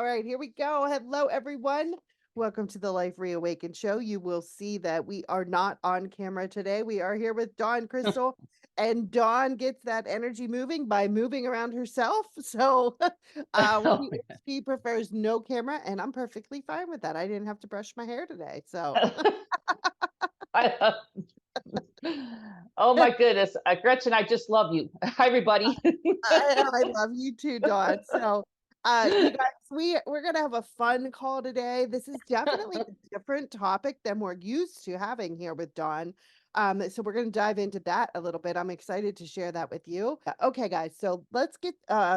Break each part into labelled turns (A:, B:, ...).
A: All right, here we go. Hello, everyone. Welcome to the Life Reawakened Show. You will see that we are not on camera today. We are here with Dawn Crystal, and Dawn gets that energy moving by moving around herself. So
B: Oh,
A: she prefers no camera, and I'm perfectly fine with that. I didn't have to brush my hair today. So
B: yeah. Oh my goodness, Gretchen, I just love you. Hi, everybody.
A: I love you too, Dawn. So, you guys, we're gonna have a fun call today. This is definitely a different topic than we're used to having here with Dawn. So we're gonna dive into that a little bit. I'm excited to share that with you. Okay, guys, so let's get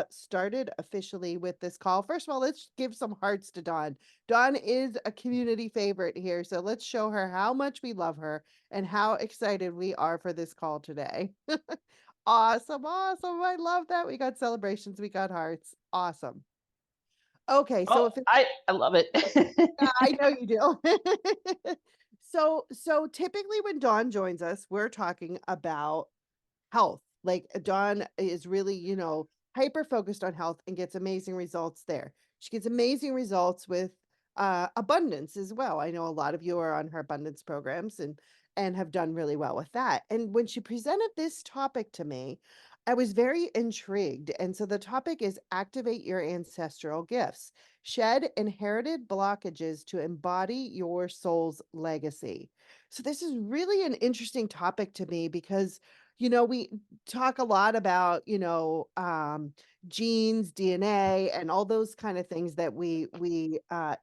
A: started officially with this call. First of all, let's give some hearts to Dawn. Dawn is a community favorite here, so let's show her how much we love her and how excited we are for this call today. Awesome, awesome. I love that. We got celebrations, we got hearts. Awesome. Okay, so
B: Oh,
A: if it,
B: I love it.
A: I know you do. So typically when Dawn joins us, we're talking about health. Like Dawn is really, hyper focused on health and gets amazing results there. She gets amazing results with abundance as well. I know a lot of you are on her abundance programs and have done really well with that. And when she presented this topic to me, I was very intrigued. And so the topic is activate your ancestral gifts, shed inherited blockages to embody your soul's legacy. So this is really an interesting topic to me because we talk a lot about, genes, DNA, and all those kind of things that we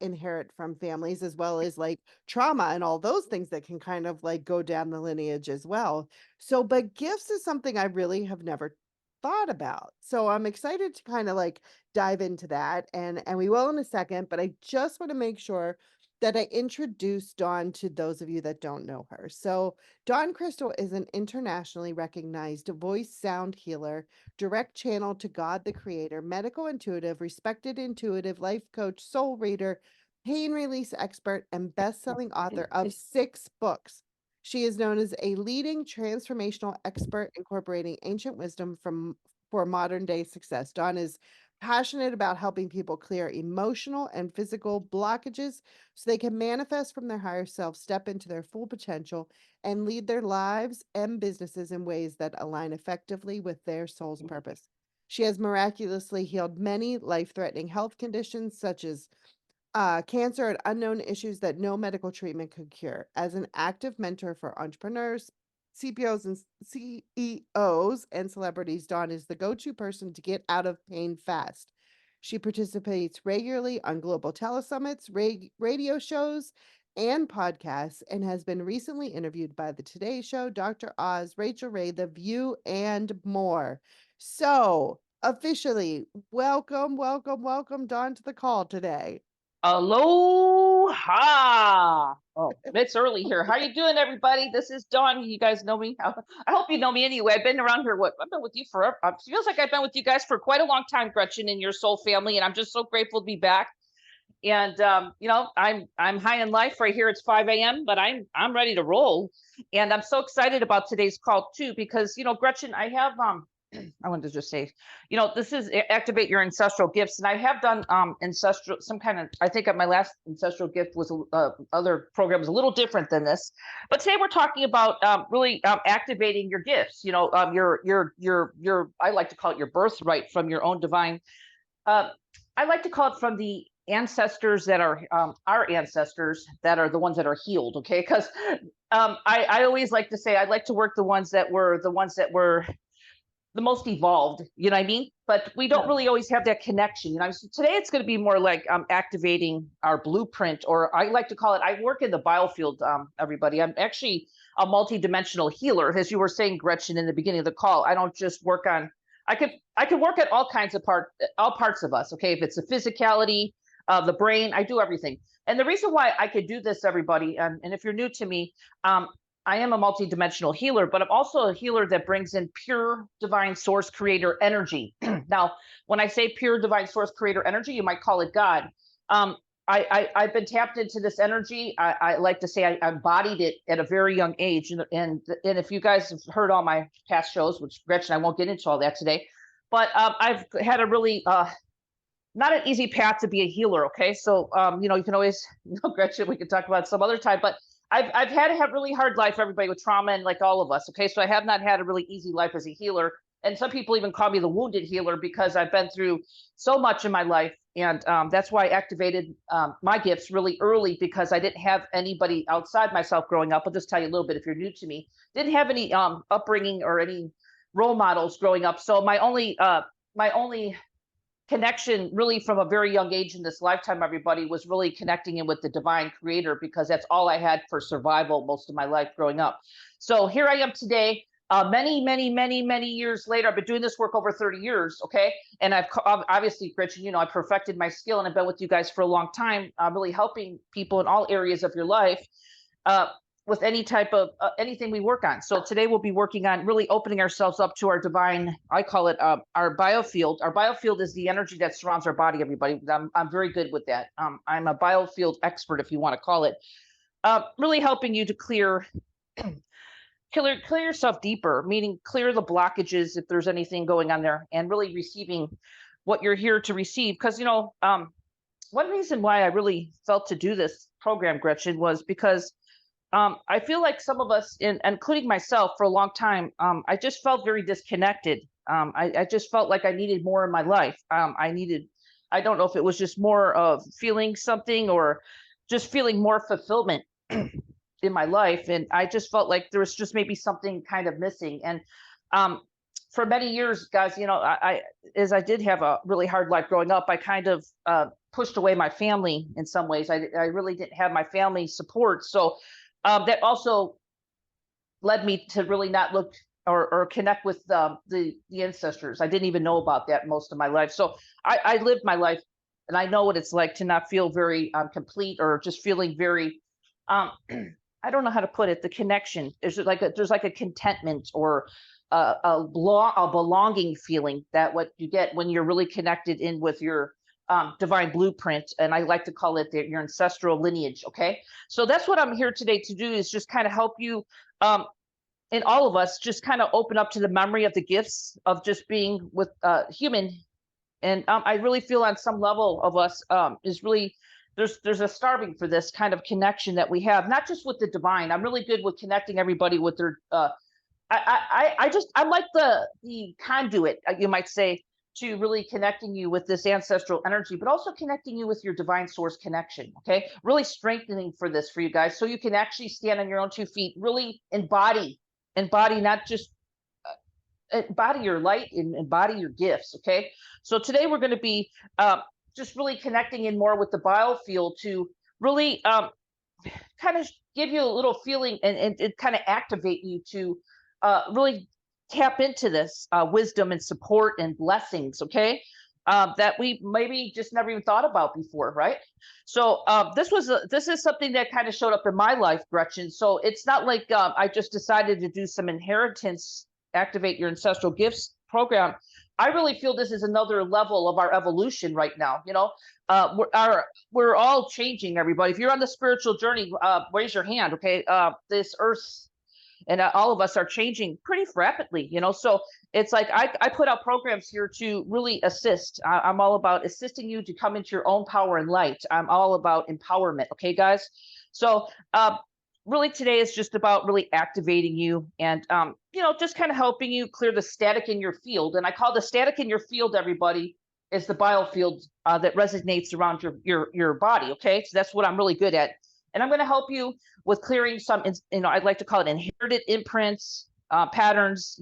A: inherit from families, as well as like trauma and all those things that can kind of like go down the lineage as well. So, but gifts is something I really have never thought about. So I'm excited to kind of like dive into that and we will in a second, but I just want to make sure that I introduce Dawn to those of you that don't know her. So Dawn Crystal is an internationally recognized voice sound healer, direct channel to God the Creator, medical intuitive, respected intuitive, life coach, soul reader, pain release expert, and best-selling author of 6 books. She is known as a leading transformational expert incorporating ancient wisdom from for modern day success. Dawn is passionate about helping people clear emotional and physical blockages so they can manifest from their higher self, step into their full potential, and lead their lives and businesses in ways that align effectively with their soul's purpose. She has miraculously healed many life threatening health conditions, such as cancer and unknown issues that no medical treatment could cure. As an active mentor for entrepreneurs, CPOs, and CEOs and celebrities, Dawn is the go to person to get out of pain fast. She participates regularly on global telesummits, radio shows, and podcasts, and has been recently interviewed by The Today Show, Dr. Oz, Rachel Ray, The View, and more. So, officially, welcome, welcome, welcome, Dawn, to the call today.
B: Aloha. Oh, it's early here. How you doing, everybody? This is Dawn. You guys know me. I hope you know me anyway. I've been around here. I've been with you forever. It feels like I've been with you guys for quite a long time, Gretchen, and your soul family, and I'm just so grateful to be back. And I'm high in life right here. It's 5 a.m., but I'm ready to roll, and I'm so excited about today's call too because Gretchen, I have I wanted to just say, this is activate your ancestral gifts, and I have done ancestral some kind of. I think my last ancestral gift was other program was a little different than this, but today we're talking about really activating your gifts. Your I like to call it your birthright from your own divine. Uh, I like to call it from the ancestors that are our ancestors that are the ones that are healed. Okay, because I always like to say I like to work the ones that were the most evolved, you know what I mean? But we don't
A: Yeah.
B: really always have that connection. So today it's going to be more like activating our blueprint, or I like to call it, I work in the biofield, everybody. I'm actually a multidimensional healer. As you were saying, Gretchen, in the beginning of the call, I don't just work on, I could work at all kinds of all parts of us. Okay. If it's the physicality of the brain, I do everything. And the reason why I could do this, everybody, and if you're new to me, I am a multidimensional healer, but I'm also a healer that brings in pure divine source creator energy. Now, when I say pure divine source creator energy, you might call it God. Um, I've been tapped into this energy. I like to say I embodied it at a very young age. And if you guys have heard all my past shows, which Gretchen, I won't get into all that today, but I've had a really not an easy path to be a healer. Okay, so you can always, Gretchen, we could talk about some other time, but I've had to have really hard life, everybody, with trauma, and like all of us. Okay, so I have not had a really easy life as a healer, and some people even call me the wounded healer because I've been through so much in my life, and that's why I activated my gifts really early, because I didn't have anybody outside myself growing up. I'll just tell you a little bit if you're new to me. Didn't have any upbringing or any role models growing up, so my only connection really from a very young age in this lifetime, everybody, was really connecting in with the divine creator, because that's all I had for survival most of my life growing up. So here I am today, many years later. I've been doing this work over 30 years. Okay, and I've obviously, Gretchen, I perfected my skill, and I've been with you guys for a long time, really helping people in all areas of your life, uh, with any type of anything we work on. So today we'll be working on really opening ourselves up to our divine, I call it our biofield. Our biofield is the energy that surrounds our body, everybody. I'm very good with that. I'm a biofield expert, if you want to call it. Really helping you to clear yourself deeper, meaning clear the blockages if there's anything going on there, and really receiving what you're here to receive. Because, one reason why I really felt to do this program, Gretchen, was because I feel like some of us, including myself, for a long time, I just felt very disconnected. I just felt like I needed more in my life. I don't know if it was just more of feeling something, or just feeling more fulfillment in my life. And I just felt like there was just maybe something kind of missing. And for many years, guys, as I did have a really hard life growing up, I kind of pushed away my family in some ways. I really didn't have my family support. So that also led me to really not look or connect with the ancestors. I didn't even know about that most of my life. So I lived my life, and I know what it's like to not feel very complete, or just feeling very I don't know how to put it. The connection, there's like a contentment, or a belonging feeling, that what you get when you're really connected in with your divine blueprint. And I like to call it your ancestral lineage. Okay, so that's what I'm here today to do, is just kind of help you, and all of us, just kind of open up to the memory of the gifts of just being with human. And I really feel on some level of us, is really, there's a starving for this kind of connection that we have, not just with the divine. I'm really good with connecting everybody with their I'm like the conduit, you might say, to really connecting you with this ancestral energy, but also connecting you with your divine source connection. Okay, really strengthening for this for you guys, so you can actually stand on your own 2 feet, really embody, not just embody your light, and embody your gifts. Okay, so today we're going to be just really connecting in more with the biofield, to really kind of give you a little feeling, and kind of activate you to really tap into this wisdom and support and blessings. Okay, that we maybe just never even thought about before, right? So this is something that kind of showed up in my life, Gretchen. So it's not like I just decided to do some inheritance, activate your ancestral gifts program. I really feel this is another level of our evolution right now. We're all changing, everybody. If you're on the spiritual journey, raise your hand. Okay, this earth and all of us are changing pretty rapidly. So it's like I put out programs here to really assist. I'm all about assisting you to come into your own power and light. I'm all about empowerment. Okay, guys. So really today is just about really activating you, and just kind of helping you clear the static in your field. And I call the static in your field, everybody, is the biofield that resonates around your body. Okay, so that's what I'm really good at. And I'm going to help you with clearing some, I'd like to call it inherited imprints, patterns,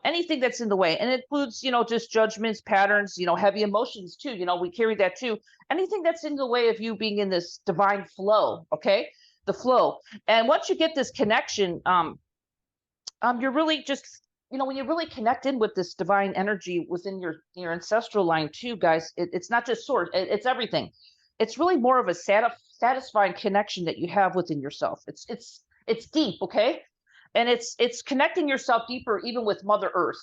B: anything that's in the way. And it includes, just judgments, patterns, heavy emotions too. We carry that too. Anything that's in the way of you being in this divine flow. Okay, the flow. And once you get this connection, you're really just, when you really connect in with this divine energy within your ancestral line too, guys, it's not just source, it's everything. It's really more of a satisfying connection that you have within yourself. It's deep. Okay, and it's connecting yourself deeper, even with Mother Earth.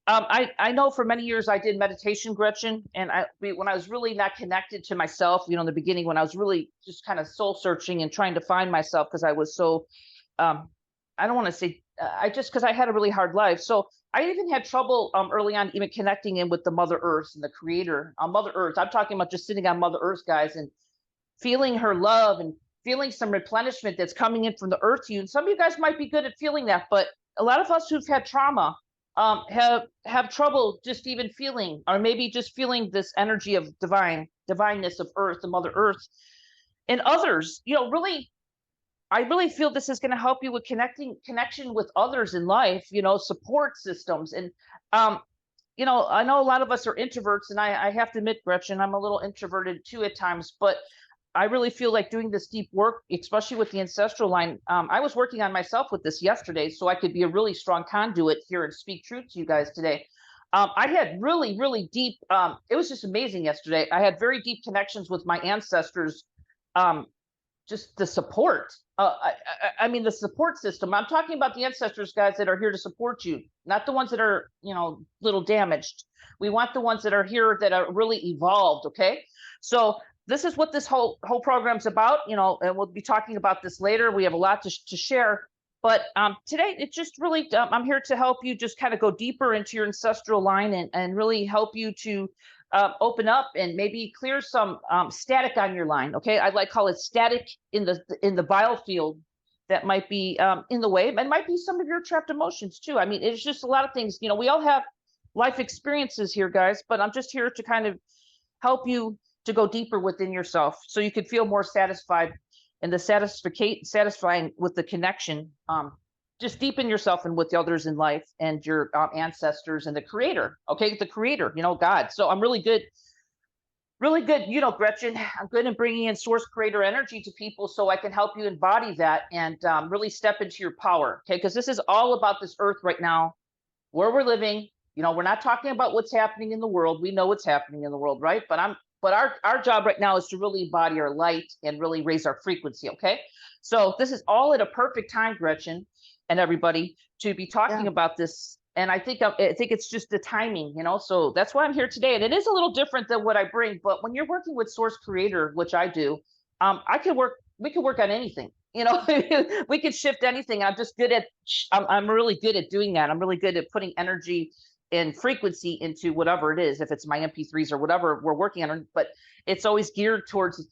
B: I know for many years I did meditation, Gretchen, and when I was really not connected to myself, in the beginning, when I was really just kind of soul searching and trying to find myself, because I was so I don't want to say because I had a really hard life. So I even had trouble early on even connecting in with the Mother Earth and the Creator. Mother Earth. I'm talking about just sitting on Mother Earth, guys, and feeling her love and feeling some replenishment that's coming in from the earth to you. And some of you guys might be good at feeling that, but a lot of us who've had trauma have trouble just even feeling, or maybe just feeling this energy of divineness of earth, the Mother Earth, and others. Really, I really feel this is going to help you with connection with others in life. Support systems, and um, I know a lot of us are introverts, and I have to admit, Gretchen, I'm a little introverted too at times, but I really feel like doing this deep work, especially with the ancestral line. I was working on myself with this yesterday, so I could be a really strong conduit here and speak truth to you guys today. I had really, really deep, it was just amazing yesterday. I had very deep connections with my ancestors, um, just the support. I mean, the support system. I'm talking about the ancestors, guys, that are here to support you, not the ones that are, little damaged. We want the ones that are here that are really evolved. Okay. So this is what this whole program's about, and we'll be talking about this later. We have a lot to share, but today it's just really, I'm here to help you just kind of go deeper into your ancestral line and really help you to open up and maybe clear some static on your line. Okay, I'd like to call it static in the biofield that might be in the way, and might be some of your trapped emotions too. I mean, it's just a lot of things. We all have life experiences here, guys, but I'm just here to kind of help you to go deeper within yourself so you could feel more satisfied, and the satisfying with the connection. Just deepen yourself in with the others in life and your ancestors and the Creator. Okay, the Creator, God. So I'm really good, Gretchen. I'm good in bringing in source creator energy to people so I can help you embody that and really step into your power. Okay, because this is all about this earth right now, where we're living. We're not talking about what's happening in the world. We know what's happening in the world, right? But our job right now is to really embody our light and really raise our frequency. Okay, so this is all at a perfect time, Gretchen, and everybody, to be talking about this. And I think it's just the timing, so that's why I'm here today. And it is a little different than what I bring, but when you're working with source creator, which I do, we could work on anything. We could shift anything. I'm really good at doing that. I'm really good at putting energy and frequency into whatever it is, if it's my MP3s or whatever we're working on, but it's always geared towards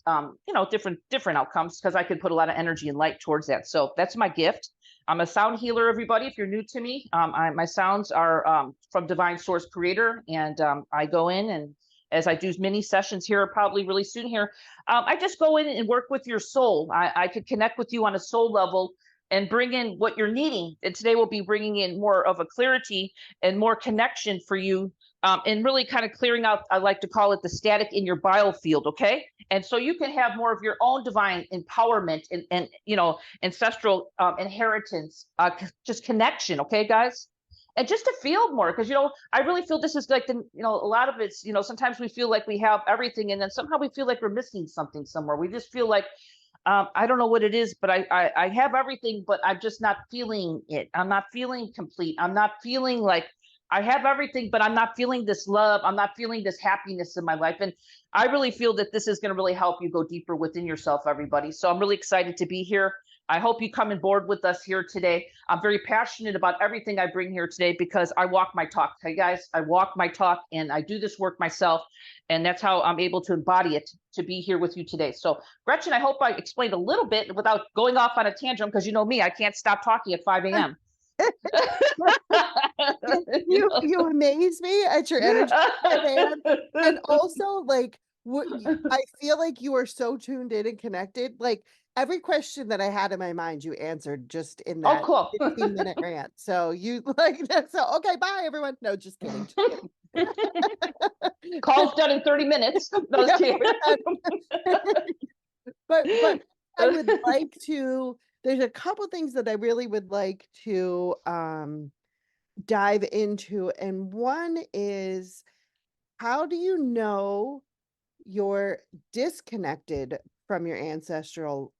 B: different outcomes, because I could put a lot of energy and light towards that. So that's my gift. I'm a sound healer, everybody. If you're new to me, my sounds are from Divine Source Creator, and I go in, and as I do mini sessions here, probably really soon here, I just go in and work with your soul. I could connect with you on a soul level and bring in what you're needing. And today we'll be bringing in more of a clarity and more connection for you, and really kind of clearing out, I like to call it the static in your biofield. Okay. And so you can have more of your own divine empowerment and ancestral inheritance, just connection. Okay, guys. And just to feel more, because I really feel this is like a lot of it's, sometimes we feel like we have everything, and then somehow we feel like we're missing something somewhere. We just feel like, I don't know what it is, but I have everything, but I'm just not feeling it. I'm not feeling complete. I'm not feeling like I have everything, but I'm not feeling this love. I'm not feeling this happiness in my life. And I really feel that this is going to really help you go deeper within yourself, everybody. So I'm really excited to be here. I hope you come on board with us here today. I'm very passionate about everything I bring here today, because I walk my talk. Hey guys, I walk my talk, and I do this work myself. And that's how I'm able to embody it, to be here with you today. So Gretchen, I hope I explained a little bit without going off on a tangent, because you know me, I can't stop talking at 5 a.m.
A: You amaze me at your energy, man. And also, like, I feel like you are so tuned in and connected. Like, every question that I had in my mind, you answered just in
B: Oh,
A: that
B: cool.
A: 15-minute rant. So you like that. So okay, bye everyone. No, just kidding. Just kidding.
B: Call's done in 30 minutes. No,
A: Yeah,
B: kidding.
A: but I would like to. There's a couple things that I really would like to dive into, and one is, how do you know you're disconnected from your ancestral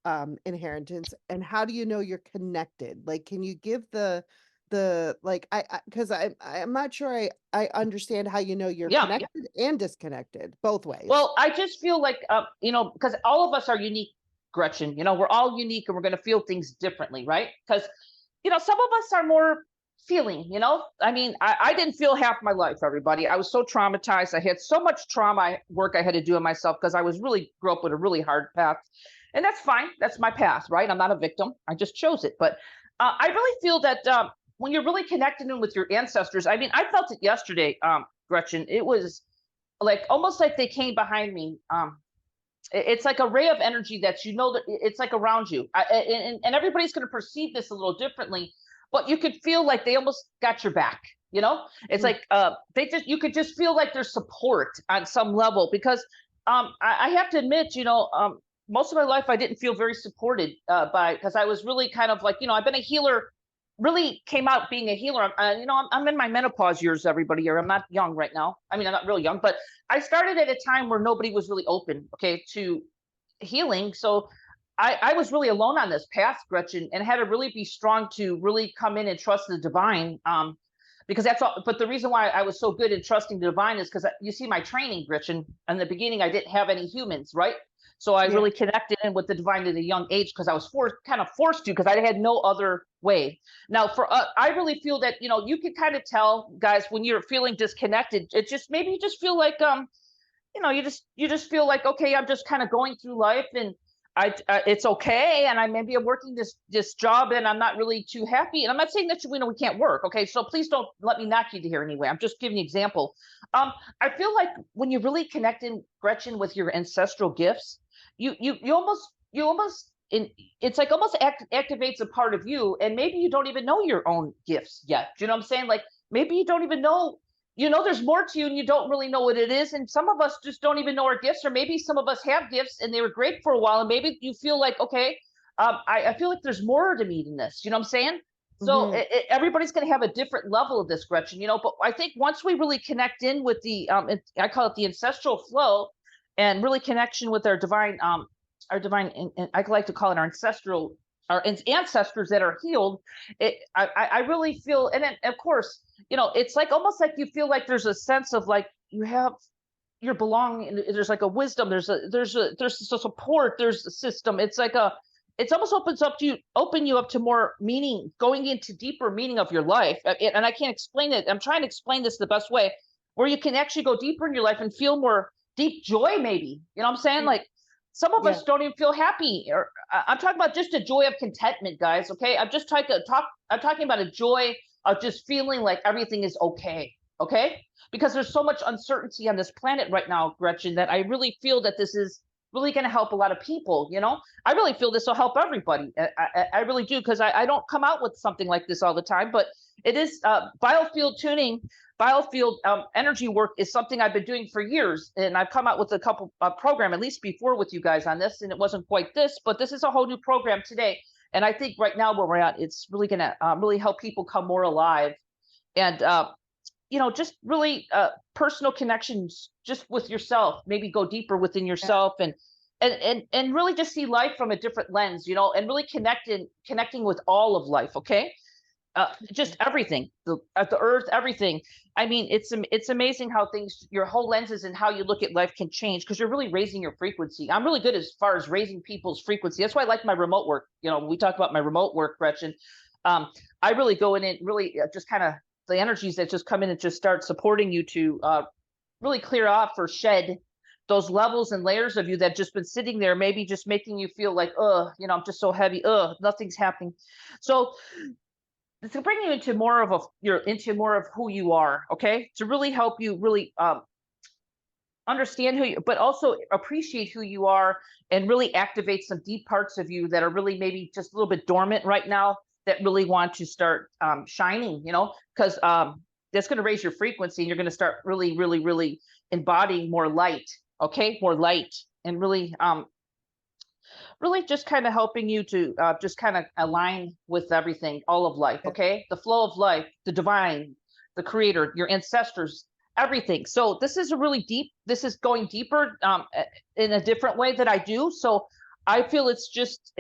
A: inheritance, and how do you know you're connected? Like, can you give the like, I because I'm not sure I understand how you know you're
B: Yeah.
A: connected and disconnected both ways.
B: Well, I just feel like, because all of us are unique, Gretchen. We're all unique, and we're going to feel things differently, right? Because, some of us are more feeling, you know? I mean, I didn't feel half my life, everybody. I was so traumatized. I had so much trauma work I had to do on myself because I was really grew up with a really hard path. And that's fine. That's my path, right? I'm not a victim. I just chose it. But I really feel that when you're really connecting in with your ancestors, I mean, I felt it yesterday, Gretchen. It was like almost like they came behind me. It's like a ray of energy that you know that it's like around you, and everybody's going to perceive this a little differently, but you could feel like they almost got your back. You know, it's
A: Mm.
B: like they just you could just feel like there's support on some level because I have to admit, most of my life I didn't feel very supported by because I was really kind of like I've been a healer really came out being a healer. I'm in my menopause years, everybody here. I'm not young right now. I mean, I'm not really young, but I started at a time where nobody was really open, okay, to healing. So I was really alone on this path, Gretchen, and had to really be strong to really come in and trust the divine. Because that's all. But the reason why I was so good in trusting the divine is because you see my training, Gretchen. In the beginning, I didn't have any humans, right? So I
A: Yeah.
B: really connected in with the divine at a young age because I was kind of forced to, because I had no other way. Now, for I really feel that you can kind of tell, guys, when you're feeling disconnected. It just maybe you just feel like you just feel like, okay, I'm just kind of going through life, and it's okay, and I'm working this job, and I'm not really too happy. And I'm not saying that we can't work, okay? So please don't let me knock you to here anyway. I'm just giving you an example. I feel like when you really connect in, Gretchen, with your ancestral gifts, you almost in it's like almost activates a part of you, and maybe you don't even know your own gifts yet. Do you know what I'm saying? Like maybe you don't even know, there's more to you and you don't really know what it is. And some of us just don't even know our gifts, or maybe some of us have gifts and they were great for a while. And maybe you feel like, okay, I feel like there's more to me than this. You know what I'm saying? So
A: Hmm.
B: everybody's going to have a different level of this, Gretchen, but I think once we really connect in with I call it the ancestral flow, and really connection with I like to call it our ancestors that are healed. I really feel, and then of course, it's like almost like you feel like there's a sense of like you have your belonging. There's like a wisdom. There's a support. There's a system. It's almost open you up to more meaning, going into deeper meaning of your life. And I can't explain it. I'm trying to explain this the best way, where you can actually go deeper in your life and feel more deep joy. Maybe what I'm saying. Like some of
A: Yeah.
B: us don't even feel happy, or I'm talking about just a joy of contentment, guys. Okay, I'm just I'm talking about a joy of just feeling like everything is okay. Okay, because there's so much uncertainty on this planet right now, Gretchen, that I really feel that this is really going to help a lot of people. I really feel this will help everybody. I really do, because I don't come out with something like this all the time, but it is biofield tuning. Biofield energy work is something I've been doing for years, and I've come out with a couple program at least before with you guys on this, and it wasn't quite this, but this is a whole new program today. And I think right now where we're at, it's really going to really help people come more alive, and just really personal connections just with yourself, maybe go deeper within
A: Yeah.
B: yourself, and really just see life from a different lens, and really connecting with all of life. Okay, just everything, the earth, everything. I mean, it's amazing how your whole lenses and how you look at life can change, because you're really raising your frequency. I'm really good as far as raising people's frequency. That's why I like my remote work. We talk about my remote work, Gretchen. I really go in and really just kind of the energies that just come in and just start supporting you to really clear off or shed those levels and layers of you that just been sitting there, maybe just making you feel like, I'm just so heavy, nothing's happening. So to bring you into more of you're into more of who you are, okay, to really help you really understand but also appreciate who you are, and really activate some deep parts of you that are really maybe just a little bit dormant right now, that really want to start shining, because that's going to raise your frequency, and you're going to start really, really, really embodying more light. Okay, more light, and really just kind of helping you to just kind of align with everything, all of life.
A: Yeah.
B: Okay, the flow of life, the divine, the creator, your ancestors, everything. So this is this is going deeper in a different way that I do. So I feel it's just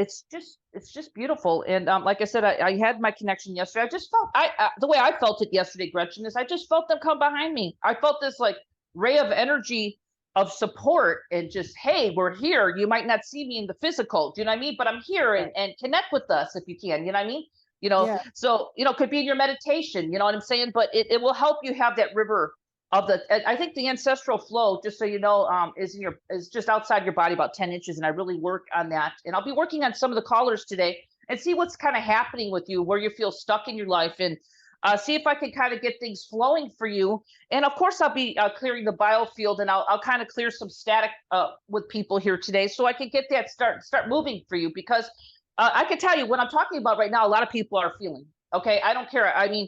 B: beautiful. And like I said, I had my connection yesterday. I just felt the way I felt it yesterday, Gretchen, is I just felt them come behind me. I felt this like ray of energy of support, and just, hey, we're here. You might not see me in the physical, do you know what I mean? But I'm here,
A: Right.
B: and connect with us if you can, you know what I mean?
A: Yeah.
B: So, it could be in your meditation, you know what I'm saying? But it will help you have that river of the, and I think the ancestral flow, just so you know, is just outside your body about 10 inches. And I really work on that. And I'll be working on some of the callers today and see what's kind of happening with you, where you feel stuck in your life, and see if I can kind of get things flowing for you. And of course, I'll be clearing the biofield, and I'll kind of clear some static with people here today, so I can get that start moving for you. Because I can tell you what I'm talking about right now. A lot of people are feeling. Okay, I don't care. I mean,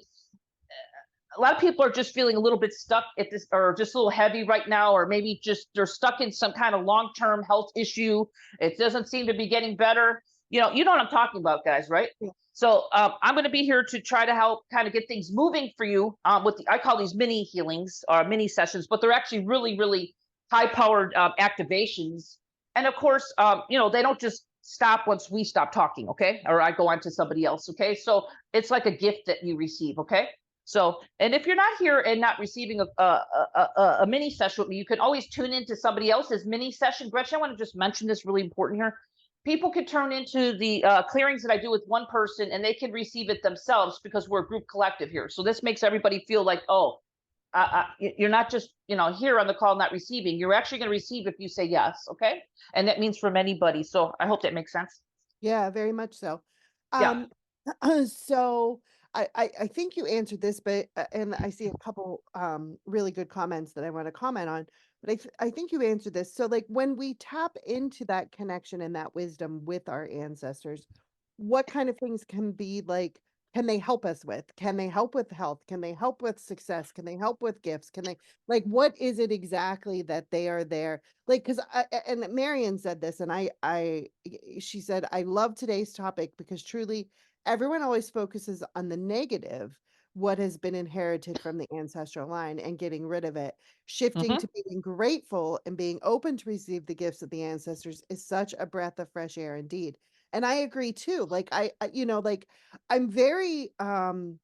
B: a lot of people are just feeling a little bit stuck at this, or just a little heavy right now, or maybe just they're stuck in some kind of long-term health issue. It doesn't seem to be getting better. You know what I'm talking about, guys, right?
A: Yeah.
B: So I'm going to be here to try to help kind of get things moving for you with I call these mini healings or mini sessions, but they're actually really, really high-powered activations. And of course, they don't just stop once we stop talking, okay? Or I go on to somebody else, okay? So it's like a gift that you receive, okay? So, and if you're not here and not receiving a mini session with me, you can always tune into somebody else's mini session. Gretchen, I want to just mention this really important here. People can turn into the clearings that I do with one person, and they can receive it themselves because we're a group collective here. So this makes everybody feel like, oh, you're not just here on the call not receiving. You're actually going to receive if you say yes, okay? And that means from anybody. So I hope that makes sense.
A: Yeah, very much so.
B: Yeah.
A: Um, so I think you answered this, but and I see a couple really good comments that I want to comment on, but I think you answered this. So like when we tap into that connection and that wisdom with our ancestors, what kind of things can be like, can they help us with? Can they help with health? Can they help with success? Can they help with gifts? Can they, like, what is it exactly that they are there? Like, because and Marion said this, and she said, I love today's topic because truly everyone always focuses on the negative, what has been inherited from the ancestral line, and getting rid of it. Shifting
B: Hmm.
A: to being grateful and being open to receive the gifts of the ancestors is such a breath of fresh air indeed. And I agree too. Like like I'm very I'm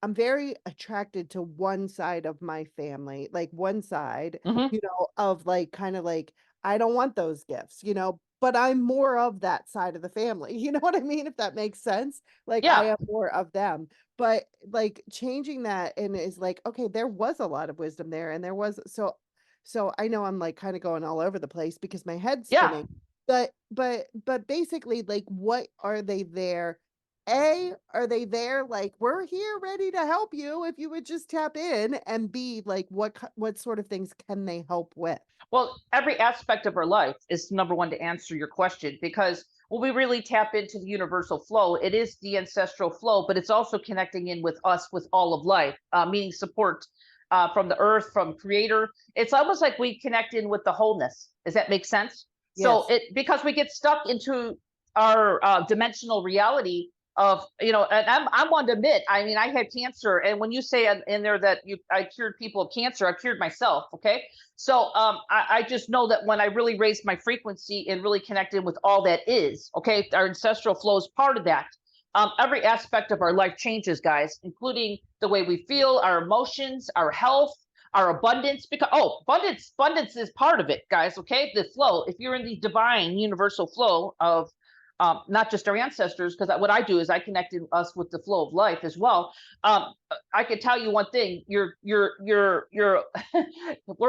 A: very attracted to one side of my family, like one side,
B: Hmm.
A: of like kind of like I don't want those gifts, but I'm more of that side of the family. You know what I mean? If that makes sense. Like I
B: Yeah.
A: am more of them. But like changing that and is like, okay, there was a lot of wisdom there and there was so I know I'm like kind of going all over the place because my head's
B: Yeah.
A: spinning. But basically like what are they there? A, are they there like, "We're here ready to help you if you would just tap in," and B, like, what sort of things can they help with?
B: Well, every aspect of our life is number one to answer your question, because when we really tap into the universal flow, it is the ancestral flow, but it's also connecting in with us, with all of life, meaning support from the earth, from creator. It's almost like we connect in with the wholeness. Does that make sense? So
A: Yes.
B: it, because we get stuck into our dimensional reality of, and I'm one to admit, I mean, I had cancer, and when you say in there that I cured people of cancer, I cured myself. Okay. So I just know that when I really raised my frequency and really connected with all that is, okay, our ancestral flow is part of that. Every aspect of our life changes, guys, including the way we feel, our emotions, our health, our abundance. Because abundance is part of it, guys. Okay, the flow. If you're in the divine universal flow of not just our ancestors, because what I do is I connected us with the flow of life as well. I can tell you one thing: you're we're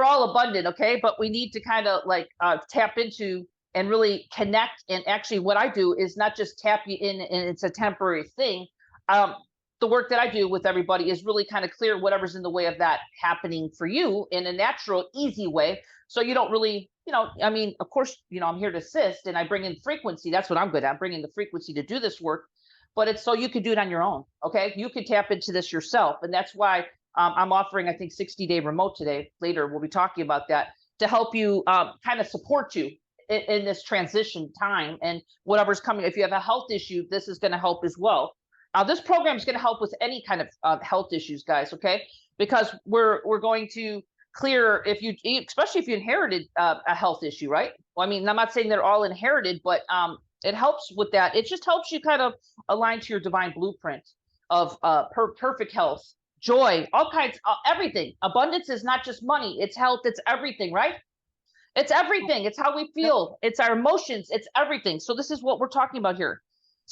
B: all abundant, okay? But we need to kind of like tap into and really connect. And actually, what I do is not just tap you in, and it's a temporary thing. Um, the work that I do with everybody is really kind of clear whatever's in the way of that happening for you in a natural, easy way. So you don't really, I mean, of course, I'm here to assist, and I bring in frequency. That's what I'm good at. I'm bringing the frequency to do this work, but it's so you could do it on your own. Okay. You could tap into this yourself. And that's why I'm offering, I think, 60-day remote today. Later, we'll be talking about that to help you kind of support you in this transition time and whatever's coming. If you have a health issue, this is going to help as well. This program is going to help with any kind of health issues, guys. Okay, because we're going to clear, if you, especially if you inherited a health issue, right? Well, I mean, I'm not saying they're all inherited, but it helps with that. It just helps you kind of align to your divine blueprint of perfect health, joy, all kinds, everything. Abundance is not just money; it's health. It's everything, right? It's everything. It's how we
A: Yep.
B: feel. It's our emotions. It's everything. So this is what we're talking about here.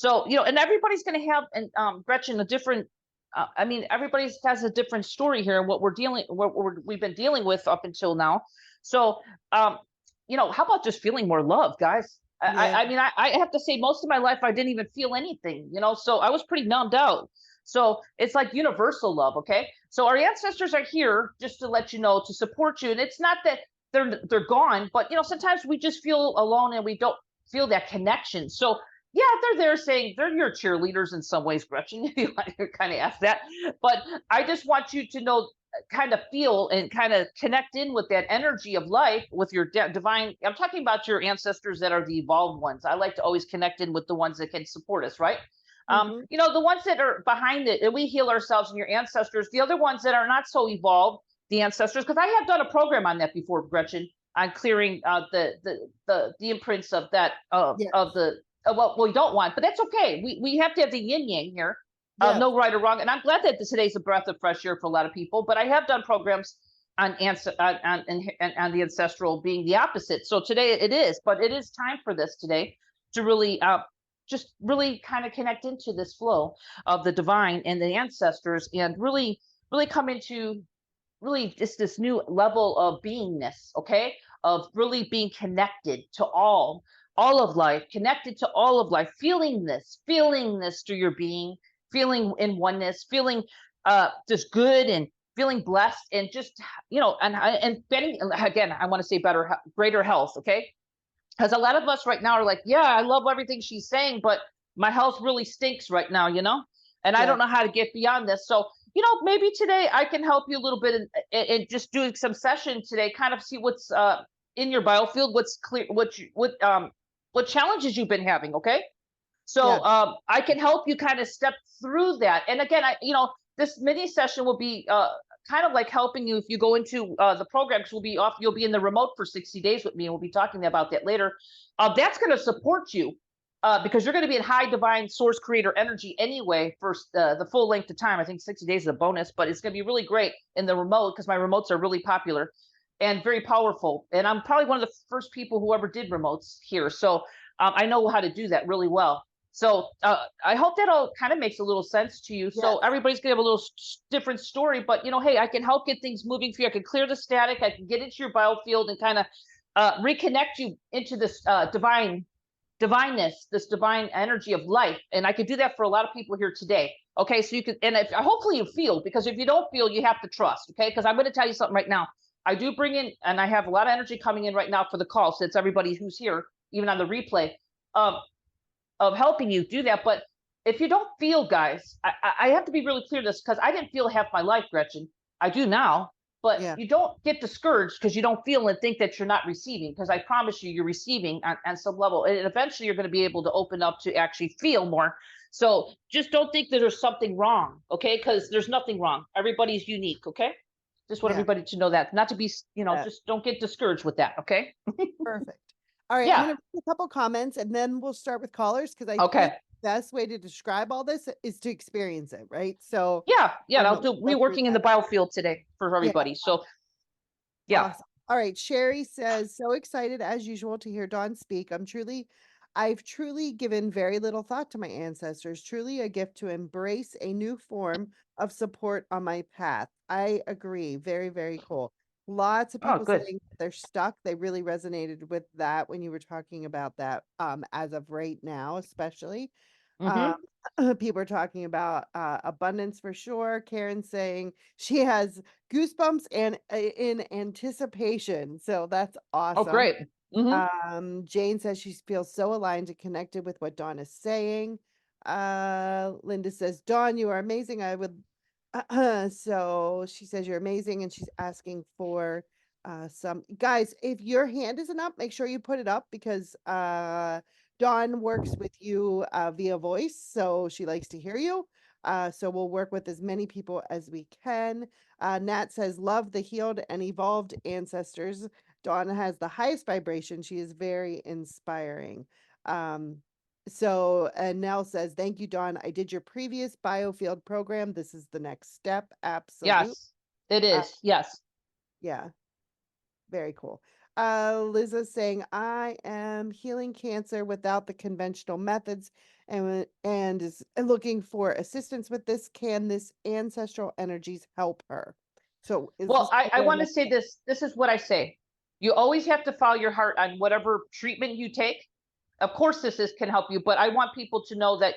B: So, and everybody's going to have, and Gretchen, a different. I mean, everybody has a different story here, and we've been dealing with up until now. So, um, how about just feeling more love, guys?
A: Yeah.
B: I mean, I have to say, most of my life I didn't even feel anything, so I was pretty numbed out. So it's like universal love, okay? So our ancestors are here just to let you know, to support you, and it's not that they're gone, but sometimes we just feel alone and we don't feel that connection. So yeah, they're there saying they're your cheerleaders in some ways, Gretchen. You kind of ask that, but I just want you to know, kind of feel and kind of connect in with that energy of life with your divine. I'm talking about your ancestors that are the evolved ones. I like to always connect in with the ones that can support us, right?
A: Hmm.
B: The ones that are behind it, and we heal ourselves and your ancestors. The other ones that are not so evolved, the ancestors, because I have done a program on that before, Gretchen, on clearing the imprints of that
A: Yeah.
B: of the of what we don't want. But that's okay. We have to have the yin yang here.
A: Yeah.
B: No right or wrong. And I'm glad that today's a breath of fresh air for a lot of people. But I have done programs on on the ancestral being the opposite. So today it is, but it is time for this today to really just really kind of connect into this flow of the divine and the ancestors, and really come into really just this new level of beingness, okay, of really being connected to all of life, connected to all of life, feeling this through your being, feeling in oneness, feeling just good, and feeling blessed, and just and getting, again, I want to say better, greater health, okay, because a lot of us right now are like, yeah, I love everything she's saying, but my health really stinks right now, and I
A: Yeah.
B: don't know how to get beyond this. So, maybe today I can help you a little bit in just doing some session today, kind of see what's in your biofield, what's clear, what challenges you've been having. Okay.
A: Yeah.
B: So I can help you kind of step through that. And again, this mini session will be kind of like helping you if you go into the program, because you'll be in the remote for 60 days with me, and we'll be talking about that later. That's going to support you because you're going to be in high divine source creator energy anyway for the full length of time. I think 60 days is a bonus, but it's going to be really great in the remote because my remotes are really popular and very powerful. And I'm probably one of the first people who ever did remotes here. So I know how to do that really well. So I hope that all kind of makes a little sense to you. So
A: Yes.
B: everybody's gonna have a little different story, but hey, I can help get things moving for you. I can clear the static. I can get into your biofield and kind of reconnect you into this divineness, this divine energy of life. And I could do that for a lot of people here today. Okay, so you can, and hopefully you feel, because if you don't feel, you have to trust. Okay, because I'm going to tell you something right now. I do bring in, and I have a lot of energy coming in right now for the call, since everybody who's here, even on the replay. Um, of helping you do that. But if you don't feel, guys, I have to be really clear this, because I didn't feel half my life, Gretchen. I do now. But
A: Yeah.
B: you don't get discouraged because you don't feel and think that you're not receiving, because I promise you, you're receiving on some level. And eventually you're going to be able to open up to actually feel more. So just don't think that there's something wrong, okay? Because there's nothing wrong. Everybody's unique, okay? Just want
A: Yeah.
B: everybody to know that. Not to be,
A: Yeah.
B: just don't get discouraged with that, okay?
A: Perfect. All right, I'm
B: Yeah.
A: gonna read a couple comments and then we'll start with callers because I think
B: Okay.
A: the best way to describe all this is to experience it, right? So
B: Yeah. Yeah. I'll do
A: go through
B: reworking in
A: that.
B: the biofield today for
A: Yeah,
B: everybody. So yeah.
A: awesome. All right, Sherry says, so excited as usual to hear Dawn speak. I've truly given very little thought to my ancestors, truly a gift to embrace a new form of support on my path. I agree. Very, very cool. Lots of
B: Oh,
A: people
B: good.
A: saying they're stuck. They really resonated with that when you were talking about that, as of right now, especially. Um,
B: Mm-hmm.
A: people are talking about abundance for sure. Karen saying she has goosebumps and in anticipation. So that's
B: Oh,
A: awesome.
B: great. Mm-hmm.
A: Jane says she feels so aligned and connected with what Dawn is saying. Linda says, Dawn, you are amazing. I would, so she says you're amazing, and she's asking for some guys. If your hand isn't up, make sure you put it up because Dawn works with you via voice, so she likes to hear you. So we'll work with as many people as we can. Nat says, love the healed and evolved ancestors. Dawn has the highest vibration. She is very inspiring. And Nell says, thank you, Dawn. I did your previous biofield program. This is the next step. Absolute.
B: Yes, it
A: Uh,
B: is. Yes.
A: yeah, very cool. Liza's saying, I am healing cancer without the conventional methods and is looking for assistance with this. Can this ancestral energies help her? So is
B: Well,
A: this
B: I
A: somewhere
B: want to
A: like
B: say this. This is what I say. You always have to follow your heart on whatever treatment you take. Of course, can help you, but I want people to know that,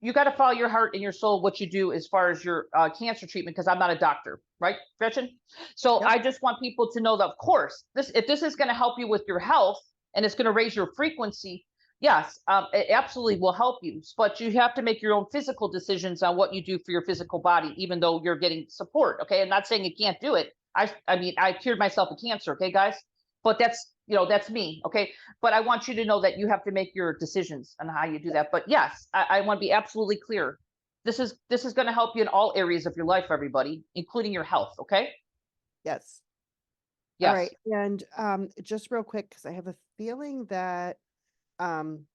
B: you got to follow your heart and your soul, what you do as far as your cancer treatment, because I'm not a doctor, right, Gretchen? So
A: Yep.
B: I just want people to know that, of course, if this is going to help you with your health and it's going to raise your frequency, yes, it absolutely will help you. But you have to make your own physical decisions on what you do for your physical body, even though you're getting support. Okay, I'm not saying you can't do it. I mean, I cured myself of cancer. Okay, guys, but that's me. Okay, but I want you to know that you have to make your decisions on how you do that. But yes, I want to be absolutely clear. This is going to help you in all areas of your life, everybody, including your health. Okay.
A: Yes. All
B: Yes.
A: right. And just real quick, because I have a feeling that um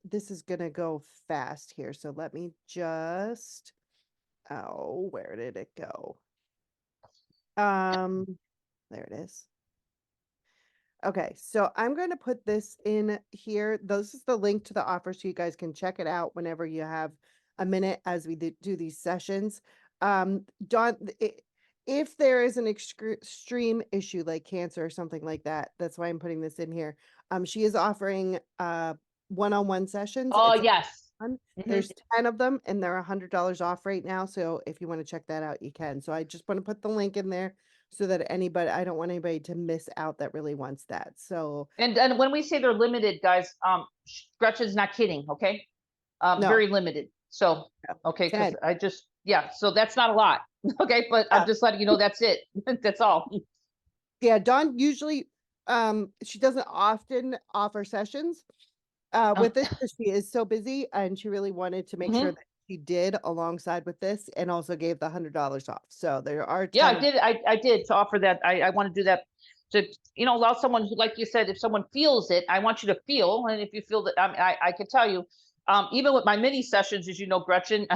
A: this is gonna go fast here. So let me just, oh, where did it go? There it is. Okay, so I'm going to put this in here. This is the link to the offer so you guys can check it out whenever you have a minute as we do these sessions. Dawn, if there is an extreme issue like cancer or something like that, that's why I'm putting this in here. She is offering one-on-one sessions.
B: Oh
A: It's
B: yes.
A: fun.
B: Hmm.
A: There's 10 of them and they're $100 off right now. So if you want to check that out, you can. So I just want to put the link in there so that I don't want anybody to miss out that really wants that. So
B: And when we say they're limited, guys, Gretchen's not kidding. Okay.
A: no,
B: Very limited. So
A: no,
B: okay, because
A: 10.
B: yeah. So that's not a lot. Okay, but I'm
A: Yeah.
B: just letting you know that's it. That's all.
A: Yeah. Dawn usually, she doesn't often offer sessions
B: Uh,
A: with this because she is so busy and she really wanted to make sure
B: mhm.
A: that she did alongside with this and also gave the $100 off. So there are
B: Yeah,
A: 10
B: I
A: of
B: did. I did to offer that. I want to do that to allow someone who, like you said, if someone feels it, I want you to feel, and if you feel that, I can tell you, even with my mini sessions, as you know, Gretchen,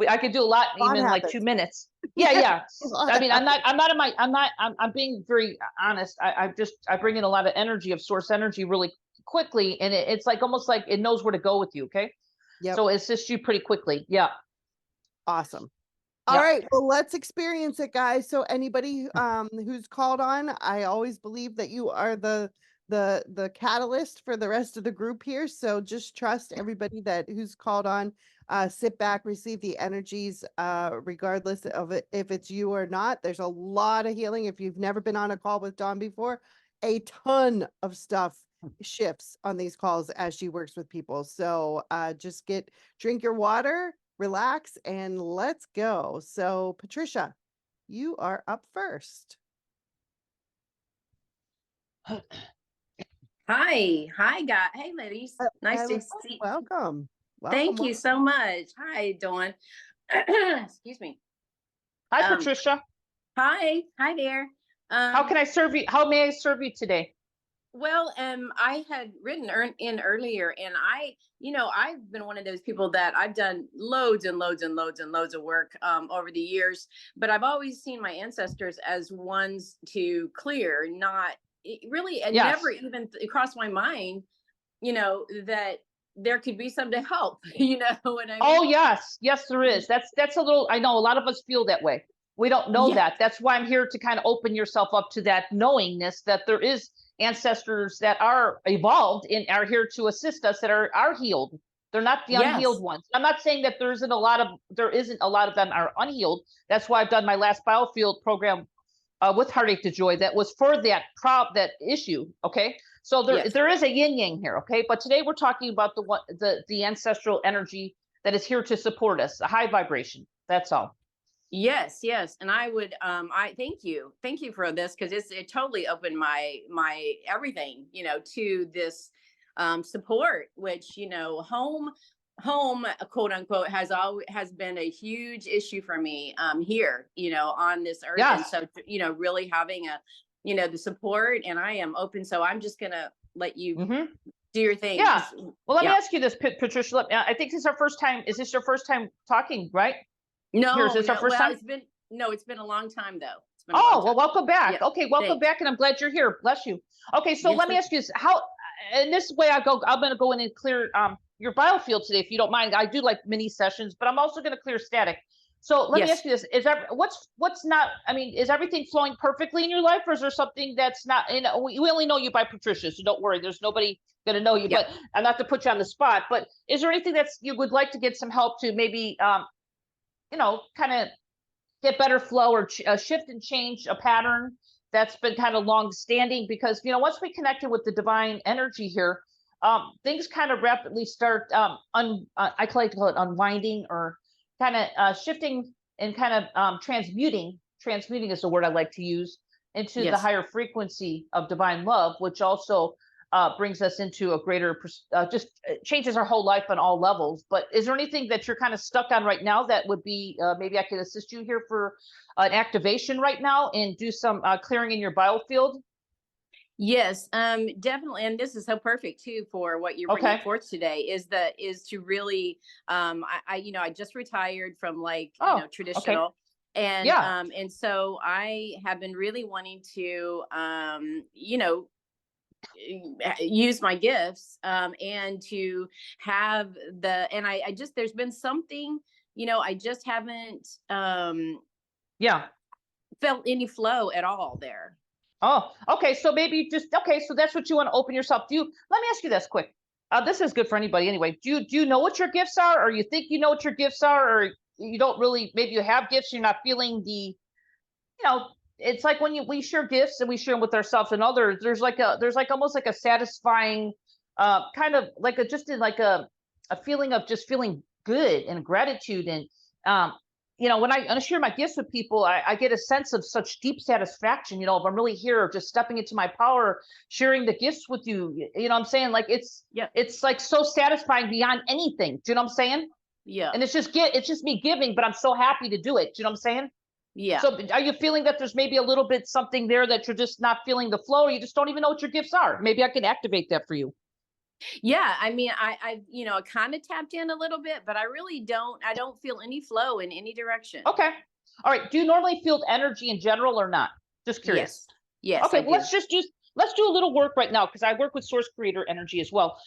B: I could do a lot
A: a lot
B: even in like
A: happens.
B: 2 minutes. Yeah,
A: Yeah,
B: yeah.
A: a lot
B: I mean,
A: happens.
B: I'm being very honest. I bring in a lot of energy of source energy really quickly, and it's like almost like it knows where to go with you. Okay,
A: Yep.
B: so it assists you pretty quickly. Yeah,
A: Awesome. All
B: yeah.
A: right, well, let's experience it, guys. So anybody who's called on, I always believe that you are the catalyst for the rest of the group here. So just trust everybody that who's called on. Sit back, receive the energies, regardless of it if it's you or not. There's a lot of healing. If you've never been on a call with Dawn before, a ton of stuff shifts on these calls as she works with people. So just drink your water, relax, and let's go. So, Patricia, you are up first.
C: Hi, guys. Hey, ladies. Nice to see.
A: Welcome. Welcome.
C: Thank you so much. Hi, Dawn. Excuse me.
B: Hi,
C: Um,
B: Patricia.
C: hi there.
B: How
C: Um,
B: can I serve you? How may I serve you today?
C: well, I had written in earlier, and I've been one of those people that I've done loads and loads and loads and loads of work over the years, but I've always seen my ancestors as ones to clear, not really, and never
B: Yes.
C: even crossed my mind, that there could be some to help. You know what I
B: Oh,
C: mean?
B: yes. Yes, there is. That's a little, I know a lot of us feel that way. We don't know
C: Yeah.
B: that. That's why I'm here to kind of open yourself up to that knowingness that there is ancestors that are evolved and are here to assist us that are healed. They're not the unhealed
C: Yes.
B: ones. I'm not saying that there isn't a lot of them are unhealed. That's why I've done my last biofield program with Heartache to Joy that was for that issue. Okay, so
C: Yes.
B: there is a yin yang here. Okay, but today we're talking about the ancestral energy that is here to support us, a high vibration. That's all.
C: Yes, yes. And I would I thank you. Thank you for this, because it totally opened my everything, to this support, which, home, quote unquote, has been a huge issue for me here, on this earth. And
B: Yes.
C: so, really having the support, and I am open. So I'm just gonna let you
B: Mm-hmm.
C: do your thing,
B: Yeah.
C: because
B: Well, let me
C: yeah.
B: ask you this, Patricia. I think this is our first time. Is this your first time talking? Right here, is
C: No,
B: this our
C: no.
B: first
C: Well,
B: time?
C: it's been a long time though. been a long
B: Oh,
C: time.
B: well, welcome back.
C: Yeah,
B: Okay, welcome
C: thanks.
B: back, and I'm glad you're here. Bless you. Okay, so
C: Yes,
B: let me
C: sir.
B: ask you this: how? And this way, I'm going to go in and clear your biofield today, if you don't mind. I do like mini sessions, but I'm also going to clear static. So let me
C: Yes.
B: ask you this: is that what's not? I mean, is everything flowing perfectly in your life, or is there something that's not? You know, we only know you by Patricia, so don't worry. There's nobody going to know you.
C: Yeah.
B: But I'm not to put you on the spot. But is there anything that's you would like to get some help to maybe, kind of get better flow or shift and change a pattern that's been kind of long standing? Because once we connected with the divine energy here, things kind of rapidly start I like to call it unwinding, or kind of shifting and kind of transmuting is the word I like to use, into the
C: Yes.
B: higher frequency of divine love, which also brings us into a greater just changes our whole life on all levels. But is there anything that you're kind of stuck on right now that would be maybe I could assist you here for an activation right now and do some clearing in your biofield?
C: Yes, definitely. And this is so perfect too for what you're bringing
B: Okay.
C: forth today is to really, I just retired from
B: Oh, okay.
C: traditional. And,
B: Yeah.
C: and so I have been really wanting to, use my gifts, and to have and I just, there's been something, I just haven't,
B: Yeah.
C: felt any flow at all there.
B: Oh, okay. So maybe okay. So that's what you want to open yourself. Let me ask you this quick. This is good for anybody anyway. Do you know what your gifts are, or you think you know what your gifts are, or you don't really? Maybe you have gifts, you're not feeling it's like when we share gifts and we share them with ourselves and others. There's like almost like a satisfying, kind of like a feeling of just feeling good and gratitude. And when I share my gifts with people, I get a sense of such deep satisfaction. If I'm really here, just stepping into my power, sharing the gifts with you. You know what I'm saying? Like
C: Yeah.
B: it's like so satisfying beyond anything. Do you know what I'm saying?
C: Yeah.
B: And it's just me giving, but I'm so happy to do it. Do you know what I'm saying?
C: Yeah.
B: So are you feeling that there's maybe a little bit something there that you're just not feeling the flow, or you just don't even know what your gifts are? Maybe I can activate that for you.
C: Yeah, I mean, I kind of tapped in a little bit, but I don't feel any flow in any direction.
B: Okay. All right. Do you normally feel energy in general or not? Just curious.
C: Yes. Yes,
B: Okay.
C: I
B: Well,
C: do.
B: let's do a little work right now, because I work with source creator energy as well.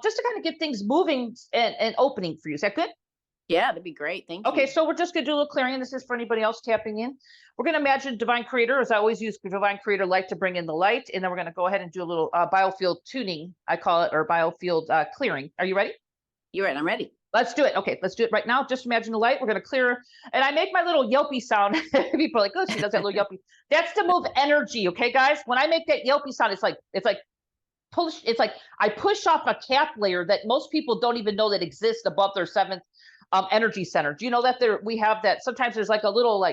B: Just to kind of get things moving and opening for you. Is that good?
C: Yeah, that'd be great. Thank you.
B: Okay, so we're just going to do a little clearing. This is for anybody else tapping in. We're going to imagine divine creator, as I always use divine creator light to bring in the light. And then we're going to go ahead and do a little biofield tuning, I call it, or biofield clearing. Are you ready?
C: You're right. I'm ready.
B: Let's do it. Okay, let's do it right now. Just imagine the light. We're going to clear. And I make my little yelpy sound. People are like, oh, she does that little yelpy. That's to move energy. Okay, guys? When I make that yelpy sound, it's like push. It's like I push off a cap layer that most people don't even know that exists above their seventh energy center. Do you know that we have that? Sometimes there's like a little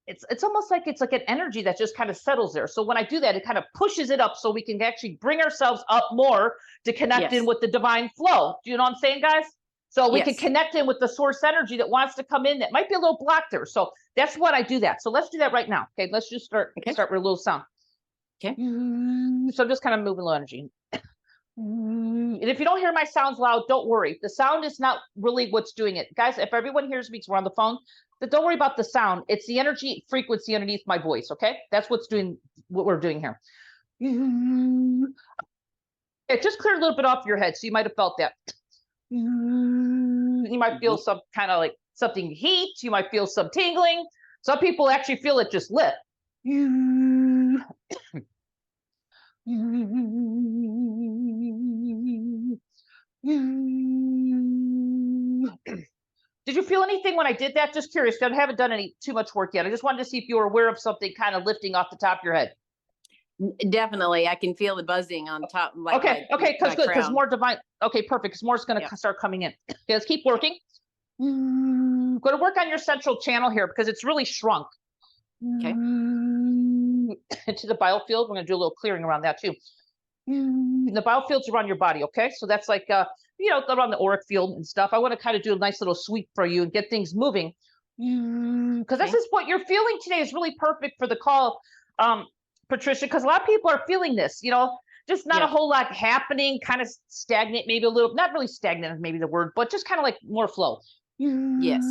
B: it's almost like it's like an energy that just kind of settles there. So when I do that, it kind of pushes it up so we can actually bring ourselves up more to connect in with the divine flow. Do you know what I'm saying, guys? So we can connect in with the source energy that wants to come in that might be a little blocked there. So that's what I do that. So let's do that right now. Okay, let's just start with a little sound.
C: Okay.
B: So I'm just kind of moving low energy. And if you don't hear my sounds loud, don't worry. The sound is not really what's doing it. Guys, if everyone hears me because we're on the phone, then don't worry about the sound. It's the energy frequency underneath my voice, okay? That's what's doing what we're doing here. It just cleared a little bit off your head, so you might have felt that. You might feel some kind of like something heat. You might feel some tingling. Some people actually feel it just lift. Did you feel anything when I did that? Just curious. I haven't done too much work yet. I just wanted to see if you were aware of something kind of lifting off the top of your head.
C: Definitely, I can feel the buzzing on top.
B: Okay, because good, because more divine. Okay, perfect. Because more is going to start coming in. Okay, let's keep working. Going to work on your central channel here because it's really shrunk.
C: Okay.
B: Into the biofield. We're going to do a little clearing around that too. The biofield's around your body. Okay, so that's like around the auric field and stuff. I want to kind of do a nice little sweep for you and get things moving. Because this is what you're feeling today is really perfect for the call, Patricia, because a lot of people are feeling this, just not a whole lot happening, kind of stagnant, maybe a little, not really stagnant is maybe the word, but just kind of like more flow.
C: Yes.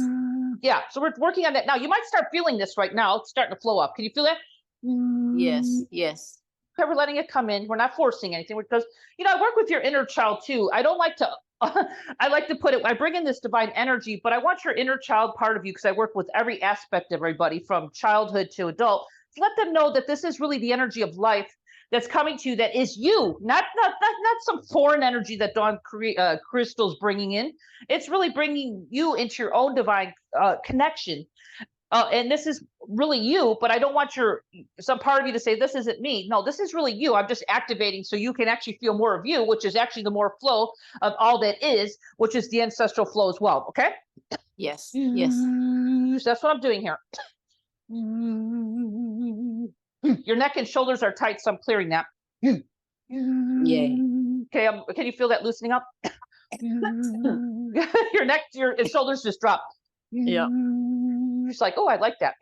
B: Yeah, so we're working on that now. You might start feeling this right now. It's starting to flow up. Can you feel that?
C: Yes. Yes.
B: Okay, we're letting it come in. We're not forcing anything because, I work with your inner child too. I don't like to, I like to put it, I bring in this divine energy, but I want your inner child part of you because I work with every aspect of everybody from childhood to adult. To let them know that this is really the energy of life that's coming to you, that is you, not some foreign energy that Crystal's bringing in. It's really bringing you into your own divine connection. And this is really you, but I don't want some part of you to say, this isn't me. No, this is really you. I'm just activating so you can actually feel more of you, which is actually the more flow of all that is, which is the ancestral flow as well. Okay.
C: Yes. Yes.
B: So that's what I'm doing here. Your neck and shoulders are tight, so I'm clearing that.
C: Yay.
B: Okay. Can you feel that loosening up? Your neck, your shoulders just drop.
C: Yeah.
B: It's like, oh, I like that.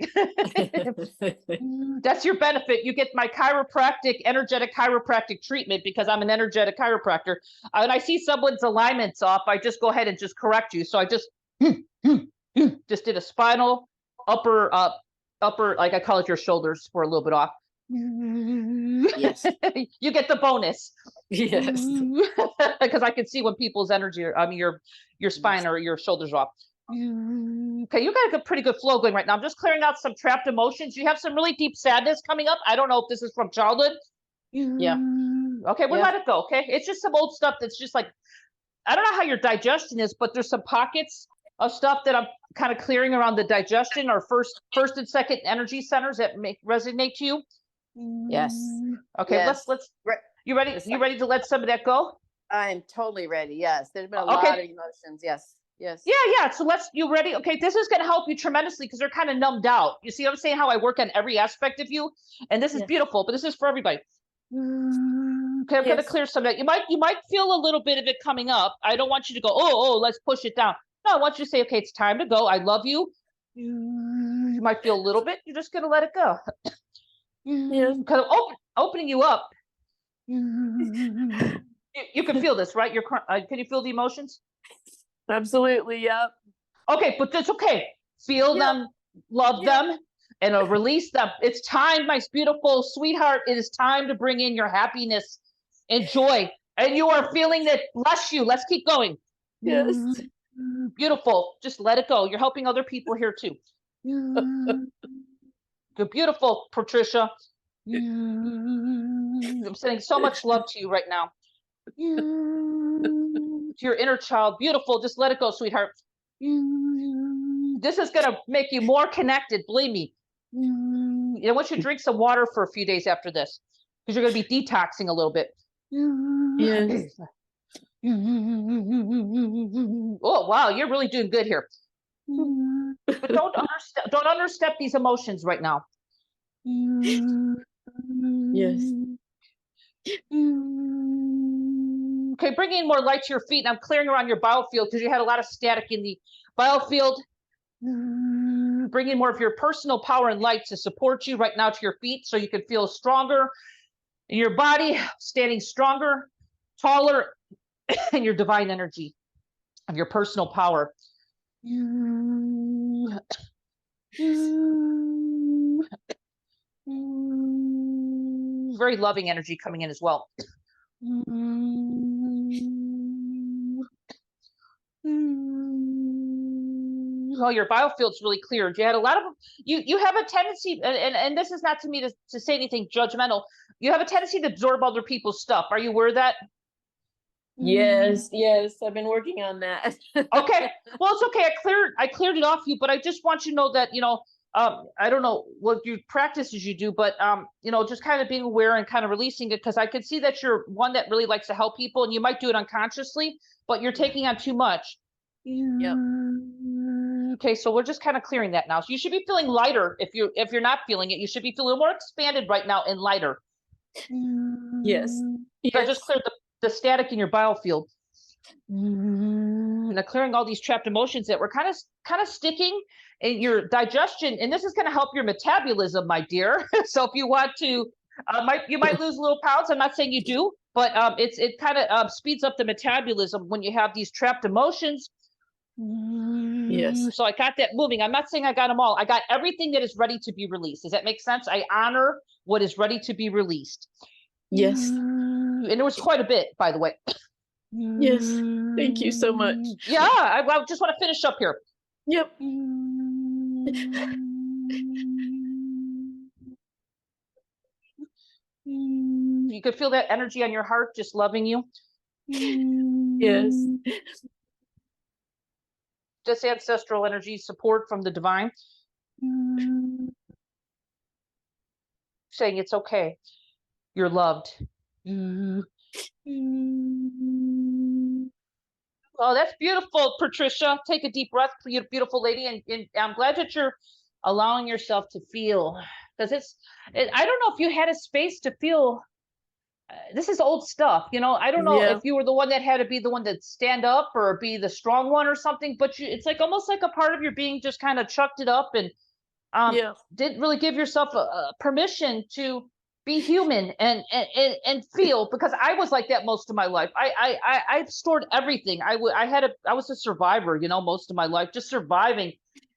B: That's your benefit. You get my energetic chiropractic treatment because I'm an energetic chiropractor. When I see someone's alignments off, I just go ahead and just correct you. So I just did a spinal upper, like I call it, your shoulders were a little bit off.
C: Yes.
B: You get the bonus.
C: Yes.
B: Because I can see when people's energy, your spine or your shoulders are off. Okay, you got a pretty good flow going right now. I'm just clearing out some trapped emotions. You have some really deep sadness coming up. I don't know if this is from childhood.
C: Yeah.
B: Okay, we'll let it go. Okay, it's just some old stuff that's just like, I don't know how your digestion is, but there's some pockets of stuff that I'm kind of clearing around the digestion or first and second energy centers that resonate to you.
C: Yes.
B: Okay,
C: yes.
B: let's. You ready? You ready to let some of that go?
C: I am totally ready. Yes, there's been a lot of emotions. Yes. Yes.
B: Yeah. So you ready? Okay, this is going to help you tremendously because they're kind of numbed out. You see what I'm saying? How I work on every aspect of you, and this is beautiful. But this is for everybody. Okay, I'm going to clear some of that. You might feel a little bit of it coming up. I don't want you to go, oh, let's push it down. No, I want you to say, okay, it's time to go. I love you. You might feel a little bit. You're just going to let it go. Kind of opening you up. You can feel this, right? Can you feel the emotions?
C: Absolutely. Yep.
B: Okay, but that's okay. Feel them, love them, and release them. It's time, my beautiful sweetheart. It is time to bring in your happiness and joy. And you are feeling that. Bless you. Let's keep going.
C: Yes.
B: Beautiful. Just let it go. You're helping other people here too. You're beautiful, Patricia. I'm sending so much love to you right now. To your inner child. Beautiful. Just let it go, sweetheart. This is going to make you more connected. Believe me. I want you to drink some water for a few days after this because you're going to be detoxing a little bit. Yes. Oh, wow. You're really doing good here. But don't understep these emotions right now.
C: Yes.
B: Okay, bringing more light to your feet. And I'm clearing around your biofield because you had a lot of static in the biofield. Bringing more of your personal power and light to support you right now to your feet so you can feel stronger in your body, standing stronger, taller in your divine energy of your personal power. Very loving energy coming in as well. Oh, your biofield's really cleared. You had a lot of you have a tendency, and this is not to me to say anything judgmental. You have a tendency to absorb other people's stuff. Are you aware of that?
C: Yes, I've been working on that.
B: Okay. Well, it's okay. I cleared it off you, but I just want you to know that, I don't know what your practices you do, but just kind of being aware and kind of releasing it, because I could see that you're one that really likes to help people, and you might do it unconsciously, but you're taking on too much.
C: Yep.
B: Okay, so we're just kind of clearing that now. So you should be feeling lighter. If you're not feeling it, you should be feeling more expanded right now and lighter.
C: Yes.
B: So I just cleared the static in your biofield. And clearing all these trapped emotions that were kind of sticking in your digestion, and this is going to help your metabolism, my dear. So if you want to, you might lose a little pounds. I'm not saying you do, but it kind of speeds up the metabolism when you have these trapped emotions.
C: Yes.
B: So I got that moving. I'm not saying I got them all. I got everything that is ready to be released. Does that make sense? I honor what is ready to be released.
C: Yes.
B: And there was quite a bit, by the way.
C: Yes. Thank you so much.
B: Yeah, I just want to finish up here.
C: Yep.
B: You could feel that energy on your heart just loving you.
C: Yes.
B: Just ancestral energy, support from the divine. Saying it's okay. You're loved. Oh, that's beautiful, Patricia. Take a deep breath, beautiful lady. And I'm glad that you're allowing yourself to feel, because I don't know if you had a space to feel. This is old stuff, you know. I don't know
C: Yeah.
B: if you were the one that had to be the one that stand up or be the strong one or something, but it's like almost like a part of your being just kind of chucked it up and
C: Yeah.
B: didn't really give yourself a permission to be human and feel, because I was like that most of my life. I stored everything. I was a survivor, you know, most of my life, just surviving.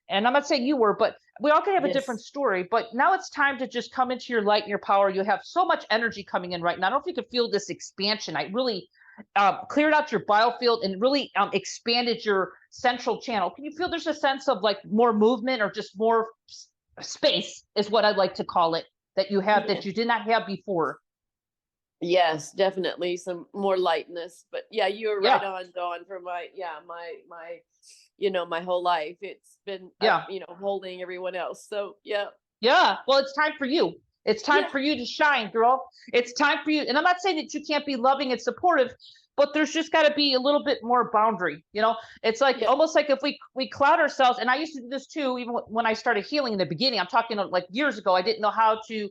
B: And I'm not saying you were, but we all can have a different
C: Yes.
B: story. But now it's time to just come into your light and your power. You have so much energy coming in right now. I don't know if you can feel this expansion. I really cleared out your biofield and really expanded your central channel. Can you feel there's a sense of like more movement or just more space is what I'd like to call it, that you have
C: Yeah.
B: that you did not have before?
C: Yes, definitely some more lightness. But yeah, you were
B: Yeah.
C: right on, Dawn, for my my whole life. It's been
B: Yeah.
C: holding everyone else. So yeah.
B: Yeah. Well, it's time for you. It's time
C: Yeah.
B: for you to shine, girl. It's time for you. And I'm not saying that you can't be loving and supportive, but there's just got to be a little bit more boundary. You know, it's like
C: Yeah.
B: almost like if we cloud ourselves. And I used to do this too, even when I started healing in the beginning. I'm talking like years ago. I didn't know how to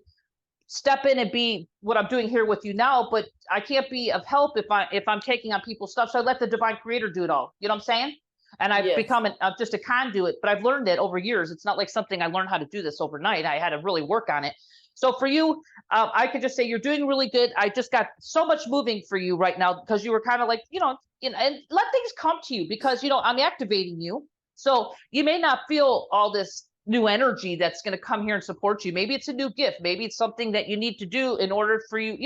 B: step in and be what I'm doing here with you now, but I can't be of help if I'm taking on people's stuff. So I let the divine creator do it all. You know what I'm saying? And I've
C: Yes.
B: become just a conduit, but I've learned it over years. It's not like something I learned how to do this overnight. I had to really work on it. So for you, I could just say you're doing really good. I just got so much moving for you right now because you were kind of like, and let things come to you because, I'm activating you. So you may not feel all this new energy that's going to come here and support you. Maybe it's a new gift. Maybe it's something that you need to do in order for you.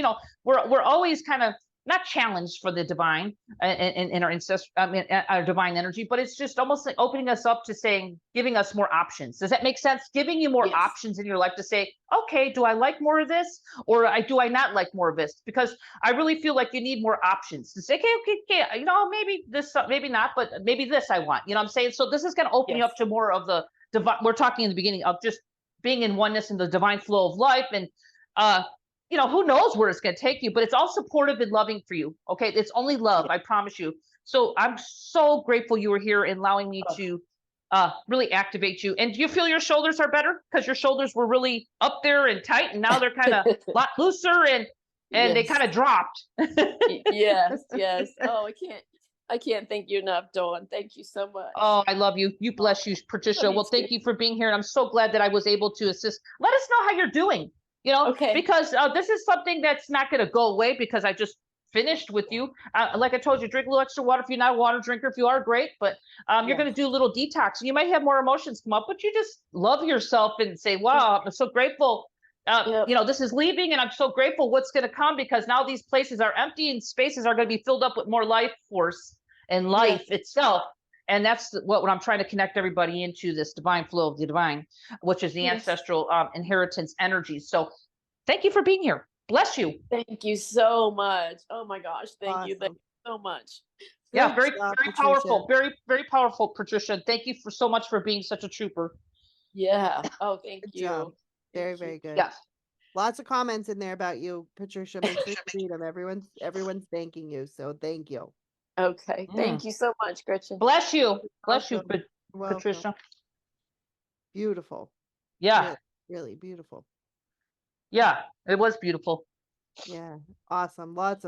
B: We're always kind of not challenged for the divine and our ancestral, our divine energy, but it's just almost like opening us up to saying, giving us more options. Does that make sense? Giving you more
C: Yes.
B: options in your life to say, okay, do I like more of this or do I not like more of this? Because I really feel like you need more options to say, okay, maybe this, maybe not, but maybe this I want. You know what I'm saying? So this is going to open you
C: Yes.
B: up to more of the divine. We're talking in the beginning of just being in oneness and the divine flow of life. And who knows where it's going to take you, but it's all supportive and loving for you. Okay. It's only love. I promise you. So I'm so grateful you were here and allowing me to really activate you. And do you feel your shoulders are better? Because your shoulders were really up there and tight, and now they're kind of a lot looser and they kind of dropped.
C: Yes. Yes. Oh, I can't thank you enough, Dawn. Thank you so much.
B: Oh, I love you. You bless you, Patricia. Well, thank you for being here. And I'm so glad that I was able to assist. Let us know how you're doing,
C: Okay.
B: because this is something that's not going to go away because I just finished with you. Like I told you, drink a little extra water if you're not a water drinker. If you are, great. But you're going to do a little detox. You might have more emotions come up, but you just love yourself and say, wow, I'm so grateful. This is leaving and I'm so grateful what's going to come because now these places are empty and spaces are going to be filled up with more life force and life itself. And that's what I'm trying to connect everybody into, this divine flow of the divine, which is the ancestral inheritance energy. So thank you for being here. Bless you.
C: Thank you so much. Oh my gosh. Thank you. Thank
A: Awesome.
C: you so much.
B: Yeah, very,
A: Good job,
B: very
A: Patricia.
B: powerful. Very, very powerful, Patricia. Thank you for so much for being such a trooper.
C: Yeah. Oh, thank
A: Good
C: you.
A: job.
C: Thank
A: Very,
C: you.
A: very good.
B: Yes.
A: Lots of comments in there about you, Patricia. Make sure you read them. Everyone's thanking you. So thank you.
C: Okay. Thank you so much, Gretchen.
B: Bless you. Bless you,
A: Welcome. Welcome.
B: Patricia.
A: Beautiful.
B: Yeah.
A: Really, really beautiful.
B: Yeah, it was beautiful.
A: Yeah. Awesome. Lots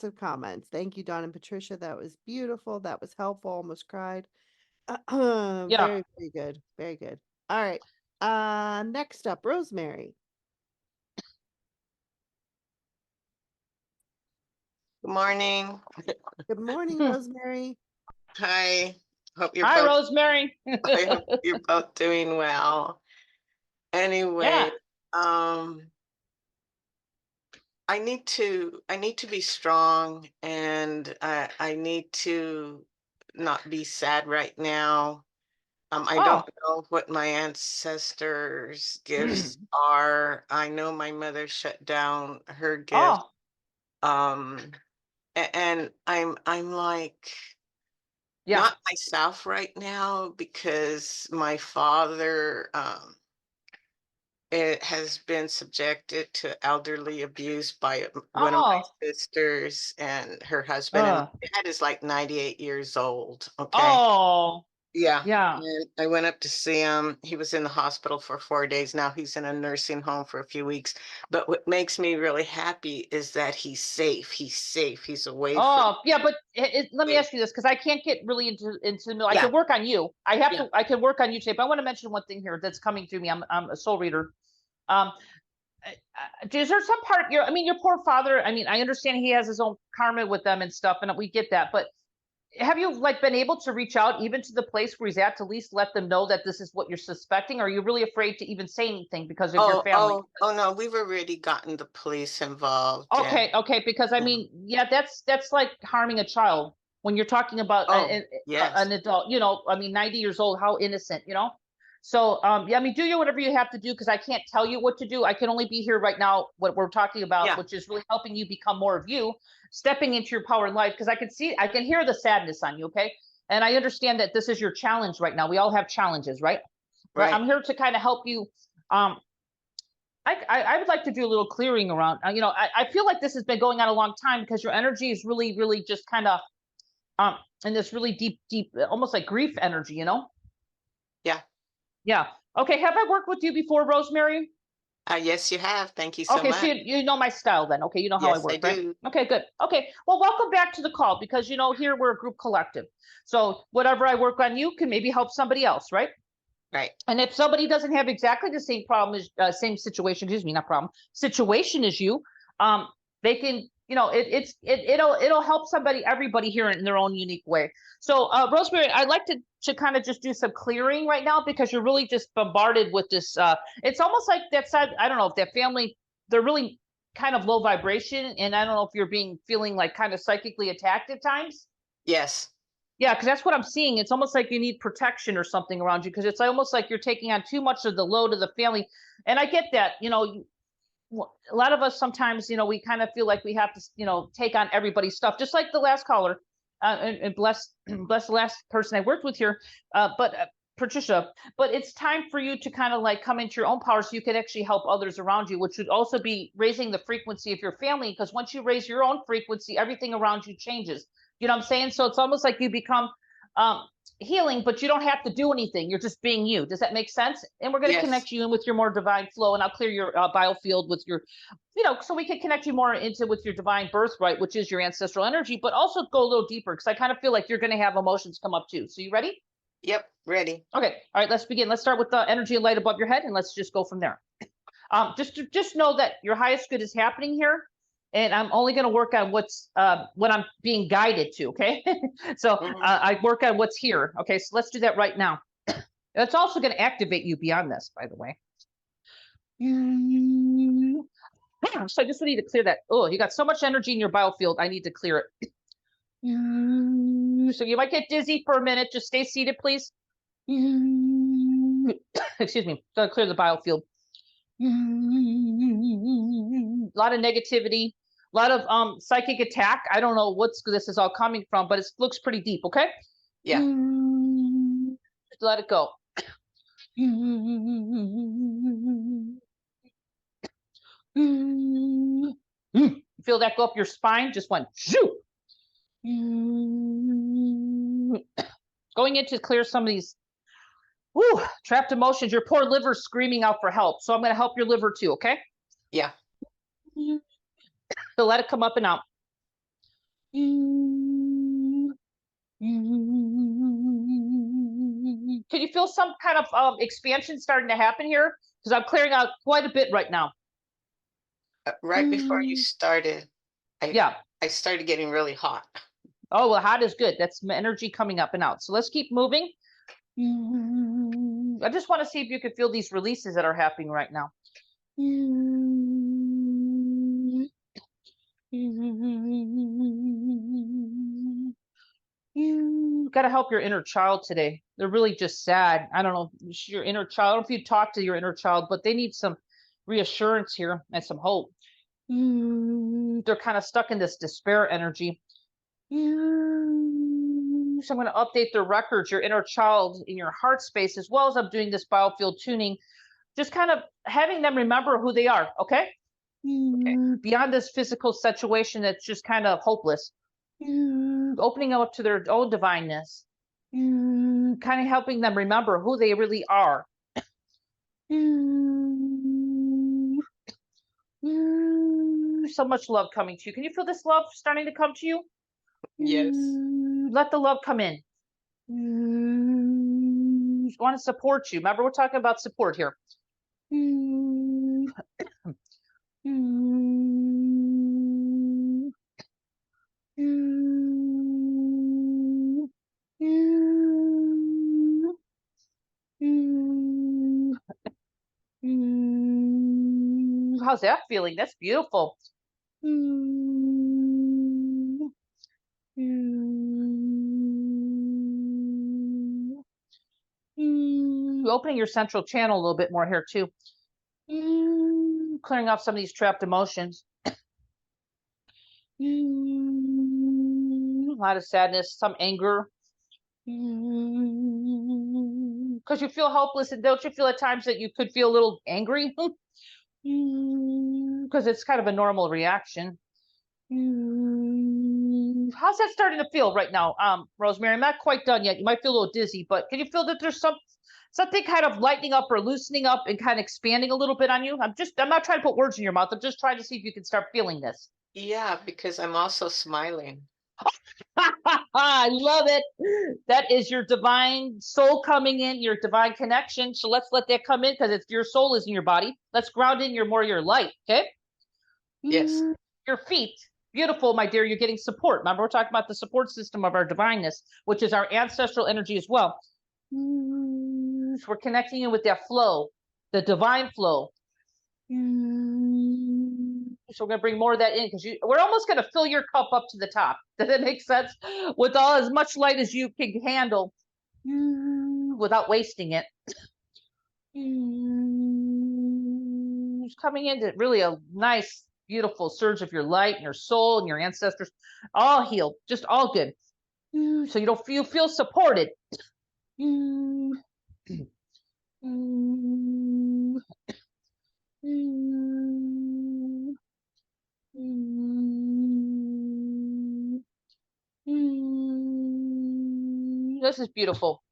A: of comments. Thank you, Dawn and Patricia. That was beautiful. That was helpful. Almost cried.
B: Yeah.
A: Very, very good. Very good. All right. Next up, Rosemary.
D: Good morning.
A: Good morning, Rosemary.
D: Hi. Hope you're
B: Hi,
D: both
B: Rosemary.
D: I hope you're both doing well.
B: Yeah.
D: Anyway, um I need to be strong, and I need to not be sad right now. I don't
B: Oh.
D: know what my ancestors' gifts are. I know my mother shut down her gift.
B: Oh.
D: Um and I'm like
B: Yeah.
D: not myself right now because my father it has been subjected to elderly abuse by one of
B: Oh.
D: my sisters and her husband, and
B: Uh.
D: my dad is like 98 years old. Okay.
B: Oh.
D: Yeah.
B: Yeah.
D: And I went up to see him. He was in the hospital for 4 days. Now he's in a nursing home for a few weeks. But what makes me really happy is that he's safe. He's safe. He's away from
B: Oh, yeah, but let me
D: it.
B: ask you this because I can't get really into the middle. I
D: Yeah.
B: can work on you.
D: Yeah.
B: I can work on you today. But I want to mention one thing here that's coming through me. I'm a soul reader. Um, is there some part your? I mean, your poor father. I mean, I understand he has his own karma with them and stuff, and we get that. But have you like been able to reach out even to the place where he's at to at least let them know that this is what you're suspecting? Or are you really afraid to even say anything because of your family?
D: Oh no, we've already gotten the police involved, and
B: Okay, okay, because I
D: yeah.
B: mean, yeah, that's like harming a child when you're talking about
D: Oh,
B: an
D: yes.
B: adult. I mean, 90 years old, how innocent. So, yeah, I mean, do you whatever you have to do because I can't tell you what to do. I can only be here right now. What we're talking about,
D: Yeah.
B: which is really helping you become more of you, stepping into your power in life. Because I can hear the sadness on you. Okay, and I understand that this is your challenge right now. We all have challenges, right? But
D: Right.
B: I'm here to kind of help you. Um, I would like to do a little clearing around. I feel like this has been going on a long time because your energy is really, really just kind of um in this really deep, almost like grief energy.
D: Yeah.
B: Yeah. Okay. Have I worked with you before, Rosemary?
D: Yes, you have. Thank you so
B: Okay, so
D: much.
B: you know my style then. Okay, you know how I
D: Yes, I
B: work, right?
D: do.
B: Okay, good. Okay. Well, welcome back to the call because here we're a group collective. So whatever I work on you can maybe help somebody else, right?
D: Right.
B: And if somebody doesn't have exactly the same problem as same situation, excuse me, not problem, situation as you, um, they can, it'll help everybody here in their own unique way. So, Rosemary, I'd like to kind of just do some clearing right now because you're really just bombarded with this. It's almost like that side. I don't know if that family, they're really kind of low vibration, and I don't know if you're feeling like kind of psychically attacked at times.
D: Yes.
B: Yeah, because that's what I'm seeing. It's almost like you need protection or something around you because it's almost like you're taking on too much of the load of the family. And I get that. A lot of us sometimes, we kind of feel like we have to, take on everybody's stuff, just like the last caller. And bless, bless the last person I worked with here. But Patricia, but it's time for you to kind of like come into your own power so you can actually help others around you, which would also be raising the frequency of your family. Because once you raise your own frequency, everything around you changes. You know what I'm saying? So it's almost like you become um, healing, but you don't have to do anything. You're just being you. Does that make sense? And we're going to
D: Yes.
B: connect you in with your more divine flow, and I'll clear your biofield with your, so we can connect you more into with your divine birthright, which is your ancestral energy, but also go a little deeper because I kind of feel like you're going to have emotions come up too. So you ready?
D: Yep. Ready.
B: Okay. All right. Let's begin. Let's start with the energy and light above your head, and let's just go from there. Just know that your highest good is happening here, and I'm only going to work on what I'm being guided to. Okay, so
D: Hmm.
B: I work on what's here. Okay, so let's do that right now. It's also going to activate you beyond this, by the way. So I just need to clear that. Oh, you got so much energy in your biofield. I need to clear it. So you might get dizzy for a minute. Just stay seated, please. Excuse me. Gotta clear the biofield. A lot of negativity, a lot of psychic attack. I don't know what's this is all coming from, but it looks pretty deep. Okay.
D: Yeah.
B: Just let it go. Feel that go up your spine? Just went shoo. Going in to clear some of these trapped emotions. Your poor liver's screaming out for help. So I'm going to help your liver too. Okay.
D: Yeah.
B: So let it come up and out. Can you feel some kind of expansion starting to happen here? Because I'm clearing out quite a bit right now.
D: Right before you started, I
B: Yeah.
D: I started getting really hot.
B: Oh, well, hot is good. That's energy coming up and out. So let's keep moving. I just want to see if you can feel these releases that are happening right now. You got to help your inner child today. They're really just sad. I don't know, your inner child. I don't know if you talk to your inner child, but they need some reassurance here and some hope. They're kind of stuck in this despair energy. So I'm going to update their records, your inner child in your heart space, as well as I'm doing this biofield tuning, just kind of having them remember who they are. Okay. Beyond this physical situation that's just kind of hopeless, opening up to their own divineness, kind of helping them remember who they really are. So much love coming to you. Can you feel this love starting to come to you?
D: Yes.
B: Let the love come in. Want to support you. Remember, we're talking about support here. How's that feeling? That's beautiful. Opening your central channel a little bit more here too. Clearing off some of these trapped emotions. A lot of sadness, some anger. Because you feel helpless, and don't you feel at times that you could feel a little angry? Because it's kind of a normal reaction. How's that starting to feel right now, Rosemary? I'm not quite done yet. You might feel a little dizzy, but can you feel that there's something kind of lightening up or loosening up and kind of expanding a little bit on you? I'm not trying to put words in your mouth. I'm just trying to see if you can start feeling this.
D: Yeah, because I'm also smiling.
B: I love it. That is your divine soul coming in, your divine connection. So let's let that come in, because it's your soul is in your body. Let's ground in your light. Okay.
D: Yes.
B: Your feet. Beautiful, my dear. You're getting support. Remember, we're talking about the support system of our divineness, which is our ancestral energy as well. So we're connecting in with that flow, the divine flow. So we're going to bring more of that in, because we're almost going to fill your cup up to the top. Does that make sense? With as much light as you can handle without wasting it. It's coming into really a nice, beautiful surge of your light and your soul and your ancestors, all healed, just all good. So you feel supported. This is beautiful.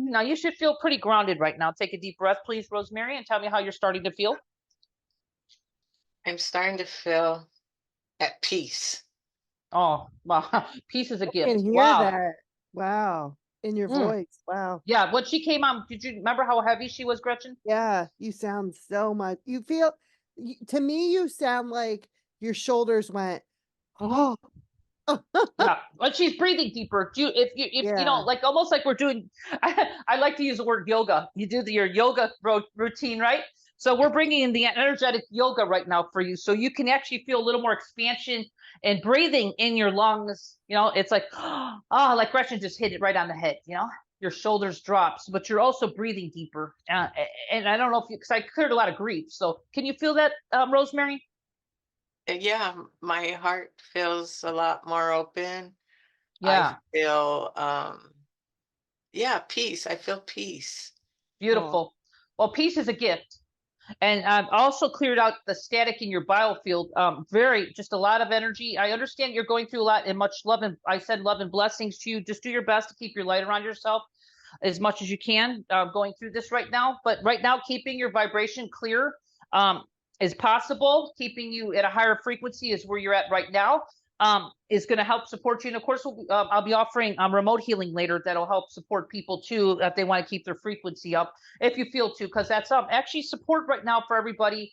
B: Now you should feel pretty grounded right now. Take a deep breath, please, Rosemary, and tell me how you're starting to feel.
D: I'm starting to feel at peace.
B: Oh, wow. Peace is a
A: I
B: gift.
A: can hear
B: Wow.
A: that. Wow. In your voice. Wow.
B: Yeah, when she came on, did you remember how heavy she was, Gretchen?
A: Yeah, you sound so much. You feel, to me, you sound like your shoulders went, oh.
B: Yeah, but she's breathing deeper. If you know,
A: Yeah.
B: like almost like we're doing, I like to use the word yoga. You do your yoga routine, right? So we're bringing in the energetic yoga right now for you, so you can actually feel a little more expansion and breathing in your lungs. You know, it's like, oh, like Gretchen just hit it right on the head. You know, your shoulders drops, but you're also breathing deeper. And I don't know if because I cleared a lot of grief. So can you feel that, Rosemary?
D: Yeah, my heart feels a lot more open.
B: Yeah.
D: I feel yeah, peace. I feel peace.
B: Beautiful. Well, peace is a gift. And I've also cleared out the static in your biofield. Just a lot of energy. I understand you're going through a lot, and much love. And I said love and blessings to you. Just do your best to keep your light around yourself as much as you can going through this right now. But right now, keeping your vibration clear is possible. Keeping you at a higher frequency is where you're at right now. Is going to help support you. And of course, I'll be offering remote healing later that'll help support people too if they want to keep their frequency up, if you feel to, because that's actually support right now for everybody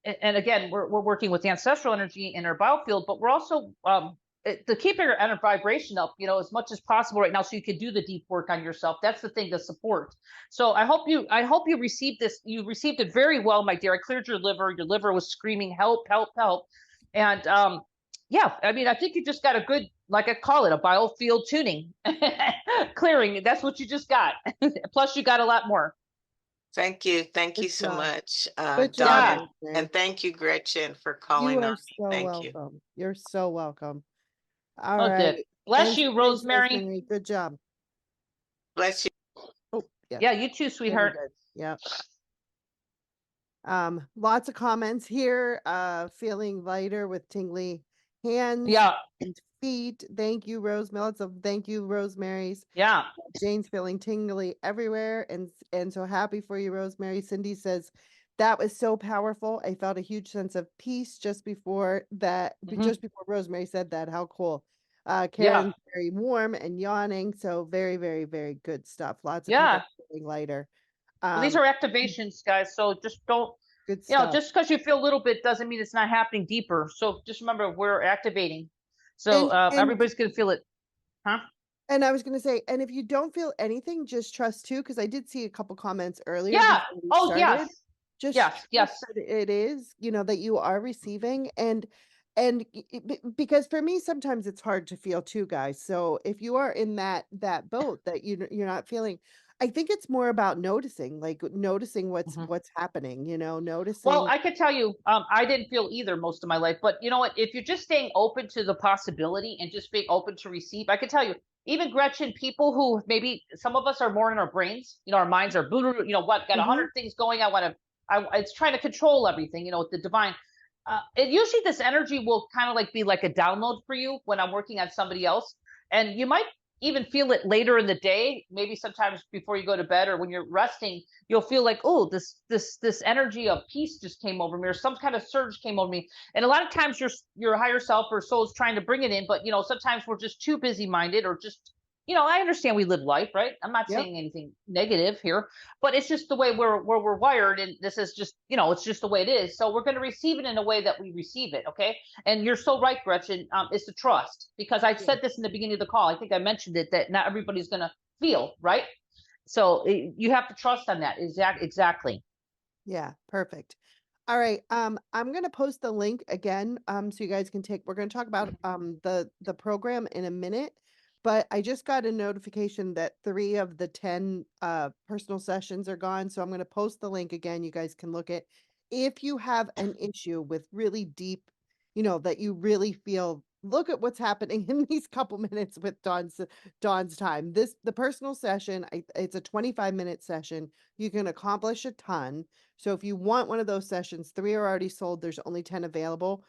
B: and again, we're working with the ancestral energy in our biofield, but we're also to keep your vibration up, as much as possible right now, so you can do the deep work on yourself. That's the thing, the support. So I hope you received this. You received it very well, my dear. I cleared your liver. Your liver was screaming, help, help, help. And yeah, I mean, I think you just got a good, like I call it, a biofield tuning, clearing. That's what you just got. Plus, you got a lot more.
D: Thank you. Thank you
A: Good
D: so
A: job.
D: much,
A: Good
D: Dawn.
A: job,
B: Yeah.
A: Rosemary.
D: And thank you, Gretchen, for
A: You
D: calling on
A: are
D: me.
A: so
D: Thank you.
A: welcome. You're so welcome. All
B: Oh,
A: right.
B: good. Bless
A: Thanks
B: you,
A: so much,
B: Rosemary.
A: Good job.
D: Bless you.
A: Oh, yeah.
B: Yeah, you too,
A: Very
B: sweetheart.
A: good. Yep. Lots of comments here. Feeling lighter with tingly hands
B: Yeah,
A: and feet. Thank you, Rosemary. Lots of thank you, Rosemary's.
B: yeah.
A: Jane's feeling tingly everywhere and so happy for you, Rosemary. Cindy says that was so powerful. I felt a huge sense of peace just before that,
B: Mhm.
A: just before Rosemary said that. How cool.
B: Yeah,
A: Karen, very warm and yawning. So very, very, very good stuff. Lots of people
B: yeah.
A: feeling lighter.
B: Well, these are activations, guys. So just don't,
A: Good stuff.
B: just because you feel a little bit doesn't mean it's not happening deeper. So just remember, we're activating. So
A: And
B: everybody's gonna feel it, huh?
A: and I was gonna say, and if you don't feel anything, just trust too, because I did see a couple comments earlier
B: Yeah.
A: before we
B: Oh,
A: started.
B: yes,
A: Just
B: yes,
A: trust
B: yes.
A: that it is, that you are receiving and because for me sometimes it's hard to feel too, guys. So if you are in that boat that you're not feeling, I think it's more about noticing, like noticing
B: Mhm.
A: what's happening,
B: Well,
A: noticing.
B: I could tell you, I didn't feel either most of my life, but you know what? If you're just staying open to the possibility and just being open to receive, I could tell you, even Gretchen, people who maybe some of us are more in our brains, our minds are, what, got a
A: Mhm.
B: hundred things going. It's trying to control everything, with the divine. It usually this energy will kind of like be like a download for you when I'm working on somebody else, and you might even feel it later in the day, maybe sometimes before you go to bed or when you're resting. You'll feel like, oh, this energy of peace just came over me, or some kind of surge came over me. And a lot of times your higher self or soul is trying to bring it in, but sometimes we're just too busy minded, or just, I understand we live life, right? I'm not
A: Yep.
B: saying anything negative here, but it's just the way we're wired, and this is just, it's just the way it is. So we're going to receive it in a way that we receive it, okay? And you're so right, Gretchen. It's the trust, because I
A: Yeah.
B: said this in the beginning of the call. I think I mentioned it, that not everybody's going to feel right. So you have to trust on that. Exactly.
A: Yeah, perfect. All right. I'm gonna post the link again, so you guys can we're gonna talk about the program in a minute, but I just got a notification that 3 of the 10 personal sessions are gone. So I'm gonna post the link again. You guys can look at if you have an issue with really deep, that you really feel, look at what's happening in these couple minutes with Dawn's time. The personal session, it's a 25-minute session. You can accomplish a ton. So if you want one of those sessions, 3 are already sold. There's only 10 available.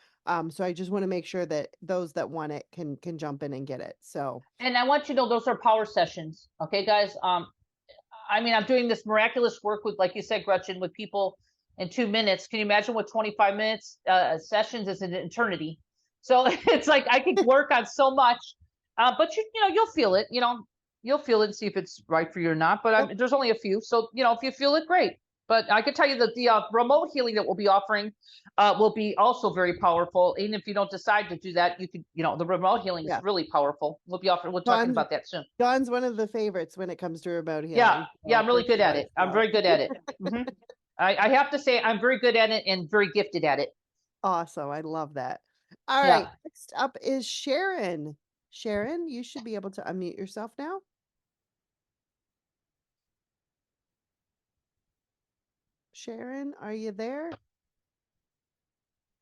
A: So I just want to make sure that those that want it can jump in and get it. So
B: And I want you to know those are power sessions. Okay, guys. I mean, I'm doing this miraculous work with, like you said, Gretchen, with people in 2 minutes. Can you imagine what 25 minutes sessions is an eternity? So it's like I could work on so much, but you'll feel it. You'll feel it and see if it's right for you or not. But
A: yep.
B: there's only a few, so if you feel it, great. But I can tell you that the remote healing that we'll be offering will be also very powerful. Even if you don't decide to do that, you could, the remote healing is
A: Yeah.
B: really powerful. We'll be offering. We're talking about that soon.
A: Dawn's one of the favorites when it comes to remote
B: Yeah,
A: healing.
B: yeah, I'm
A: for
B: really good at
A: sure.
B: it. I'm
A: So
B: very good at it. Mhm. I have to say, I'm very good at it and very gifted at it.
A: awesome. I love that. All right.
B: Yeah.
A: Next up is Sharon. Sharon, you should be able to unmute yourself now. Sharon, are you there?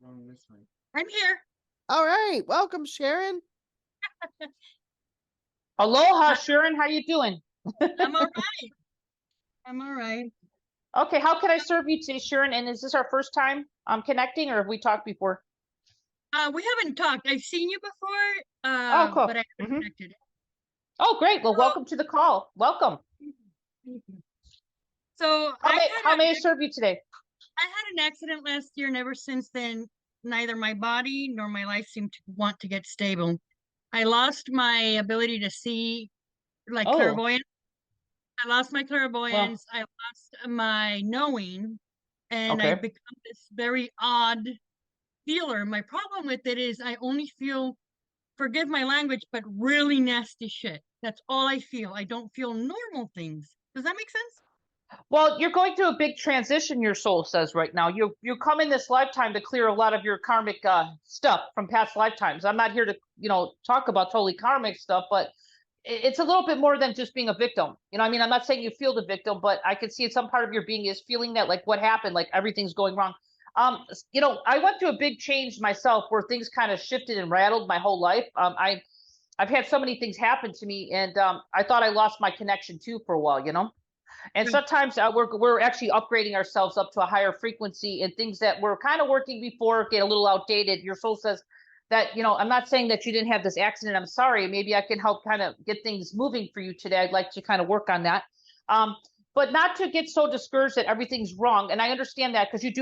E: I'm here.
A: All right. Welcome, Sharon.
B: Aloha, Sharon. How you doing?
E: I'm all right. I'm all right.
B: Okay, how can I serve you today, Sharon? And is this our first time connecting, or have we talked before?
E: We haven't talked. I've seen you before,
B: Oh, cool.
E: but I haven't
B: Mhm.
E: connected.
B: Oh, great. Well,
E: So,
B: welcome to the call. Welcome.
E: thank you. So
B: How may I serve you today?
E: I had an accident last year, and ever since then, neither my body nor my life seem to want to get stable. I lost my ability to see, like
B: Oh,
E: clairvoyance. I lost my
B: well,
E: clairvoyance. I lost my knowing, and
B: Okay.
E: I've become this very odd feeler. My problem with it is I only feel, forgive my language, but really nasty shit. That's all I feel. I don't feel normal things. Does that make sense?
B: Well, you're going through a big transition, your soul says right now. You come in this lifetime to clear a lot of your karmic stuff from past lifetimes. I'm not here to, talk about totally karmic stuff, but it's a little bit more than just being a victim. I mean, I'm not saying you feel the victim, but I can see some part of your being is feeling that, like, what happened, like everything's going wrong. I went through a big change myself where things kind of shifted and rattled my whole life. I've had so many things happen to me, and I thought I lost my connection too for a while. And
E: Right.
B: sometimes we're actually upgrading ourselves up to a higher frequency, and things that were kind of working before get a little outdated. Your soul says that, I'm not saying that you didn't have this accident. I'm sorry. Maybe I can help kind of get things moving for you today. I'd like to kind of work on that. But not to get so discouraged that everything's wrong. And I understand that, because you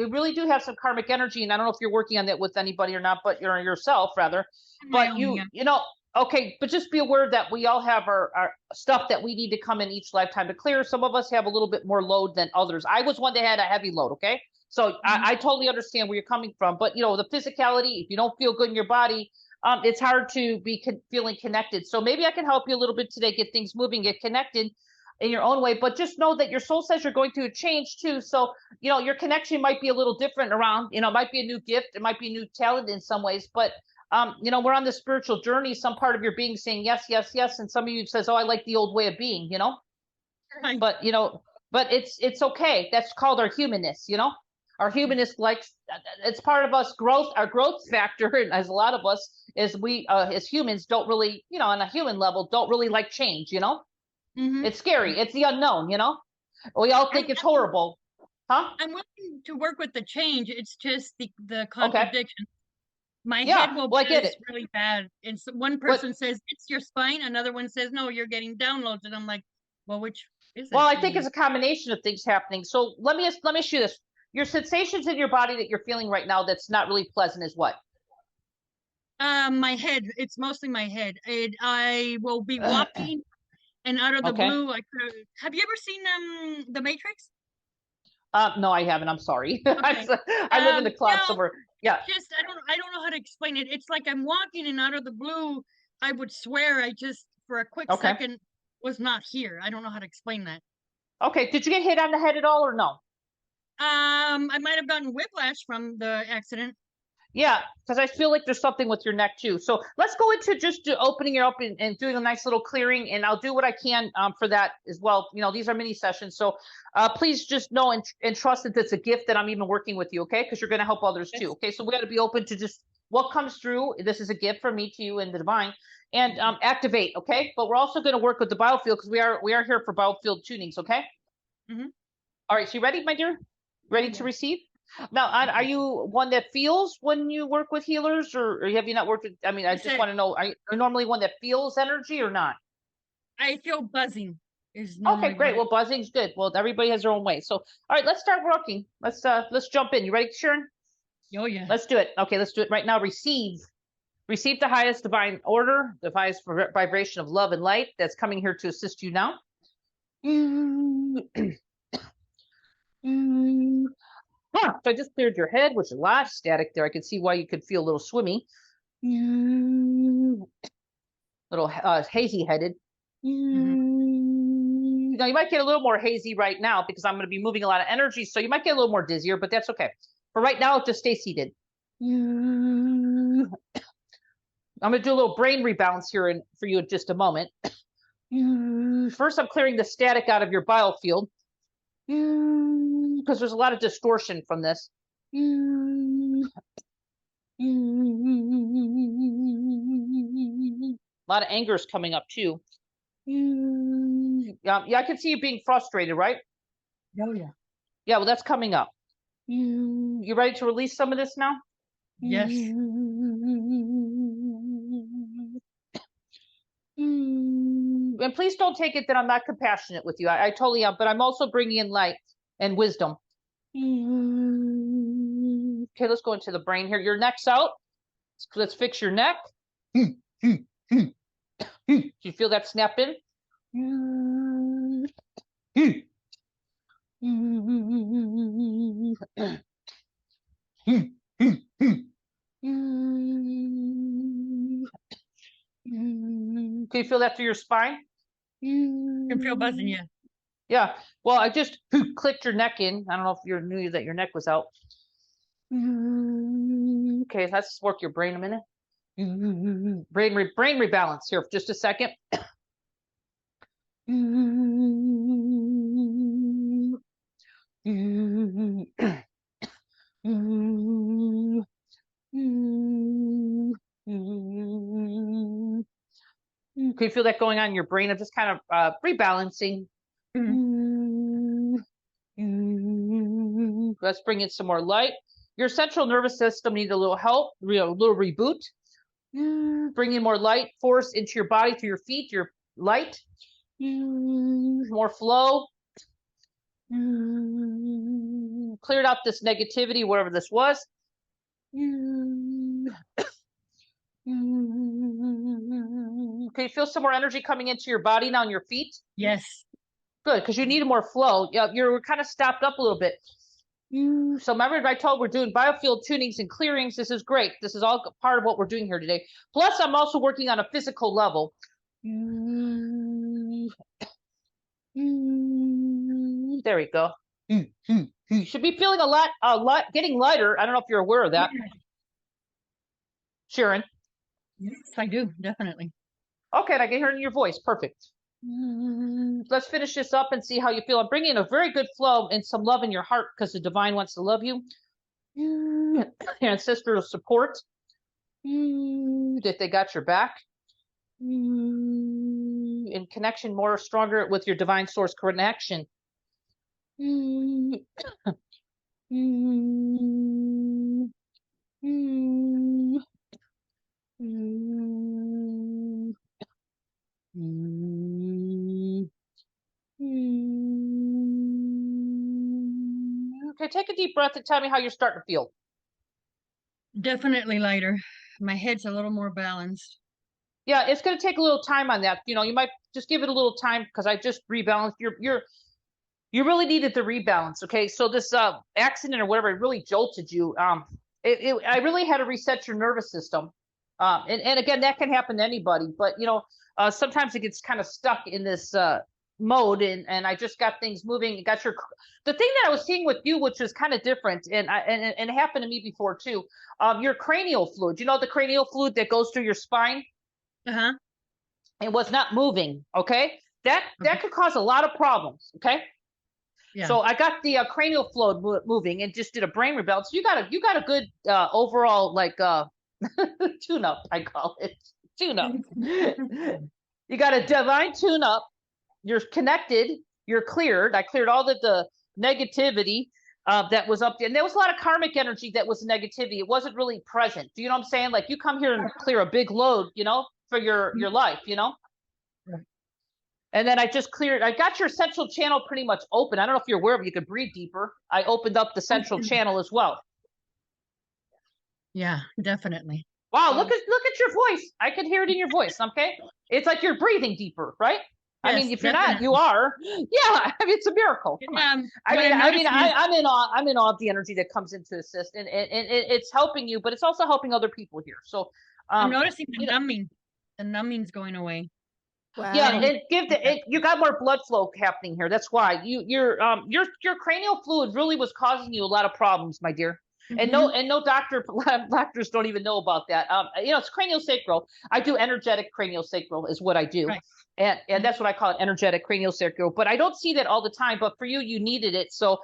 B: really do have some karmic energy. And I don't know if you're working on that with anybody or not, but you're yourself rather.
E: My
B: But
E: own, yeah.
B: okay, but just be aware that we all have our stuff that we need to come in each lifetime to clear. Some of us have a little bit more load than others. I was one that had a heavy load, okay? So I totally understand where you're coming from. But, the physicality, if you don't feel good in your body, it's hard to be feeling connected. So maybe I can help you a little bit today, get things moving, get connected in your own way. But just know that your soul says you're going through a change too. So, your connection might be a little different around, it might be a new gift, it might be a new talent in some ways, but we're on this spiritual journey. Some part of your being saying yes, yes, yes, and some of you says, "Oh, I like the old way of being,"
E: Right.
B: But it's okay. That's called our humanness. Our humanness likes, it's part of us growth. Our growth factor, and as a lot of us, is we as humans don't really, on a human level, don't really like change.
E: Mhm.
B: It's scary. It's the unknown. We all think it's horrible, huh?
E: I'm willing to work with the change. It's just the
B: Okay.
E: contradiction. My
B: Yeah.
E: head will
B: Well, I get
E: buzz
B: it.
E: really bad. And so one
B: But
E: person says it's your spine, another one says no, you're getting downloads, and I'm like, well, which is it?
B: well, I think it's a combination of things happening. So let me ask you this: your sensations in your body that you're feeling right now that's not really pleasant is what?
E: My head. It's mostly my head. I will be walking, and out of the
B: Okay.
E: blue, have you ever seen The Matrix?
B: No, I haven't. I'm sorry.
E: Okay.
B: I live in the cloud
E: No,
B: somewhere. Yeah.
E: just I don't know how to explain it. It's like I'm walking, and out of the blue, I would swear I just for a quick
B: Okay.
E: second was not here. I don't know how to explain that.
B: Okay. Did you get hit on the head at all or no?
E: I might have gotten whiplash from the accident.
B: Yeah, because I feel like there's something with your neck too. So let's go into just opening it up and doing a nice little clearing, and I'll do what I can for that as well. These are mini sessions, so please just know and trust that it's a gift that I'm even working with you, okay? Because you're going to help others too, okay? So we got to be open to just what comes through. This is a gift from me to you and the divine, and activate, okay? But we're also going to work with the biofield because we are here for biofield tunings, okay? All right, so you ready, my dear? Ready to receive? Now, are you one that feels when you work with healers, or have you not worked with? I mean, I just want to know: are you normally one that feels energy or not?
E: I feel buzzing. Is
B: Okay,
E: normally
B: great.
E: what
B: Well, buzzing's good. Well, everybody has their own way. So, all right, let's start working. Let's jump in. You ready, Sharon?
E: Oh yeah.
B: Let's do it. Okay, let's do it right now. Receive the highest divine order, the highest vibration of love and light that's coming here to assist you now. So I just cleared your head, which is a lot of static there. I could see why you could feel a little swimmy. Little hazy headed. Now you might get a little more hazy right now because I'm going to be moving a lot of energy. So you might get a little more dizzier, but that's okay. For right now, just stay seated. I'm going to do a little brain rebalance here for you in just a moment. First, I'm clearing the static out of your biofield because there's a lot of distortion from this. A lot of anger is coming up too. Yeah, I can see you being frustrated, right?
E: Oh yeah.
B: Yeah, well, that's coming up. You ready to release some of this now?
E: Yes.
B: And please don't take it that I'm not compassionate with you. I totally am, but I'm also bringing in light and wisdom. Okay, let's go into the brain here. Your neck's out. Let's fix your neck. Do you feel that snap in? Can you feel that through your spine?
E: I can feel buzzing, yeah.
B: Yeah. Well, I just clicked your neck in. I don't know if you knew that your neck was out. Okay, let's work your brain a minute. Brain rebalance here for just a second. Can you feel that going on in your brain? I'm just kind of rebalancing. Let's bring in some more light. Your central nervous system needs a little help, a little reboot. Bring in more light force into your body through your feet, your light. More flow. Cleared out this negativity, whatever this was. Can you feel some more energy coming into your body now in your feet?
E: Yes.
B: Good, because you need more flow. Yeah, you're kind of stopped up a little bit. So remember, I told we're doing biofield tunings and clearings. This is great. This is all part of what we're doing here today. Plus, I'm also working on a physical level. There we go. You should be feeling a lot, getting lighter. I don't know if you're aware of that. Sharon.
E: Yes, I do, definitely.
B: Okay, I can hear it in your voice. Perfect. Let's finish this up and see how you feel. I'm bringing a very good flow and some love in your heart because the divine wants to love you. Ancestral support. That they got your back. In connection more stronger with your divine source connection. Okay, take a deep breath and tell me how you're starting to feel.
E: Definitely lighter. My head's a little more balanced.
B: Yeah, it's going to take a little time on that. You know, you might just give it a little time because I just rebalanced. You really needed the rebalance. Okay, so this accident or whatever, it really jolted you. I really had to reset your nervous system. And again, that can happen to anybody. But you know, sometimes it gets kind of stuck in this mode, and I just got things moving. Got the thing that I was seeing with you, which was kind of different, and it happened to me before too. Your cranial fluid. You know the cranial fluid that goes through your spine.
E: Uh-huh.
B: It was not moving. Okay, that could cause a lot of problems. Okay.
E: Yeah.
B: So I got the cranial fluid moving and just did a brain rebalance. So you got a good overall like tune up. I call it tune up. You got a divine tune up. You're connected. You're cleared. I cleared all the negativity that was up there, and there was a lot of karmic energy that was negativity. It wasn't really present. Do you know what I'm saying? Like you come here and clear a big load, you know, for your life, you know.
E: Right.
B: And then I just cleared, I got your central channel pretty much open. I don't know if you're aware of it, you could breathe deeper. I opened up the central channel as well.
E: Yeah, definitely.
B: Wow, look at your voice. I can hear it in your voice, okay? It's like you're breathing deeper, right?
E: Yes,
B: I mean, if you're
E: definitely.
B: not, you are. Yeah, I mean, it's a miracle.
E: I'm
B: I'm in awe of the energy that comes into assist, and it's helping you, but it's also helping other people here. So
E: I'm noticing the numbing. The numbing's going away.
A: Wow.
B: yeah, and you got more blood flow happening here. That's why your cranial fluid really was causing you a lot of problems, my dear. And no doctors don't even know about that. You know, it's craniosacral. I do energetic craniosacral is what I do.
E: Right.
B: And that's what I call it, energetic craniosacral. But I don't see that all the time. But for you, you needed it. So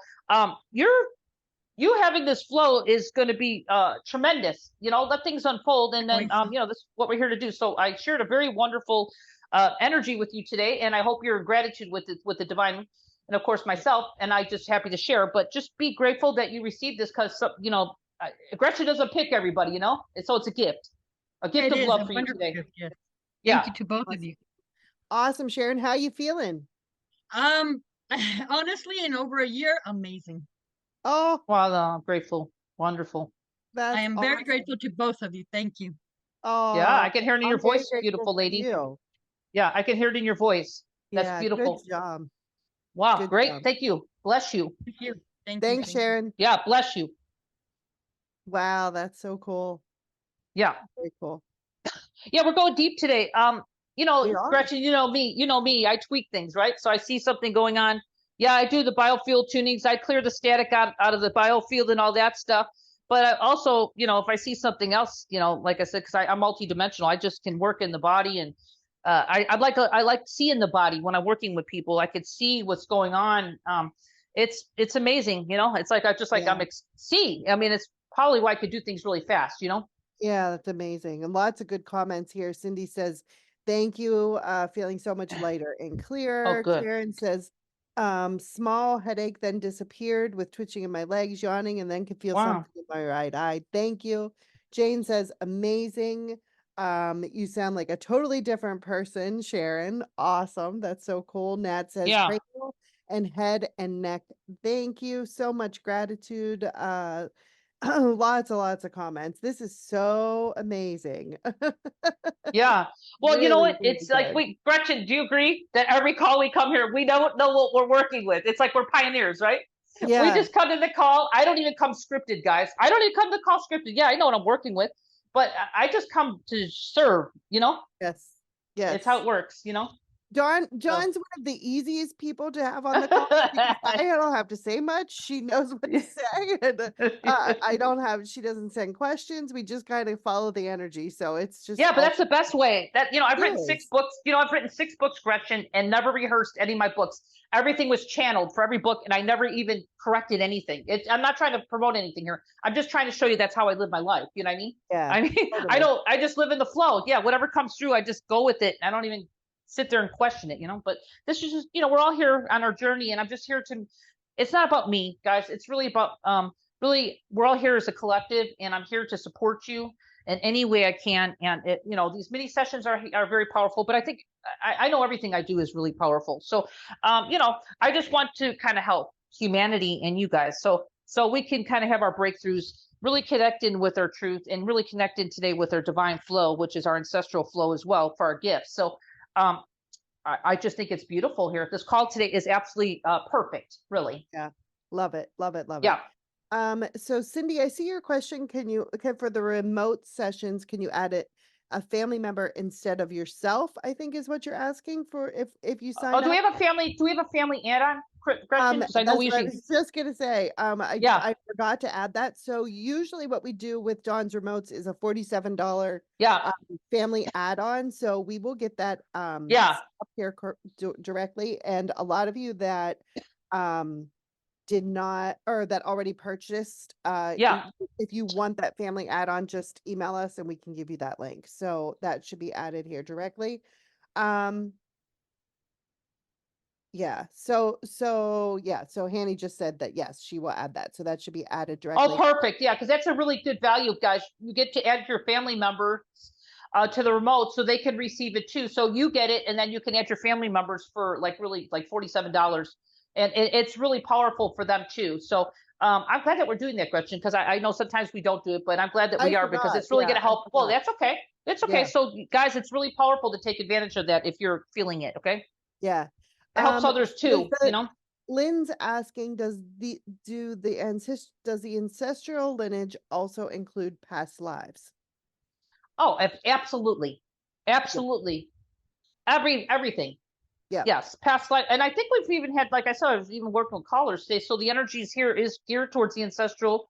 B: you having this flow is going to be tremendous. You know, let things unfold, and then you know, this is what we're here to do. So I shared a very wonderful energy with you today, and I hope you're in gratitude with the divine, and of course myself. And I just happy to share. But just be grateful that you received this, because you know, Gretchen doesn't pick everybody. You know, and so it's a gift of love for you today.
E: Gift, yes.
B: Yeah.
E: Thank you to both of you.
A: Awesome, Sharon. How you feeling?
E: Honestly, in over a year, amazing.
A: Oh,
B: Well, grateful, wonderful.
A: that's
E: I am very
A: awesome.
E: grateful to both of you. Thank you.
A: Oh,
B: Yeah, I can hear it in your
A: I'm very
B: voice,
A: grateful
B: beautiful
A: for
B: lady.
A: you.
B: Yeah, I can hear it in your voice. That's
A: Yeah,
B: beautiful.
A: good job.
B: Wow,
A: Good
B: great.
A: job.
B: Thank you. Bless you.
E: Thank you. Thank you.
A: Thanks,
E: Thank you.
A: Sharon.
B: Yeah, bless you.
A: Wow, that's so cool.
B: Yeah.
A: Very cool.
B: Yeah, we're going deep today.
A: We are.
B: Gretchen, you know me, I tweak things, right? So I see something going on. Yeah, I do the biofield tunings. I clear the static out of the biofield and all that stuff. But I also, if I see something else, like I said, because I'm multidimensional, I just can work in the body. And I like seeing the body when I'm working with people. I could see what's going on. It's amazing, it's like
A: Yeah.
B: I mean, it's probably why I could do things really fast,
A: Yeah, that's amazing. And lots of good comments here. Cindy says, thank you. Feeling so much lighter and
B: Oh,
A: clearer.
B: good.
A: Karen says, small headache then disappeared with twitching in my legs, yawning, and then could feel
B: Wow.
A: something in my right eye. Thank you. Jane says, amazing. You sound like a totally different person, Sharon. Awesome. That's so cool. Nat says,
B: Yeah.
A: cranial and head and neck. Thank you. So much gratitude. Lots and lots of comments. This is so amazing.
B: Yeah. Well, you know
A: Really,
B: what?
A: really
B: It's like
A: good.
B: Gretchen, do you agree that every call we come here, we don't know what we're working with? It's like we're pioneers, right? We
A: Yeah.
B: just come to the call. I don't even come scripted, guys. I don't even come to call scripted. Yeah, I know what I'm working with, but I just come to serve,
A: Yes.
B: It's how
A: Yes.
B: it works,
A: John's
B: So.
A: one of the easiest people to have on the call because I don't have to say much. She knows what to say, and she doesn't send questions. We just kind of follow the energy. So it's just
B: Yeah, but
A: all
B: that's the best way. That I've written 6
A: is.
B: books. I've written 6 books, Gretchen, and never rehearsed any of my books. Everything was channeled for every book, and I never even corrected anything. I'm not trying to promote anything here. I'm just trying to show you that's how I live my life. You know what I mean?
A: Yeah.
B: I mean,
A: Totally.
B: I just live in the flow. Yeah, whatever comes through, I just go with it. I don't even sit there and question it. But this is just, we're all here on our journey, and I'm just here to. It's not about me, guys. It's really about really, we're all here as a collective, and I'm here to support you in any way I can. And these mini sessions are very powerful, but I think I know everything I do is really powerful. So, I just want to kind of help humanity and you guys. So we can kind of have our breakthroughs, really connect in with our truth, and really connect in today with our divine flow, which is our ancestral flow as well for our gifts. So, I just think it's beautiful here. This call today is absolutely perfect, really.
A: Yeah. Love it. Love it. Love
B: Yeah.
A: it. So Cindy, I see your question. For the remote sessions, can you add a family member instead of yourself? I think is what you're asking for if you sign
B: Oh, do we
A: up.
B: have a family add-on, Gretchen? Because I know
A: That's
B: we
A: what I
B: usually.
A: was just gonna say.
B: Yeah.
A: I forgot to add that. So usually what we do with Dawn's remotes is a $47
B: Yeah.
A: family add-on. So we will get that
B: Yeah.
A: up here directly. And a lot of you that did not or that already purchased,
B: Yeah.
A: if you want that family add-on, just email us and we can give you that link. So that should be added here directly. Yeah. So Hanny just said that yes, she will add that. So that should be added
B: Oh,
A: directly.
B: perfect. Yeah, because that's a really good value, guys. You get to add your family members to the remote so they can receive it too. So you get it, and then you can add your family members for like $47. And it's really powerful for them too. So I'm glad that we're doing that, Gretchen, because I know sometimes we don't do it, but I'm glad that we
A: I
B: are because
A: forgot.
B: it's really
A: Yeah,
B: going to
A: I
B: help. Well,
A: forgot.
B: that's okay. It's okay.
A: Yeah.
B: So guys, it's really powerful to take advantage of that if you're feeling it. Okay.
A: Yeah.
B: It helps others too,
A: Lynn's asking, does the ancestral lineage also include past lives?
B: Oh, absolutely. Absolutely. Everything.
A: Yeah.
B: Yes, past life. And I think we've even had, like I said, I was even working with callers today. So the energies here is geared towards the ancestral,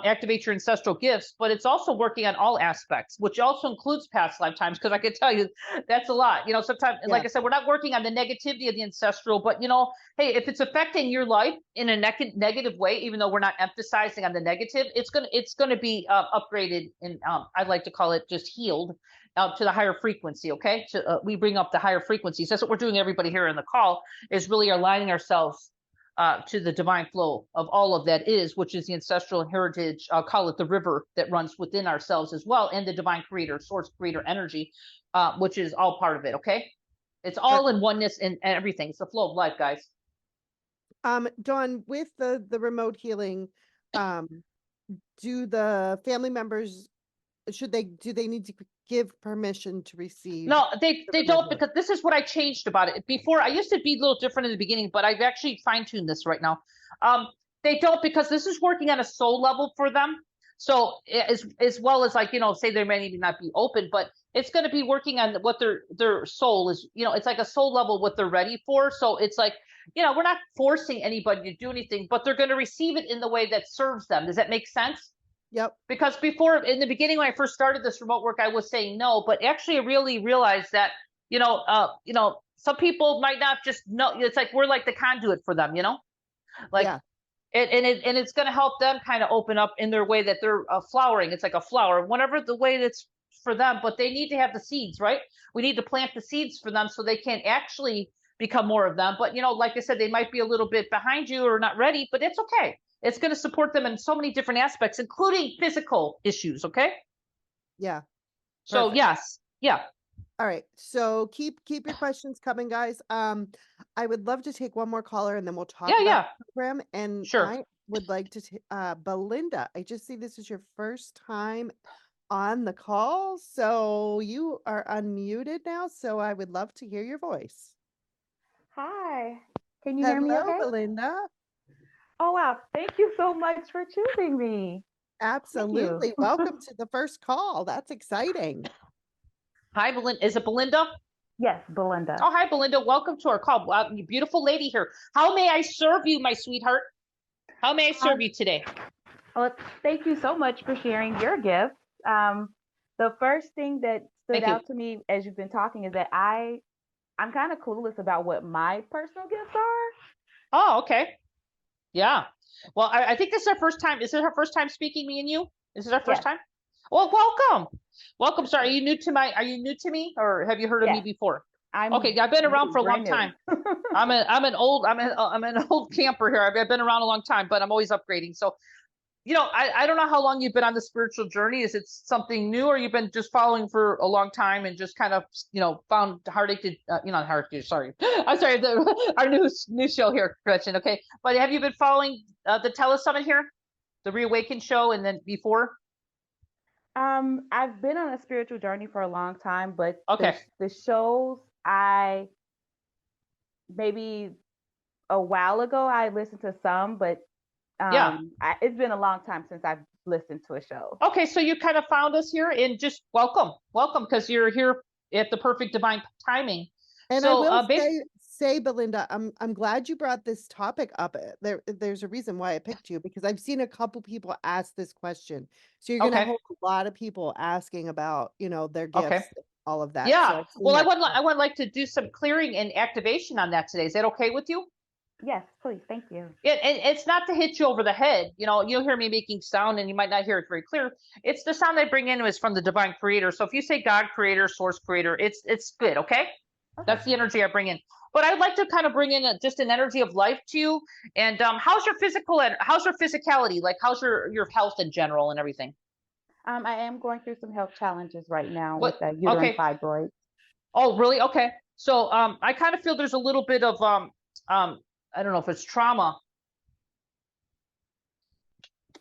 B: activate your ancestral gifts, but it's also working on all aspects, which also includes past lifetimes. Because I can tell you that's a lot. Sometimes, like I said, we're not working on the negativity of the ancestral, but hey, if it's affecting your life in a negative way, even though we're not emphasizing on the negative, it's gonna be upgraded, and I'd like to call it just healed to the higher frequency. Okay, we bring up the higher frequencies. That's what we're doing. Everybody here in the call is really aligning ourselves to the divine flow of all of that is, which is the ancestral and heritage. I'll call it the river that runs within ourselves as well, and the divine creator, source creator energy, which is all part of it. Okay, it's all in oneness and everything. It's the flow of life, guys.
A: Dawn, with the remote healing, do the family members do they need to give permission to receive.
B: No, they
A: the
B: don't,
A: remote.
B: because this is what I changed about it. Before, I used to be a little different in the beginning, but I've actually fine-tuned this right now. They don't, because this is working on a soul level for them. So as well as, like, say they may not be open, but it's going to be working on what their soul is, it's like a soul level, what they're ready for. So it's like, we're not forcing anybody to do anything, but they're going to receive it in the way that serves them. Does that make sense?
A: Yep.
B: Because before, in the beginning, when I first started this remote work, I was saying no, but actually I really realized that, some people might not just know. It's like, we're like the conduit for them, like,
A: Yeah.
B: and it's going to help them kind of open up in their way that they're flowering. It's like a flower, whatever the way that's for them, but they need to have the seeds, right? We need to plant the seeds for them so they can actually become more of them. But, like I said, they might be a little bit behind you or not ready, but it's okay. It's going to support them in so many different aspects, including physical issues. Okay.
A: Yeah.
B: So
A: Perfect.
B: yes. Yeah.
A: All right. So keep your questions coming, guys. I would love to take one more caller and then we'll talk about the program. And
B: Sure.
A: I would like to Belinda, I just see this is your first time on the call. So you are unmuted now. So I would love to hear your voice.
F: Hi. Can you hear me okay?
A: Belinda.
F: Oh, wow. Thank you so much for choosing me.
A: Absolutely. Welcome to the first call. That's exciting.
B: Hi, Belinda. Is it Belinda?
F: Yes, Belinda.
B: Oh, hi, Belinda. Welcome to our call. Wow, you beautiful lady here. How may I serve you, my sweetheart? How may I serve you today?
F: Well, thank you so much for sharing your gifts. The first thing that stood out to me as you've been talking is that I'm kind of clueless about what my personal gifts are.
B: Oh, okay. Yeah. Well, I think this is our first time. Is this our first time speaking, me and you? Is this our first time? Well, welcome. Welcome. Sorry, are you new to me, or have you heard of me before? Okay, I've been around for a long time. I'm an old camper here. I've been around a long time, but I'm always upgrading. So, I don't know how long you've been on the spiritual journey. Is it something new, or you've been just following for a long time and just kind of, found heartache to, not heartache, sorry. I'm sorry, our new show here, Gretchen, okay? But have you been following the Telesummit here? The Reawaken show, and then before?
F: I've been on a spiritual journey for a long time, but
B: okay.
F: The shows, maybe a while ago, I listened to some, but it's been a long time since I've listened to a show.
B: Okay, so you kind of found us here, and just welcome, because you're here at the perfect divine timing.
A: And so, I will say, Belinda, I'm glad you brought this topic up. There's a reason why I picked you, because I've seen a couple people ask this question. So you're gonna have a lot of people asking about, their gifts, all of that.
B: Yeah. So well, I would like to do some clearing and activation on that today. Is that okay with you?
F: Yes, please. Thank you.
B: It's not to hit you over the head. You'll hear me making sound and you might not hear it very clear. It's the sound I bring in is from the divine creator. So if you say God creator, source creator, it's good. Okay. That's the energy I bring in. But I'd like to kind of bring in just an energy of life to you. And how's your physicality? Like, how's your health in general and everything?
F: I am going through some health challenges right now with uterine fibroids.
B: Oh, really? Okay. So I kind of feel there's a little bit of I don't know if it's trauma.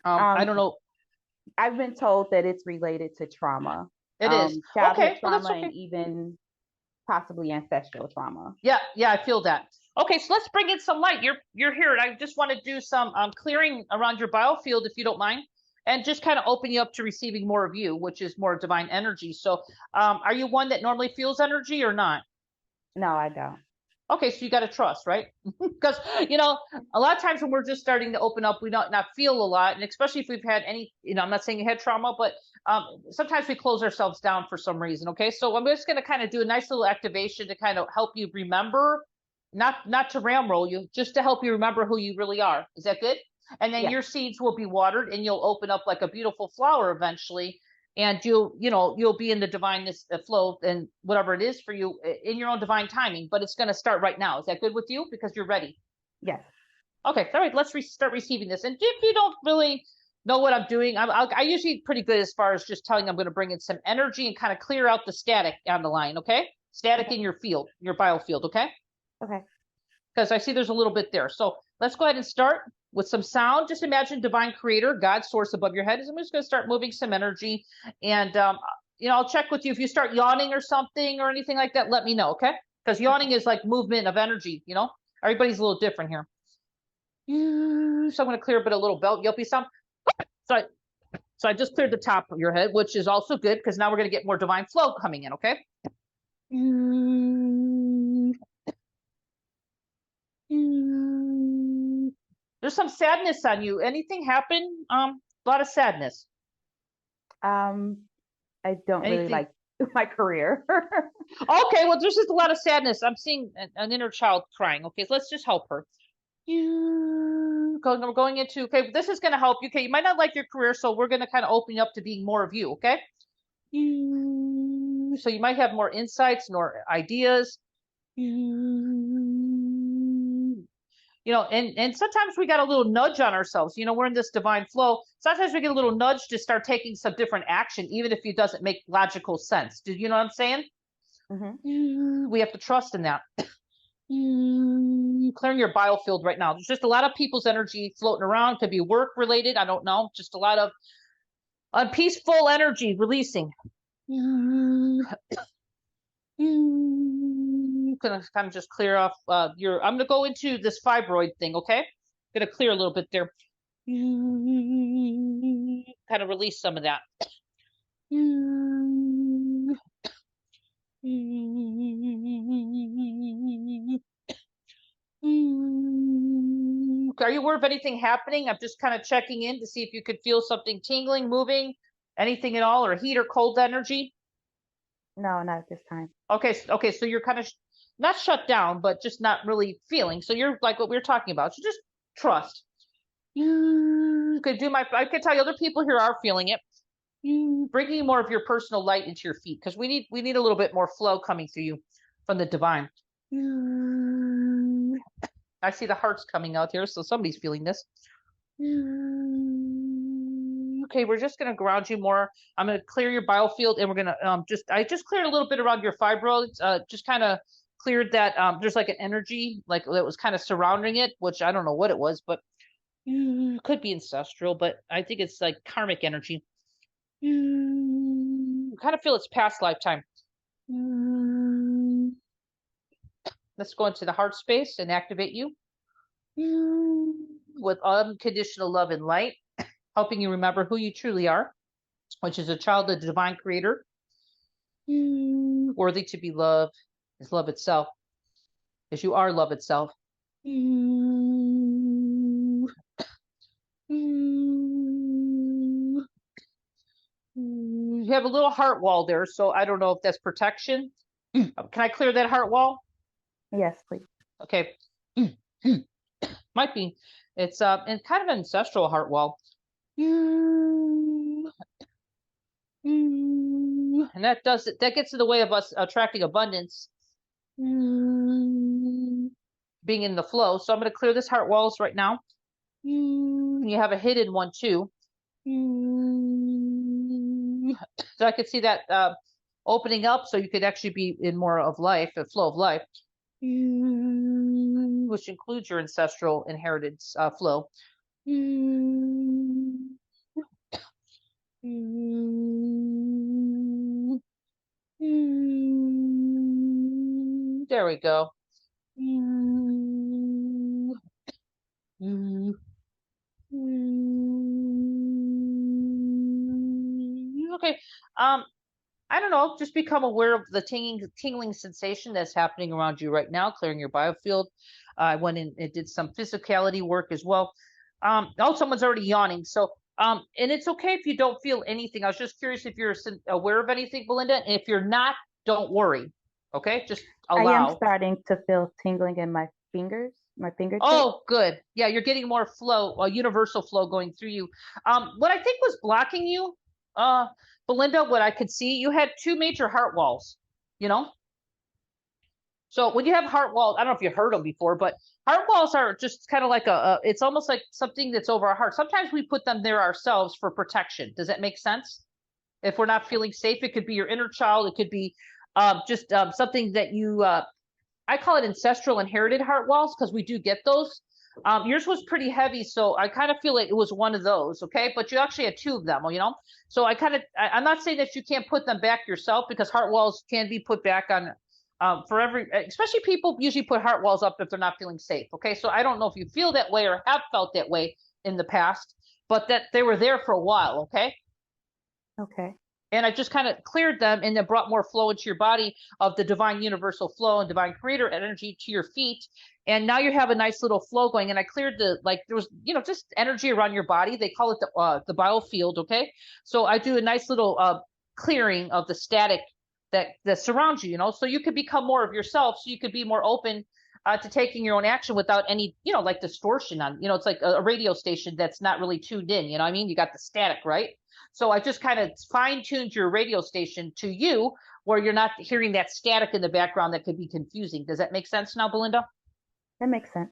B: I don't know.
F: I've been told that it's related to trauma.
B: It is.
F: Childhood trauma and even possibly ancestral trauma.
B: Yeah, I feel that. Okay, so let's bring in some light. You're here, and I just want to do some clearing around your biofield, if you don't mind, and just kind of open you up to receiving more of you, which is more divine energy. So are you one that normally feels energy or not?
F: No, I don't.
B: Okay, so you got to trust, right? Because, a lot of times when we're just starting to open up, we don't not feel a lot. And especially if we've had any, I'm not saying you had trauma, but sometimes we close ourselves down for some reason. Okay, so I'm just going to kind of do a nice little activation to kind of help you remember, not to ramroll you, just to help you remember who you really are. Is that good? And then your seeds will be watered and you'll open up like a beautiful flower eventually. And you'll be in the divineness flow and whatever it is for you in your own divine timing, but it's going to start right now. Is that good with you? Because you're ready.
F: Yes.
B: Okay. All right. Let's start receiving this. And if you don't really know what I'm doing, I usually pretty good as far as just telling you I'm going to bring in some energy and kind of clear out the static on the line. Okay. Static in your field, your biofield. Okay.
F: Okay.
B: Because I see there's a little bit there. So let's go ahead and start with some sound. Just imagine divine creator, God source above your head. I'm just going to start moving some energy. And I'll check with you if you start yawning or something or anything like that. Let me know, okay? Because yawning is like movement of energy. Everybody's a little different here. So I'm going to clear a bit of little belt yelpy sound. So I just cleared the top of your head, which is also good because now we're going to get more divine flow coming in, okay? There's some sadness on you. Anything happen? A lot of sadness.
F: I don't really like my career.
B: Okay, well, there's just a lot of sadness. I'm seeing an inner child crying. Okay, so let's just help her. We're going into, okay, this is going to help you. Okay, you might not like your career, so we're going to kind of open you up to being more of you, okay? So you might have more insights, more ideas. And sometimes we got a little nudge on ourselves. We're in this divine flow. Sometimes we get a little nudge to start taking some different action, even if it doesn't make logical sense. Do you know what I'm saying? Mm-hmm. We have to trust in that. Clearing your biofield right now. There's just a lot of people's energy floating around. Could be work related. I don't know. Just a lot of unpeaceful energy releasing. Gonna kind of just clear off I'm gonna go into this fibroid thing, okay? Gonna clear a little bit there. Kind of release some of that. Are you aware of anything happening? I'm just kind of checking in to see if you could feel something tingling, moving, anything at all, or heat or cold energy?
F: No, not at this time.
B: Okay, so you're kind of not shut down, but just not really feeling. So you're like what we were talking about. So just trust. I could tell you other people here are feeling it. Bringing more of your personal light into your feet, because we need a little bit more flow coming through you from the divine. I see the hearts coming out here, so somebody's feeling this. Okay, we're just going to ground you more. I'm going to clear your biofield, and we're going to I just cleared a little bit around your fibroids, just kind of cleared that. There's like an energy like that was kind of surrounding it, which I don't know what it was, but could be ancestral, but I think it's like karmic energy. Kind of feel it's past lifetime. Let's go into the heart space and activate you with unconditional love and light, helping you remember who you truly are, which is a child of the divine creator. Worthy to be loved is love itself, as you are love itself. You have a little heart wall there, so I don't know if that's protection. Can I clear that heart wall?
F: Yes, please.
B: Okay. Might be. It's and kind of an ancestral heart wall. And that gets in the way of us attracting abundance, being in the flow. So I'm going to clear this heart walls right now. You have a hidden one too. So I could see that opening up, so you could actually be in more of life, a flow of life, which includes your ancestral inheritance flow. There we go. Okay. I don't know, just become aware of the tingling sensation that's happening around you right now, clearing your biofield. I went in and did some physicality work as well. Oh, someone's already yawning. So, and it's okay if you don't feel anything. I was just curious if you're aware of anything, Belinda. And if you're not, don't worry. Okay, just allow.
F: I am starting to feel tingling in my fingers, my fingertips.
B: Oh, good. Yeah, you're getting more flow, a universal flow going through you. What I think was blocking you, Belinda, what I could see, you had two major heart walls, So when you have heart walls, I don't know if you've heard them before, but heart walls are just kind of like it's almost like something that's over our heart. Sometimes we put them there ourselves for protection. Does that make sense? If we're not feeling safe, it could be your inner child. It could be just something that you, I call it ancestral inherited heart walls, because we do get those. Yours was pretty heavy, so I kind of feel like it was one of those, okay? But you actually had two of them, you know? So I'm not saying that you can't put them back yourself, because heart walls can be put back on especially people usually put heart walls up if they're not feeling safe, okay? So I don't know if you feel that way or have felt that way in the past, but that they were there for a while, okay?
F: Okay.
B: And I just kind of cleared them and then brought more flow into your body of the divine universal flow and divine creator energy to your feet. And now you have a nice little flow going. And I cleared there was, just energy around your body. They call it the biofield. Okay. So I do a nice little clearing of the static that surrounds you, so you could become more of yourself. So you could be more open to taking your own action without any, like distortion on, it's like a radio station that's not really tuned in. You know what I mean? You got the static, right? So I just kind of fine-tuned your radio station to you, where you're not hearing that static in the background that could be confusing. Does that make sense now, Belinda?
F: That makes sense.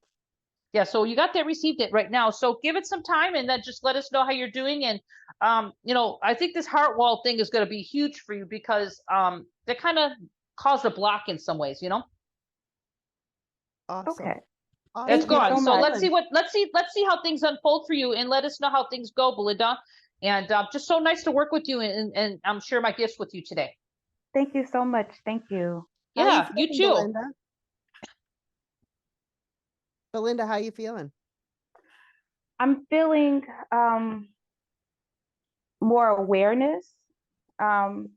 B: Yeah, so you got that, received it right now. So give it some time and then just let us know how you're doing. And, I think this heart wall thing is going to be huge for you, because they kind of caused a block in some ways,
A: Awesome.
F: Okay.
B: It's gone. So
F: much.
B: let's see how things unfold for you, and let us know how things go, Belinda. And just so nice to work with you and share my gifts with you today.
F: Thank you so much. Thank you.
B: Yeah, you too.
A: Belinda? Belinda, how you feeling?
F: I'm feeling more awareness. The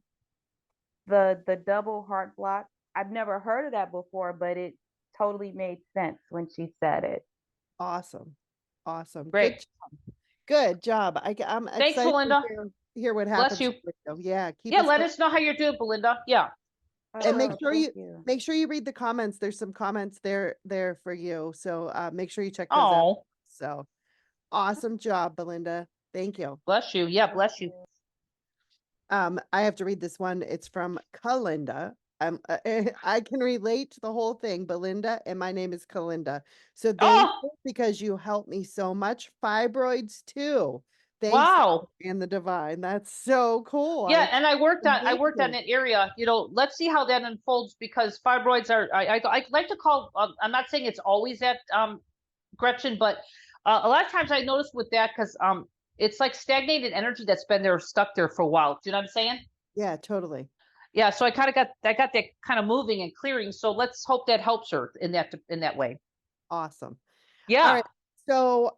F: double heart block. I've never heard of that before, but it totally made sense when she said it.
A: Awesome.
B: Great.
A: Good job. I'm
B: Thanks,
A: excited
B: Belinda.
A: to hear what happens.
B: Bless you.
A: Yeah.
B: Let us know how you're doing, Belinda. Yeah.
A: And make
F: Thank
A: sure you read the comments. There's some comments there for you. So make sure you check those out.
B: Oh,
A: So awesome job, Belinda. Thank you.
B: bless you. Yeah, bless you.
A: I have to read this one. It's from Kalinda. I can relate to the whole thing, Belinda, and my name is Kalinda. So thanks because you helped me so much. Fibroids too. Thanks.
B: Wow.
A: And the divine. That's so cool.
B: Yeah, and I worked on that area. Let's see how that unfolds, because fibroids are. I like to call. I'm not saying it's always that, Gretchen, but a lot of times I notice with that, because it's like stagnated energy that's been there, stuck there for a while. Do you know what I'm saying?
A: Yeah, totally.
B: Yeah, so I got that kind of moving and clearing. So let's hope that helps her in that way.
A: Awesome.
B: Yeah.
A: All right. So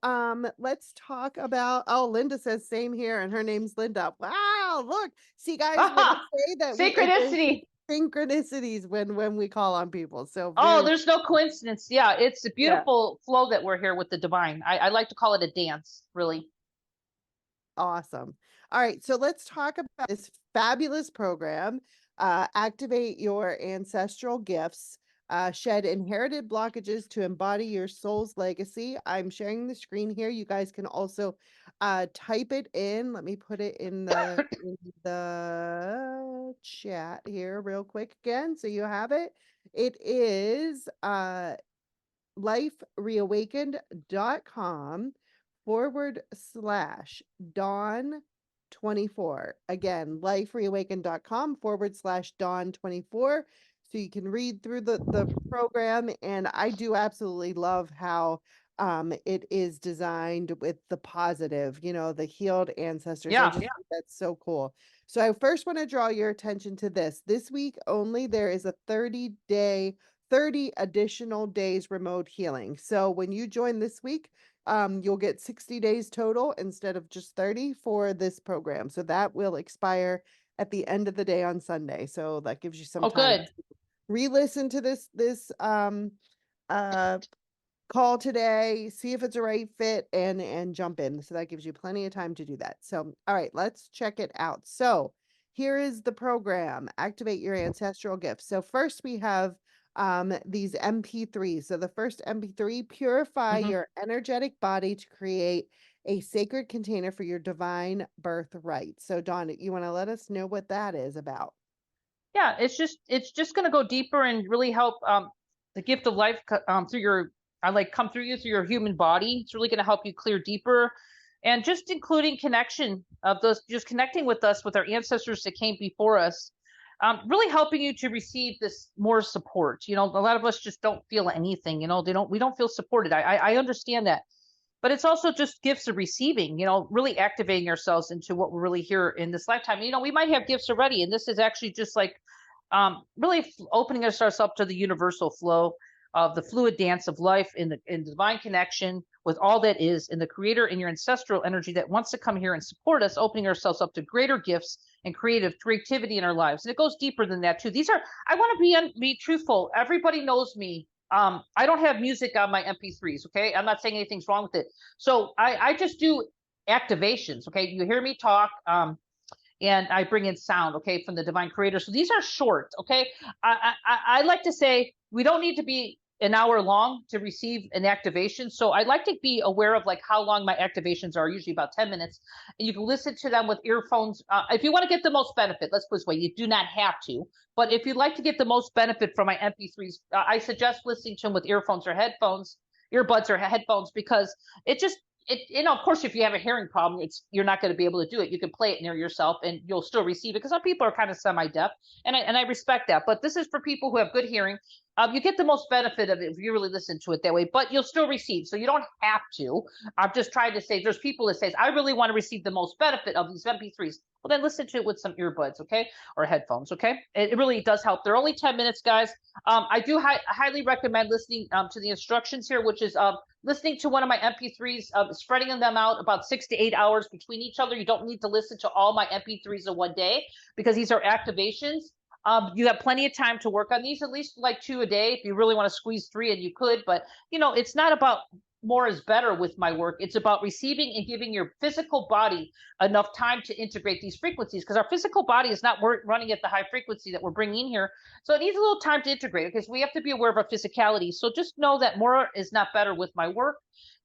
A: let's talk about, Linda says same here, and her name's Linda. Wow, look. See, guys, when I say that
B: synchronicity.
A: Synchronicities when we call on people. So
B: there's no coincidence. Yeah, it's a beautiful flow that we're here with the divine. I like to call it a dance, really.
A: Awesome. All right, so let's talk about this fabulous program. Activate your ancestral gifts. Shed inherited blockages to embody your soul's legacy. I'm sharing the screen here. You guys can also type it in. Let me put it in the chat here real quick again, so you have it. It is lifereawakened.com/Dawn24. Again, lifereawakened.com/Dawn24. So you can read through the program. And I do absolutely love how it is designed with the positive, the healed ancestors. I just think that's so cool. So I first want to draw your attention to this. This week only, there is a 30 additional days remote healing. So when you join this week, you'll get 60 days total instead of just 30 for this program. So that will expire at the end of the day on Sunday. So that gives you some time to re-listen to this call today, see if it's a right fit, and jump in. So that gives you plenty of time to do that. So, all right, let's check it out. So here is the program, Activate Your Ancestral Gifts. So first we have these MP3s. So the first MP3, purify your energetic body to create a sacred container for your divine birthright. So Dawn, you want to let us know what that is about?
B: Yeah, it's just going to go deeper and really help the gift of life come through your human body. It's really going to help you clear deeper, and just including connection of those, just connecting with us, with our ancestors that came before us. really helping you to receive this more support. You know, a lot of us just don't feel anything, you know, we don't feel supported. I understand that. But it's also just gifts of receiving, you know, really activating ourselves into what we're really here in this lifetime. You know, we might have gifts already, and this is actually just like really opening ourselves up to the universal flow of the fluid dance of life in divine connection with all that is in the creator and your ancestral energy that wants to come here and support us, opening ourselves up to greater gifts and creativity in our lives. And it goes deeper than that too. I want to be truthful. Everybody knows me. I don't have music on my MP3s. Okay. I'm not saying anything's wrong with it. So I just do activations. Okay. You hear me talk. And I bring in sound, okay, from the divine creator. So these are short, okay? I like to say we don't need to be an hour long to receive an activation. So I'd like to be aware of like how long my activations are, usually about 10 minutes. And you can listen to them with earphones. If you want to get the most benefit, let's put it this way, you do not have to. But if you'd like to get the most benefit from my MP3s, I suggest listening to them with earbuds or headphones, because you know, of course, if you have a hearing problem, you're not going to be able to do it. You can play it near yourself and you'll still receive it, because some people are kind of semi-deaf, and I respect that. But this is for people who have good hearing. You get the most benefit of it if you really listen to it that way, but you'll still receive. So you don't have to. I'm just trying to say there's people that say, I really want to receive the most benefit of these MP3s. Well, then listen to it with some earbuds, okay? Or headphones, okay? It really does help. They're only 10 minutes, guys. I do highly recommend listening to the instructions here, which is listening to one of my MP3s, spreading them out about 6 to 8 hours between each other. You don't need to listen to all my MP3s in one day, because these are activations. You have plenty of time to work on these, at least like 2 a day. If you really want to squeeze 3, and you could, but you know, it's not about more is better with my work. It's about receiving and giving your physical body enough time to integrate these frequencies, because our physical body is not running at the high frequency that we're bringing in here. So it needs a little time to integrate it, because we have to be aware of our physicality. So just know that more is not better with my work.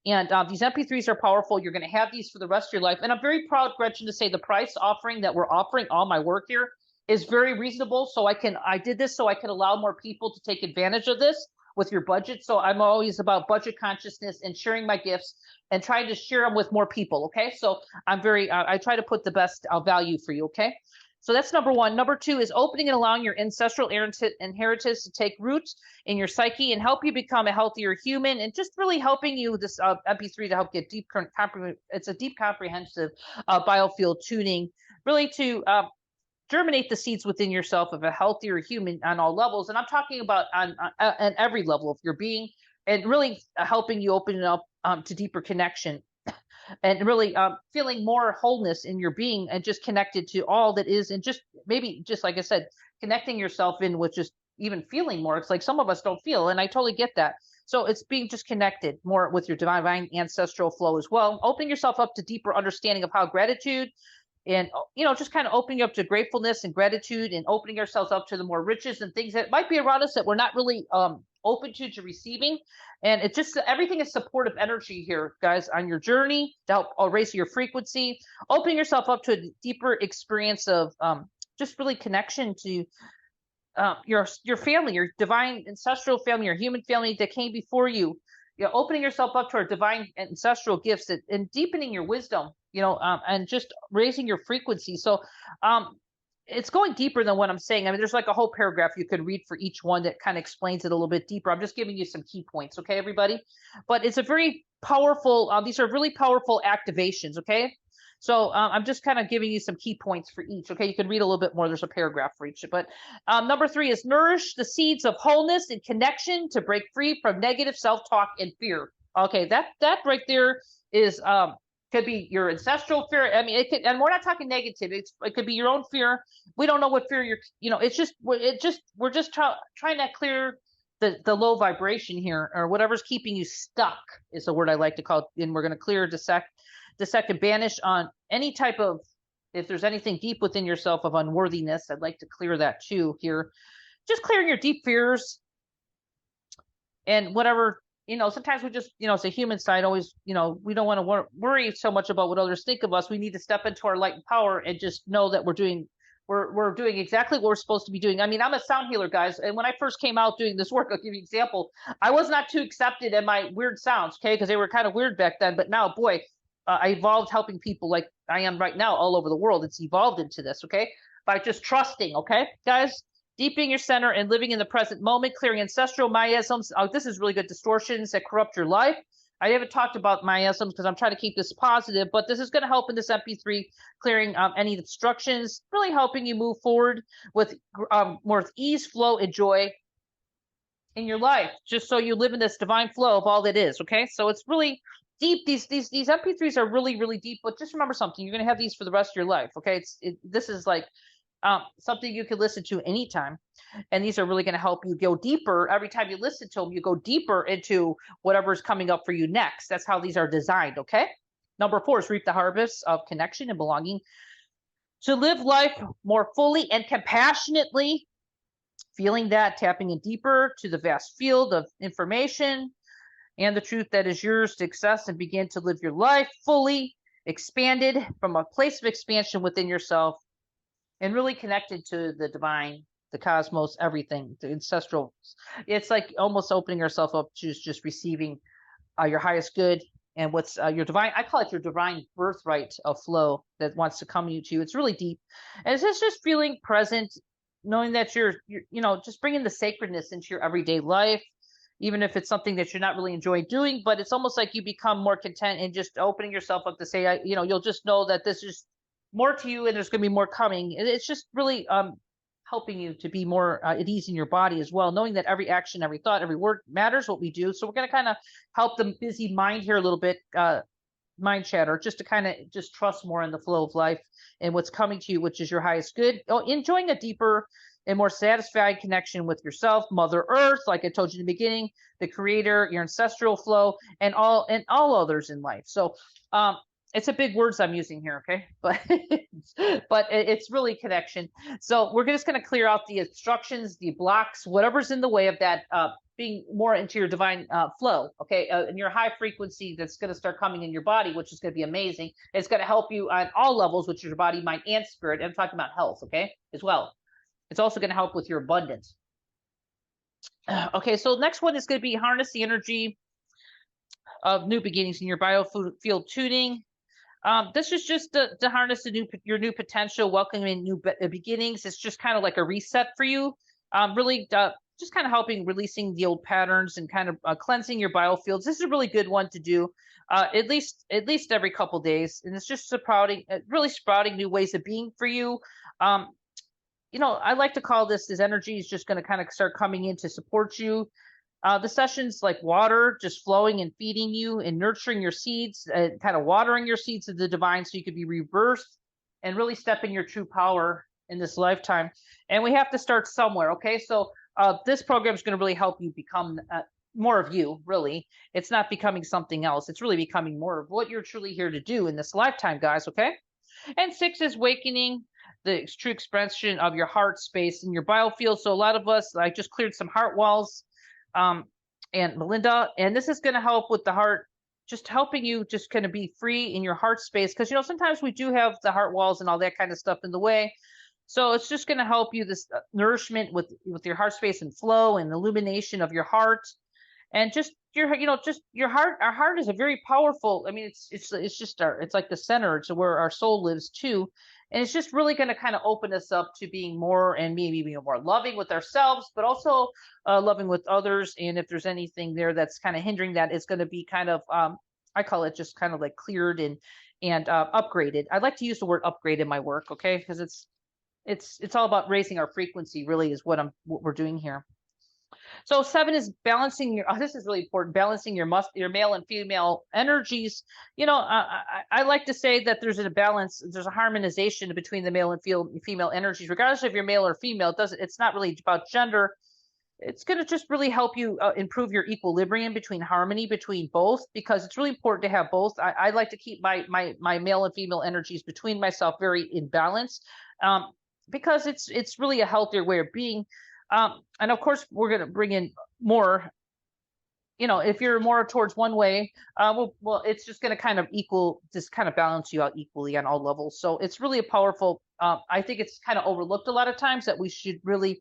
B: And these MP3s are powerful. You're going to have these for the rest of your life. And I'm very proud, Gretchen, to say the price offering that we're offering all my work here is very reasonable. So I did this so I could allow more people to take advantage of this with your budget. So I'm always about budget consciousness and sharing my gifts and trying to share them with more people. Okay. So I try to put the best value for you. Okay. So that's number one. Number two is opening and allowing your ancestral inheritance to take roots in your psyche and help you become a healthier human, and just really helping you, this MP3 to help get it's a deep comprehensive biofield tuning, really to germinate the seeds within yourself of a healthier human on all levels. And I'm talking about on every level of your being, and really helping you open it up to deeper connection, and really feeling more wholeness in your being, and just connected to all that is, and just maybe just like I said, connecting yourself in with just even feeling more. It's like some of us don't feel, and I totally get that. So it's being just connected more with your divine ancestral flow as well, opening yourself up to deeper understanding of how gratitude, and you know, just kind of opening up to gratefulness and gratitude, and opening ourselves up to the more riches and things that might be around us that we're not really open to receiving. And it's just, everything is supportive energy here, guys, on your journey to help raise your frequency, opening yourself up to a deeper experience of just really connection to your family, your divine ancestral family, your human family that came before you. You know, opening yourself up to our divine ancestral gifts, and deepening your wisdom, you know, and just raising your frequency. So it's going deeper than what I'm saying. I mean, there's like a whole paragraph you could read for each one that kind of explains it a little bit deeper. I'm just giving you some key points, okay, everybody? But it's a very powerful, these are really powerful activations, okay? So I'm just kind of giving you some key points for each, okay? You can read a little bit more. There's a paragraph for each. But number 3 is nourish the seeds of wholeness and connection to break free from negative self-talk and fear. Okay, that right there is could be your ancestral fear. I mean, it could, and we're not talking negative. It could be your own fear. We don't know what fear you're, you know, we're just trying to clear the low vibration here, or whatever's keeping you stuck is the word I like to call it. And we're going to clear the second banish on any type of, if there's anything deep within yourself of unworthiness, I'd like to clear that too here. Just clearing your deep fears and whatever, you know, sometimes we just, you know, it's a human side always, you know, we don't want to worry so much about what others think of us. We need to step into our light and power and just know that we're doing exactly what we're supposed to be doing. I mean, I'm a sound healer, guys. And when I first came out doing this work, I'll give you an example. I was not too accepted in my weird sounds, okay, because they were kind of weird back then. But now, boy, I evolved helping people like I am right now all over the world. It's evolved into this, okay? by just trusting, okay, guys? Deepening your center and living in the present moment, clearing ancestral miasms. This is really good. Distortions that corrupt your life. I haven't talked about miasms because I'm trying to keep this positive, but this is going to help in this MP3, clearing any obstructions, really helping you move forward with more ease, flow, and joy in your life, just so you live in this divine flow of all that is, okay? So it's really deep. These MP3s are really, really deep, but just remember something. You're going to have these for the rest of your life, okay? This is like something you can listen to anytime. And these are really going to help you go deeper. Every time you listen to them, you go deeper into whatever's coming up for you next. That's how these are designed, okay? Number 4 is reap the harvest of connection and belonging. To live life more fully and compassionately, feeling that, tapping in deeper to the vast field of information and the truth that is yours to access and begin to live your life fully, expanded from a place of expansion within yourself, and really connected to the divine, the cosmos, everything, the ancestral. It's like almost opening yourself up to just receiving your highest good and what's your divine, I call it your divine birthright of flow that wants to come to you. It's really deep. And it's just feeling present, knowing that you're just bringing the sacredness into your everyday life, even if it's something that you're not really enjoying doing, but it's almost like you become more content and just opening yourself up to say, you'll just know that this is more to you and there's going to be more coming. It's just really helping you to be more at ease in your body as well, knowing that every action, every thought, every word matters what we do. So we're going to kind of help the busy mind here a little bit, mind chatter, just to kind of just trust more in the flow of life and what's coming to you, which is your highest good. Enjoying a deeper and more satisfied connection with yourself, Mother Earth, like I told you in the beginning, the creator, your ancestral flow, and all others in life. So it's a big words I'm using here, okay? But it's really connection. So we're just going to clear out the obstructions, the blocks, whatever's in the way of that being more into your divine flow, okay? And your high frequency that's going to start coming in your body, which is going to be amazing. It's going to help you on all levels, which is your body, mind, and spirit. I'm talking about health, okay, as well. It's also going to help with your abundance. Okay, so next one is going to be harness the energy of new beginnings in your biofield tuning. This is just to harness your new potential, welcoming new beginnings. It's just kind of like a reset for you. Really just kind of helping releasing the old patterns and kind of cleansing your biofields. This is a really good one to do at least every couple days. And it's just really sprouting new ways of being for you. I like to call this energy is just going to kind of start coming in to support you. The sessions like water, just flowing and feeding you and nurturing your seeds, kind of watering your seeds of the divine so you could be rebirthed and really step in your true power in this lifetime. And we have to start somewhere, okay? So this program is going to really help you become more of you, really. It's not becoming something else. It's really becoming more of what you're truly here to do in this lifetime, guys, okay? And 6 is awakening the true expression of your heart space in your biofield. So a lot of us, I just cleared some heart walls, and Belinda, and this is going to help with the heart, just helping you just kind of be free in your heart space. Because, sometimes we do have the heart walls and all that kind of stuff in the way. So it's just going to help you this nourishment with your heart space and flow and illumination of your heart. And just your heart. Our heart is a very powerful, it's like the center to where our soul lives too. And it's just really going to kind of open us up to being more and maybe being more loving with ourselves, but also loving with others. And if there's anything there that's kind of hindering that, it's going to be kind of, I call it just kind of like cleared and upgraded. I like to use the word upgrade in my work, okay? Because it's all about raising our frequency, really, is what we're doing here. So 7 is balancing this is really important, balancing your male and female energies. I like to say that there's a balance, there's a harmonization between the male and female energies, regardless if you're male or female. It's not really about gender. It's going to just really help you improve your equilibrium between harmony between both, because it's really important to have both. I like to keep my male and female energies between myself very in balance, because it's really a healthier way of being. And of course, we're going to bring in more, if you're more towards one way, well, it's just going to kind of balance you out equally on all levels. So it's really a powerful, I think it's kind of overlooked a lot of times that we should really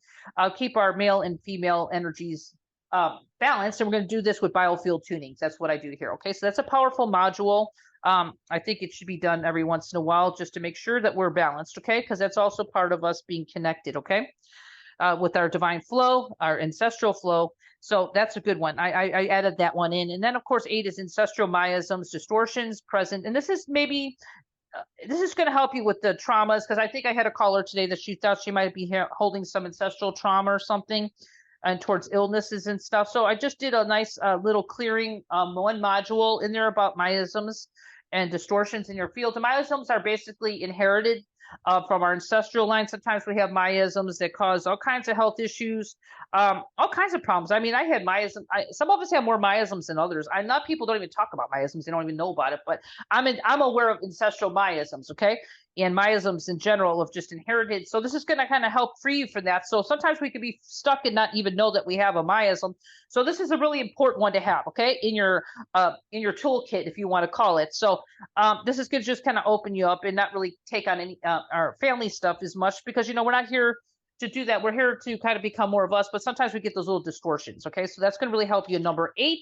B: keep our male and female energies balanced. And we're going to do this with biofield tunings. That's what I do here. Okay. So that's a powerful module. I think it should be done every once in a while just to make sure that we're balanced, okay? Because that's also part of us being connected, okay? With our divine flow, our ancestral flow. So that's a good one. I added that one in. And then, of course, 8 is ancestral miasms, distortions present. And this is maybe, this is going to help you with the traumas, because I think I had a caller today that she thought she might be holding some ancestral trauma or something, and towards illnesses and stuff. So I just did a nice little clearing, one module in there about miasms and distortions in your field. The miasms are basically inherited from our ancestral line. Sometimes we have miasms that cause all kinds of health issues, all kinds of problems. I mean, I had miasms. Some of us have more miasms than others. I know people don't even talk about miasms. They don't even know about it, but I'm aware of ancestral miasms, okay? And miasms in general have just inherited. So this is going to kind of help free you from that. So sometimes we can be stuck and not even know that we have a miasm. So this is a really important one to have, okay, in your toolkit, if you want to call it. So this is going to just kind of open you up and not really take on any our family stuff as much, because, you know, we're not here to do that. We're here to kind of become more of us, but sometimes we get those little distortions, okay? So that's going to really help you. Number 8,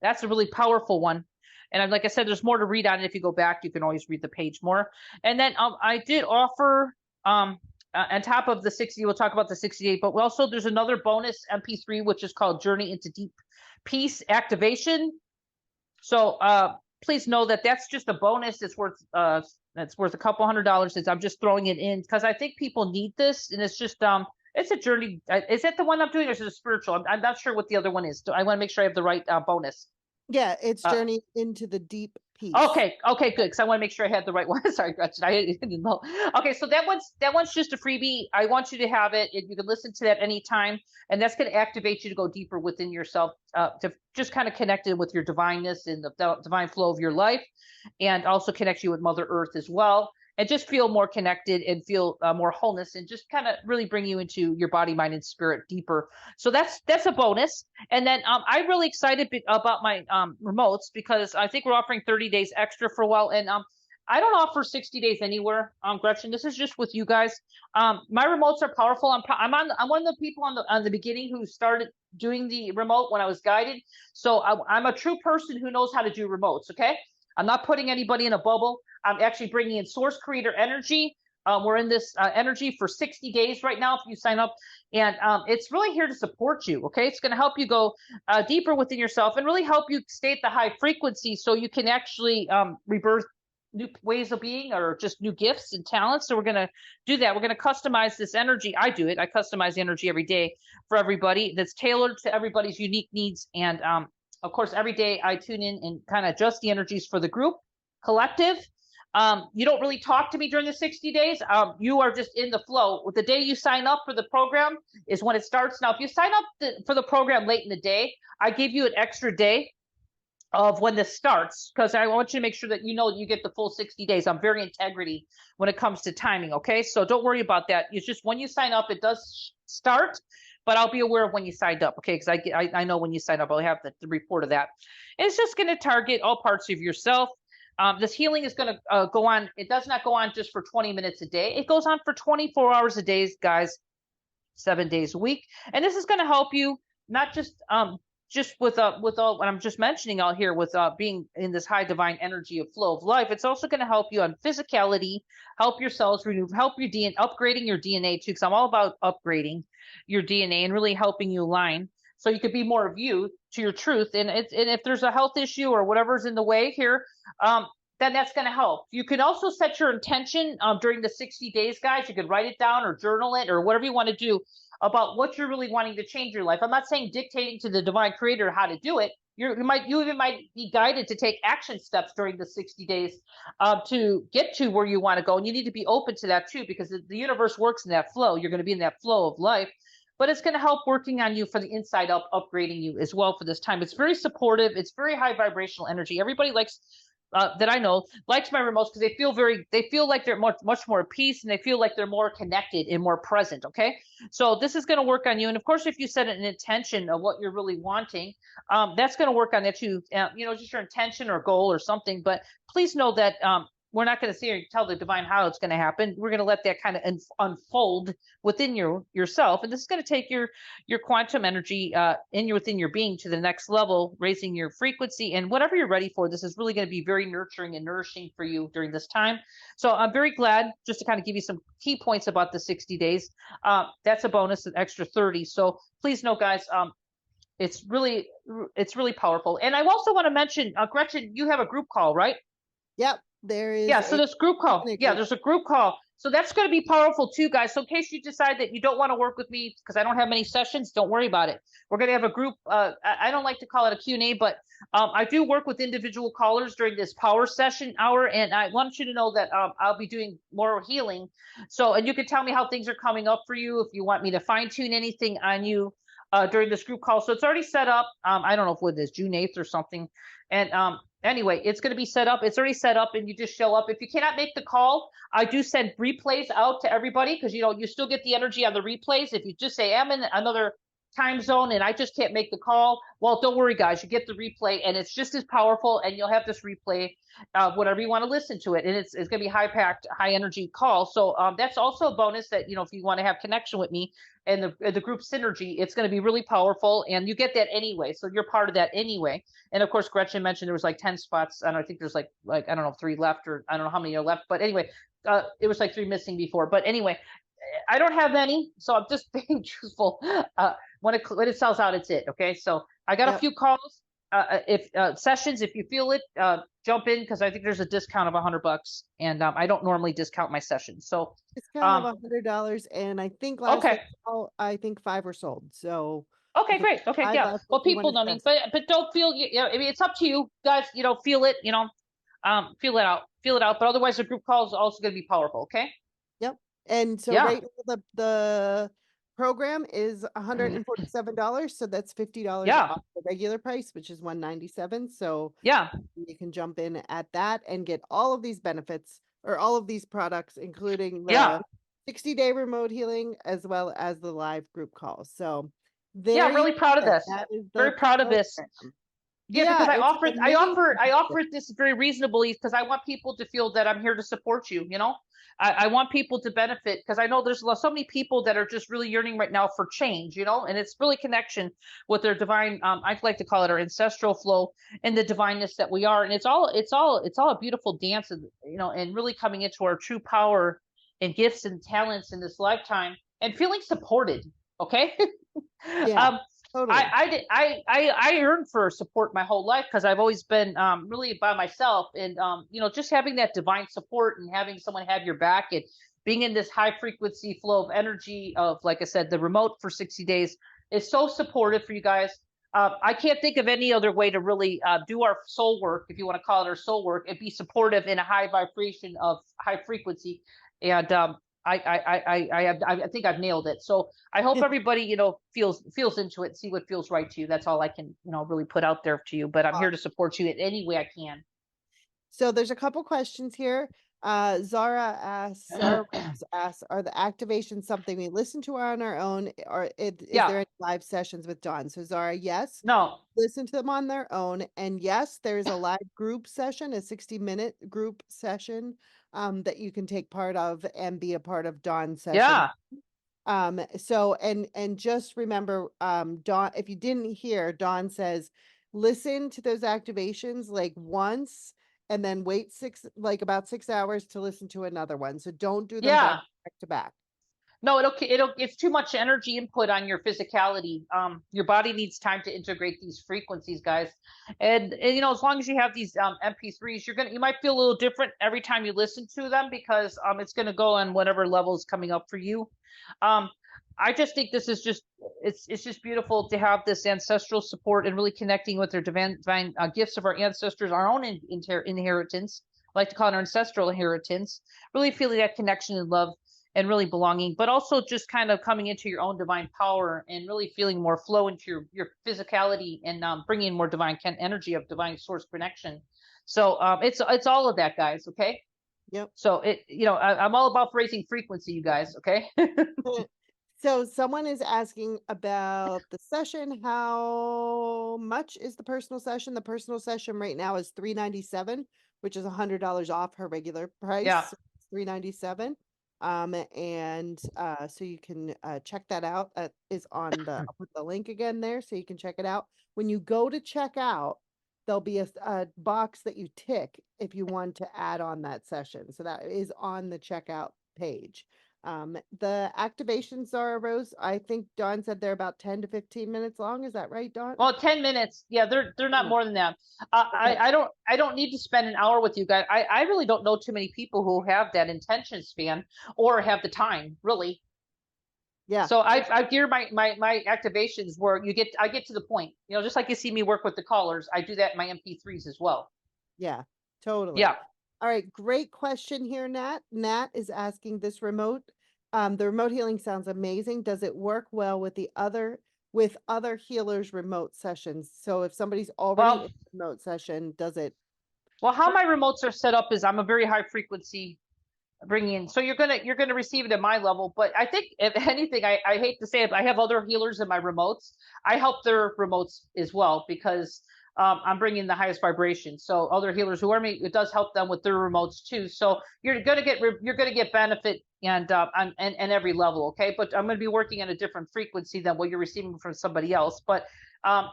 B: that's a really powerful one. And like I said, there's more to read on it. If you go back, you can always read the page more. And then I did offer, on top of the 60, we'll talk about the 68, but also there's another bonus MP3, which is called Journey into Deep Peace Activation. So please know that that's just a bonus. It's worth a couple $100. I'm just throwing it in because I think people need this. And it's just, it's a journey. Is it the one I'm doing, or is it a spiritual? I'm not sure what the other one is. So I want to make sure I have the right bonus.
A: Yeah, it's Journey into the Deep Peace.
B: Okay, good. Because I want to make sure I had the right one. Sorry, Gretchen, I didn't know. Okay, so that one's just a freebie. I want you to have it. You can listen to that anytime, and that's going to activate you to go deeper within yourself, to just kind of connect it with your divineness and the divine flow of your life, and also connect you with Mother Earth as well. And just feel more connected and feel more wholeness, and just kind of really bring you into your body, mind, and spirit deeper. So that's a bonus. And then I'm really excited about my remotes, because I think we're offering 30 days extra for a while. And I don't offer 60 days anywhere, Gretchen. This is just with you guys. My remotes are powerful. I'm one of the people on the beginning who started doing the remote when I was guided. So I'm a true person who knows how to do remotes, okay? I'm not putting anybody in a bubble. I'm actually bringing in source creator energy. We're in this energy for 60 days right now if you sign up. And it's really here to support you, okay? It's going to help you go deeper within yourself and really help you stay at the high frequency, so you can actually rebirth new ways of being, or just new gifts and talents. So we're going to do that. We're going to customize this energy. I do it. I customize the energy every day for everybody, that's tailored to everybody's unique needs. And of course, every day I tune in and kind of adjust the energies for the group, collective. You don't really talk to me during the 60 days. You are just in the flow. The day you sign up for the program is when it starts. Now, if you sign up for the program late in the day, I give you an extra day of when this starts, because I want you to make sure that you know you get the full 60 days. I'm very integrity when it comes to timing, okay? So don't worry about that. It's just when you sign up, it does start, but I'll be aware of when you signed up, okay? Because I know when you sign up, I'll have the report of that. It's just going to target all parts of yourself. This healing is going to go on. It does not go on just for 20 minutes a day. It goes on for 24 hours a day, guys, 7 days a week. And this is going to help you not just with all what I'm just mentioning out here, with being in this high divine energy of flow of life. It's also going to help you on physicality, help your cells renew, help your DNA, upgrading your DNA too, because I'm all about upgrading your DNA and really helping you align, so you could be more of you, to your truth. And if there's a health issue or whatever's in the way here, then that's going to help. You can also set your intention during the 60 days, guys. You could write it down or journal it or whatever you want to do about what you're really wanting to change your life. I'm not saying dictating to the divine creator how to do it. You even might be guided to take action steps during the 60 days to get to where you want to go. And you need to be open to that too, because the universe works in that flow. You're going to be in that flow of life. But it's going to help working on you for the inside up, upgrading you as well for this time. It's very supportive. It's very high vibrational energy. Everybody likes, that I know, likes my remotes because they feel like they're much more at peace, and they feel like they're more connected and more present. Okay. So this is going to work on you. And of course, if you set an intention of what you're really wanting, that's going to work on that too. Just your intention or goal or something. But please know that we're not going to sit here and tell the divine how it's going to happen. We're going to let that kind of unfold within yourself. And this is going to take your quantum energy within your being to the next level, raising your frequency and whatever you're ready for. This is really going to be very nurturing and nourishing for you during this time. So I'm very glad, just to kind of give you some key points about the 60 days. That's a bonus, an extra 30. So please know, guys, it's really powerful. And I also want to mention, Gretchen, you have a group call, right?
A: Yep. There is.
B: Yeah, so this group call. Yeah, there's a group call. So that's going to be powerful too, guys. So in case you decide that you don't want to work with me because I don't have many sessions, don't worry about it. We're going to have a group. I don't like to call it a Q&A, but I do work with individual callers during this power session hour. And I want you to know that I'll be doing more healing. So, and you can tell me how things are coming up for you if you want me to fine tune anything on you during this group call. So it's already set up. I don't know if it is June 8th or something. And anyway, it's going to be set up. It's already set up and you just show up. If you cannot make the call, I do send replays out to everybody because, you still get the energy on the replays. If you just say, I'm in another time zone and I just can't make the call, well, don't worry, guys. You get the replay and it's just as powerful and you'll have this replay whatever you want to listen to it. And it's going to be high-packed, high-energy call. So that's also a bonus that, if you want to have connection with me and the group synergy, it's going to be really powerful. And you get that anyway. So you're part of that anyway. And of course, Gretchen mentioned there was like 10 spots. I think there's like, I don't know, 3 left, or I don't know how many are left. But anyway, it was like 3 missing before. But anyway, I don't have any. So I'm just being truthful. When it sells out, it's it. Okay. So I got a few calls. If sessions, if you feel it, jump in because I think there's a discount of $100, and I don't normally discount my sessions. So
A: discount of $100, and I think last week, I think 5 were sold. So
B: okay, great. Okay, yeah. Well, people know me, but don't feel. I mean, it's up to you guys. Feel it. Feel it out. Feel it out. But otherwise, the group call is also going to be powerful. Okay.
A: Yep. And so right now the program is $147, so that's $50 off the regular price, which is $197. So you can jump in at that and get all of these benefits or all of these products, including the 60-day remote healing as well as the live group calls. So
B: I'm really proud of this. Very proud of this. Yeah, because I offer this very reasonably because I want people to feel that I'm here to support you. I want people to benefit because I know there's so many people that are just really yearning right now for change, and it's really connection with their divine. I like to call it our ancestral flow and the divineness that we are, and it's all a beautiful dance, and really coming into our true power and gifts and talents in this lifetime and feeling supported. Okay.
A: Yeah. Totally.
B: I yearned for support my whole life because I've always been really by myself, and just having that divine support and having someone have your back and being in this high frequency flow of energy of, like I said, the remote for 60 days is so supportive for you guys. I can't think of any other way to really do our soul work, if you want to call it our soul work, and be supportive in a high vibration of high frequency. And I think I've nailed it. So I hope everybody, feels into it, see what feels right to you. That's all I can, really put out there to you, but I'm here to support you in any way I can.
A: So there's a couple questions here. Zara asks, are the activations something we listen to on our own, or is there any live sessions with Dawn? So Zara, yes.
B: No.
A: Listen to them on their own. And yes, there's a live group session, a 60-minute group session that you can take part of and be a part of Dawn's session.
B: Yeah.
A: So, and just remember, Dawn, if you didn't hear, Dawn says, listen to those activations like once and then wait about 6 hours to listen to another one. So don't do them back to back.
B: No, it's too much energy input on your physicality. Your body needs time to integrate these frequencies, guys. And as long as you have these MP3s, you might feel a little different every time you listen to them because it's going to go on whatever level is coming up for you. I just think this is it's just beautiful to have this ancestral support and really connecting with their divine gifts of our ancestors, our own inheritance. I like to call it our ancestral inheritance. Really feeling that connection and love and really belonging, but also just kind of coming into your own divine power and really feeling more flow into your physicality and bringing more divine energy of divine source connection. So it's all of that, guys. Okay.
A: Yep.
B: So I'm all about raising frequency, you guys. Okay.
A: So someone is asking about the session. How much is the personal session? The personal session right now is $397 which is $100 off her regular price.
B: Yeah.
A: So it's $397. And so you can check that out. Is on the, I'll put the link again there so you can check it out. When you go to check out, there'll be a box that you tick if you want to add on that session. So that is on the checkout page. The activations are, Rose, I think Dawn said they're about 10 to 15 minutes long. Is that right, Dawn?
B: Well, 10 minutes. Yeah, they're not more than that.
A: Okay.
B: I don't need to spend an hour with you guys. I really don't know too many people who have that intention span or have the time, really.
A: Yeah.
B: So I gear my activations where I get to the point. You know, just like you see me work with the callers, I do that in my MP3s as well.
A: Yeah, totally.
B: Yeah.
A: All right, great question here, Nat. Nat is asking the remote healing sounds amazing. Does it work well with other healers' remote sessions? So if somebody's already in a remote session, does it?
B: Well, how my remotes are set up is I'm a very high frequency bringing in. So you're gonna receive it at my level. But I think if anything, I hate to say it, but I have other healers in my remotes. I help their remotes as well because I'm bringing the highest vibration. So other healers who are me, it does help them with their remotes too. So you're gonna get benefit and on every level, okay? But I'm gonna be working on a different frequency than what you're receiving from somebody else. But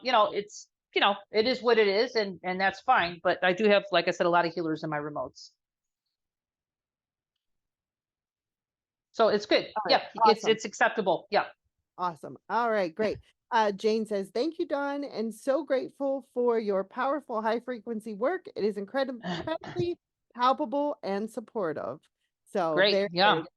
B: you know, it's it is what it is, and that's fine. But I do have, like I said, a lot of healers in my remotes. So it's good.
A: Right,
B: Yeah,
A: awesome.
B: it's acceptable. Yeah.
A: Awesome. All right, great. Jane says, thank you, Dawn, and so grateful for your powerful high frequency work. It is incredibly palpable and supportive. So
B: Great.
A: very,
B: Yeah.
A: very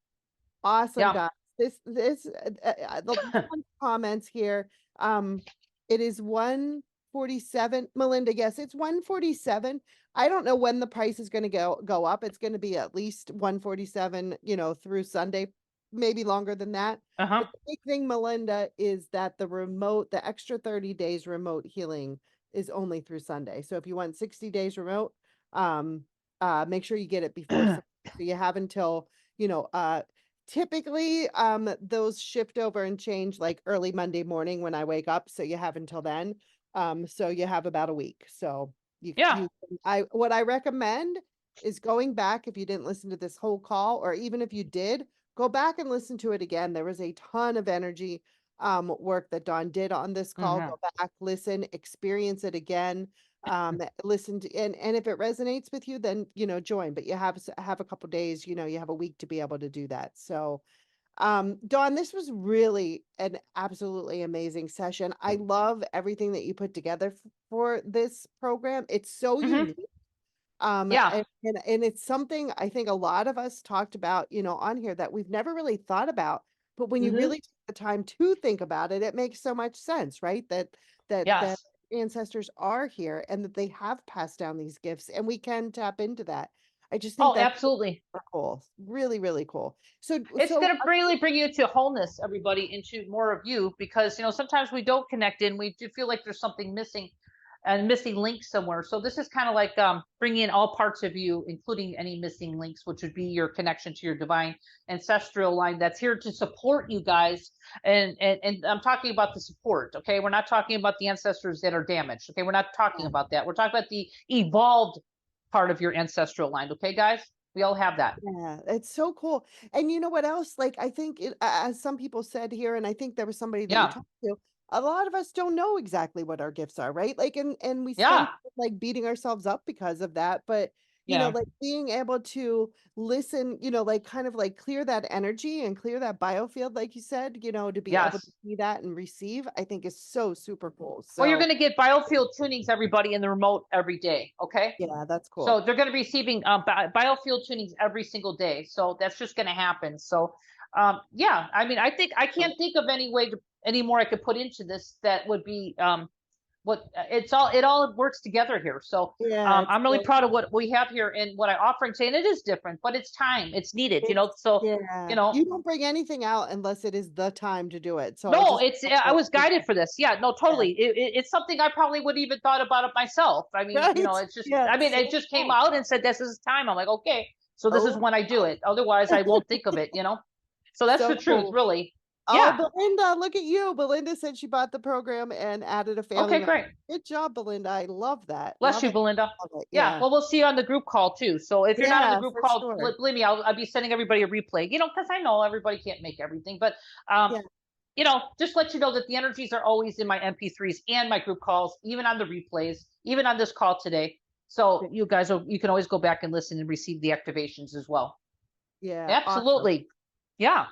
A: awesome,
B: Yeah.
A: guys. The comments here. It is 147. Melinda, yes, it's 147. I don't know when the price is going to go up. It's going to be at least 147, through Sunday, maybe longer than that.
B: Uh-huh.
A: But the big thing, Melinda, is that the extra 30 days remote healing is only through Sunday. So if you want 60 days remote, make sure you get it before Sunday. So you have until, typically those shift over and change like early Monday morning when I wake up. So you have until then. So you have about a week. So what I recommend is going back, if you didn't listen to this whole call, or even if you did, go back and listen to it again. There was a ton of energy work that Dawn did on this call. Go back, listen, experience it again. Listen to, and if it resonates with you, then join. But you have a couple days, you have a week to be able to do that. So Dawn, this was really an absolutely amazing session. I love everything that you put together for this program. It's so unique.
B: Yeah.
A: And it's something I think a lot of us talked about, on here that we've never really thought about. But when you really take the time to think about it, it makes so much sense, right? That
B: Yes.
A: ancestors are here and that they have passed down these gifts, and we can tap into that. I just think
B: Oh,
A: that's
B: absolutely.
A: cool. Really, really cool. So
B: It's going to really bring you to wholeness, everybody, into more of you, because sometimes we don't connect in. We do feel like there's something missing and missing links somewhere. So this is kind of like bringing in all parts of you, including any missing links, which would be your connection to your divine ancestral line that's here to support you guys. And I'm talking about the support. Okay, we're not talking about the ancestors that are damaged. Okay, we're not talking about that. We're talking about the evolved part of your ancestral line. Okay, guys. We all have that.
A: Yeah, it's so cool. And you know what else? Like, I think as some people said here, and I think there was somebody that you talked to, a lot of us don't know exactly what our gifts are, right? Like, and we spend like beating ourselves up because of that. But like being able to listen, like kind of like clear that energy and clear that biofield, like you said, to be able to see that and receive, I think is so super cool. So
B: well, you're going to get biofield tunings, everybody, in the remote every day. Okay.
A: Yeah, that's cool.
B: So they're going to be receiving biofield tunings every single day. So that's just going to happen. So yeah, I mean, I can't think of any more I could put into this that would be it all works together here. So I'm really proud of what we have here and what I offer and say, and it is different, but it's time, it's needed, so
A: you don't bring anything out unless it is the time to do it. So
B: no, I was guided for this. Yeah, no, totally. It's something I probably would even thought about it myself. I mean, it's just, it just came out and said, this is time. I'm like, okay, so this is when I do it. Otherwise I won't think of it, so that's the truth, really.
A: Oh,
B: Yeah.
A: Belinda, look at you. Belinda said she bought the program and added a family
B: Okay,
A: member.
B: great.
A: Good job, Belinda. I love that.
B: Bless
A: Love
B: you,
A: it.
B: Belinda.
A: Love it.
B: Yeah.
A: Yeah.
B: Well, we'll see you on the group call too. So if you're not on the
A: Yeah,
B: group
A: for
B: call,
A: sure.
B: believe me, I'll be sending everybody a replay, because I know everybody can't make everything, but,
A: Yeah.
B: just let you know that the energies are always in my MP3s and my group calls, even on the replays, even on this call today. So you can always go back and listen and receive the activations as well.
A: Yeah. Awesome.
B: Absolutely. Yeah.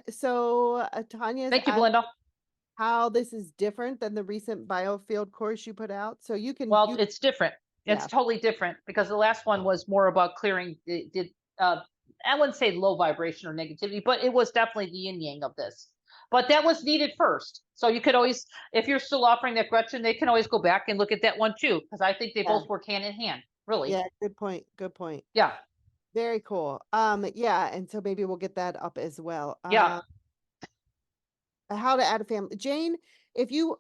A: So Tanya's
B: Thank you,
A: asked
B: Belinda.
A: how this is different than the recent biofield course you put out. So
B: Well, it's different. It's
A: Yeah.
B: totally different because the last one was more about clearing I wouldn't say low vibration or negativity, but it was definitely the yin yang of this. But that was needed first. So you could always, if you're still offering that Gretchen, they can always go back and look at that one too, because I think they
A: Yeah.
B: both work hand in hand, really.
A: Yeah, good point. Good point.
B: Yeah.
A: Very cool. Yeah, and so maybe we'll get that up as well.
B: Yeah.
A: How to add a family. Jane, if you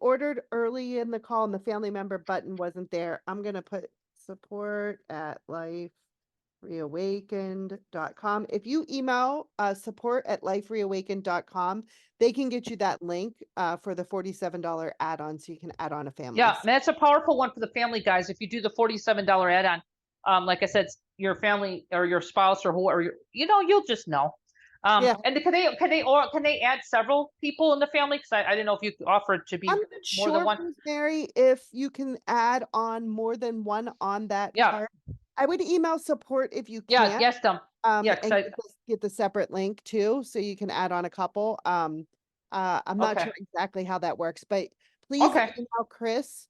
A: ordered early in the call and the family member button wasn't there, I'm gonna put support at lifereawakened.com. If you email support at lifereawakened.com, they can get you that link for the $47 add-on so you can add on a family.
B: Yeah, and that's a powerful one for the family, guys. If you do the $47 add-on, like I said, your family or your spouse or whoever, you'll just know.
A: Yeah.
B: And can they add several people in the family? Because I didn't know if you offered to be
A: I'm
B: more
A: sure,
B: than one.
A: Rosemary, if you can add on more than one on that
B: Yeah.
A: card. I would email support if you
B: Yeah,
A: can.
B: yes, them. Yeah,
A: And get the separate link too, so you can add on a couple. I'm not
B: Okay.
A: sure exactly how that works, but please
B: Okay.
A: email Chris.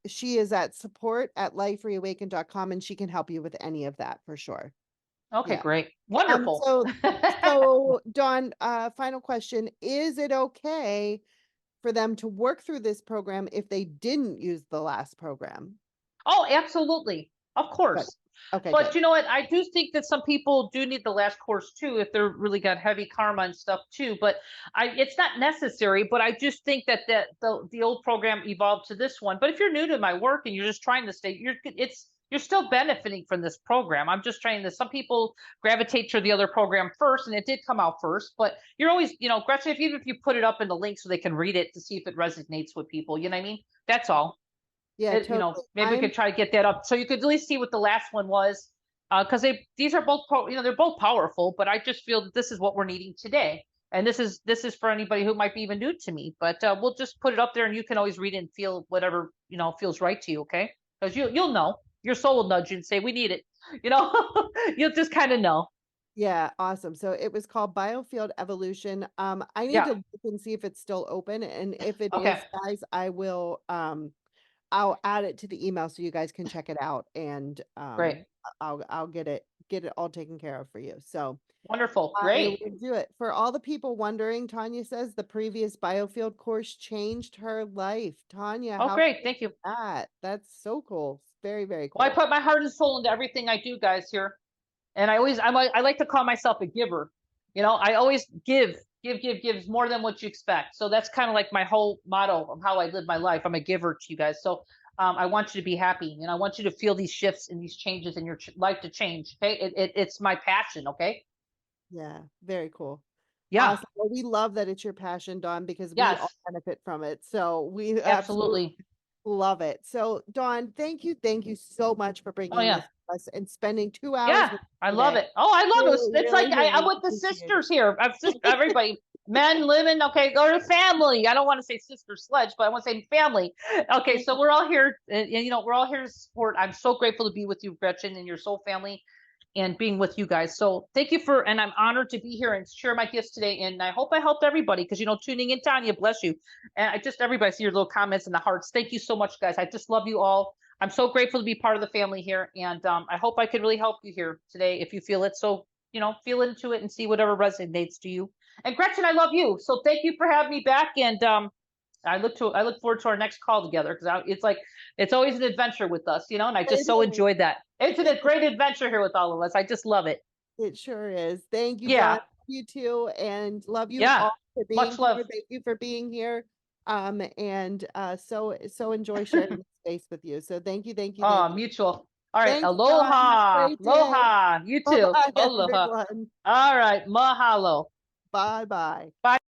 A: She is at support at lifereawakened.com and she can help you with any of that for sure.
B: Okay,
A: Yeah.
B: great. Wonderful.
A: So Dawn, final question. Is it okay for them to work through this program if they didn't use the last program?
B: Oh, absolutely. Of course.
A: Okay,
B: But
A: good.
B: you know what? I do think that some people do need the last course too, if they're really got heavy karma and stuff too. But it's not necessary. But I just think that the old program evolved to this one. But if you're new to my work and you're just trying to stay, you're still benefiting from this program. I'm just trying to. Some people gravitate to the other program first, and it did come out first. But you're always, Gretchen, even if you put it up in the link so they can read it to see if it resonates with people, you know what I mean? That's all.
A: Yeah, totally.
B: Maybe we could try to get that up so you could at least see what the last one was, because these are both they're both powerful, but I just feel that this is what we're needing today, and this is for anybody who might be even new to me. But we'll just put it up there, and you can always read it and feel whatever feels right to you, okay? Because you'll know, your soul will nudge you and say we need it, you'll just kind of know.
A: Yeah, awesome. So it was called Biofield Evolution. I need to look and see if it's still open, and if it is, guys, I will I'll add it to the email so you guys can check it out, and
B: Great.
A: I'll get it all taken care of for you. So
B: Wonderful.
A: I
B: Great.
A: will do it. For all the people wondering, Tanya says the previous Biofield course changed her life. Tanya,
B: Oh,
A: how
B: great. Thank you.
A: that's so cool. Very, very cool.
B: Well, I put my heart and soul into everything I do, guys, here. And I like to call myself a giver. I always give more than what you expect. So that's kind of like my whole motto of how I live my life. I'm a giver to you guys. So I want you to be happy, and I want you to feel these shifts and these changes in your life to change. Okay. It's my passion. Okay.
A: Yeah. Very cool.
B: Yeah.
A: Awesome. Well, we love that it's your passion, Dawn, because we
B: Yes.
A: all benefit from it. So we
B: Absolutely
A: love it. So Dawn, thank you so much for bringing this to us and spending 2 hours.
B: Yeah, I love it. Oh, I love it. It's
A: really,
B: like I'm with the sisters here. I'm just everybody, men, women. Okay, go to family. I don't want to say sister sledge, but I want to say family. Okay, so we're all here, and we're all here to support. I'm so grateful to be with you, Gretchen, and your soul family, and being with you guys. So thank you and I'm honored to be here and share my gifts today. And I hope I helped everybody, because tuning in, Tanya, bless you, and everybody see your little comments and the hearts. Thank you so much, guys. I just love you all. I'm so grateful to be part of the family here, and I hope I could really help you here today if you feel it. So feel into it and see whatever resonates to you. And Gretchen, I love you. So thank you for having me back, and I look forward to our next call together, because it's always an adventure with us, and I just so enjoyed that. It's a great adventure here with all of us. I just love it.
A: It sure is. Thank you,
B: Yeah.
A: Dawn. You too, and love you
B: Yeah.
A: all for being
B: Much love.
A: here. Thank you for being here. And so enjoy sharing this space with you. So thank you.
B: Oh, mutual. All right.
A: Thanks,
B: Aloha.
A: Dawn. Have a great day.
B: Aloha. You too.
A: Bye-bye,
B: Aloha.
A: everyone.
B: All right. Mahalo.
A: Bye-bye.
B: Bye.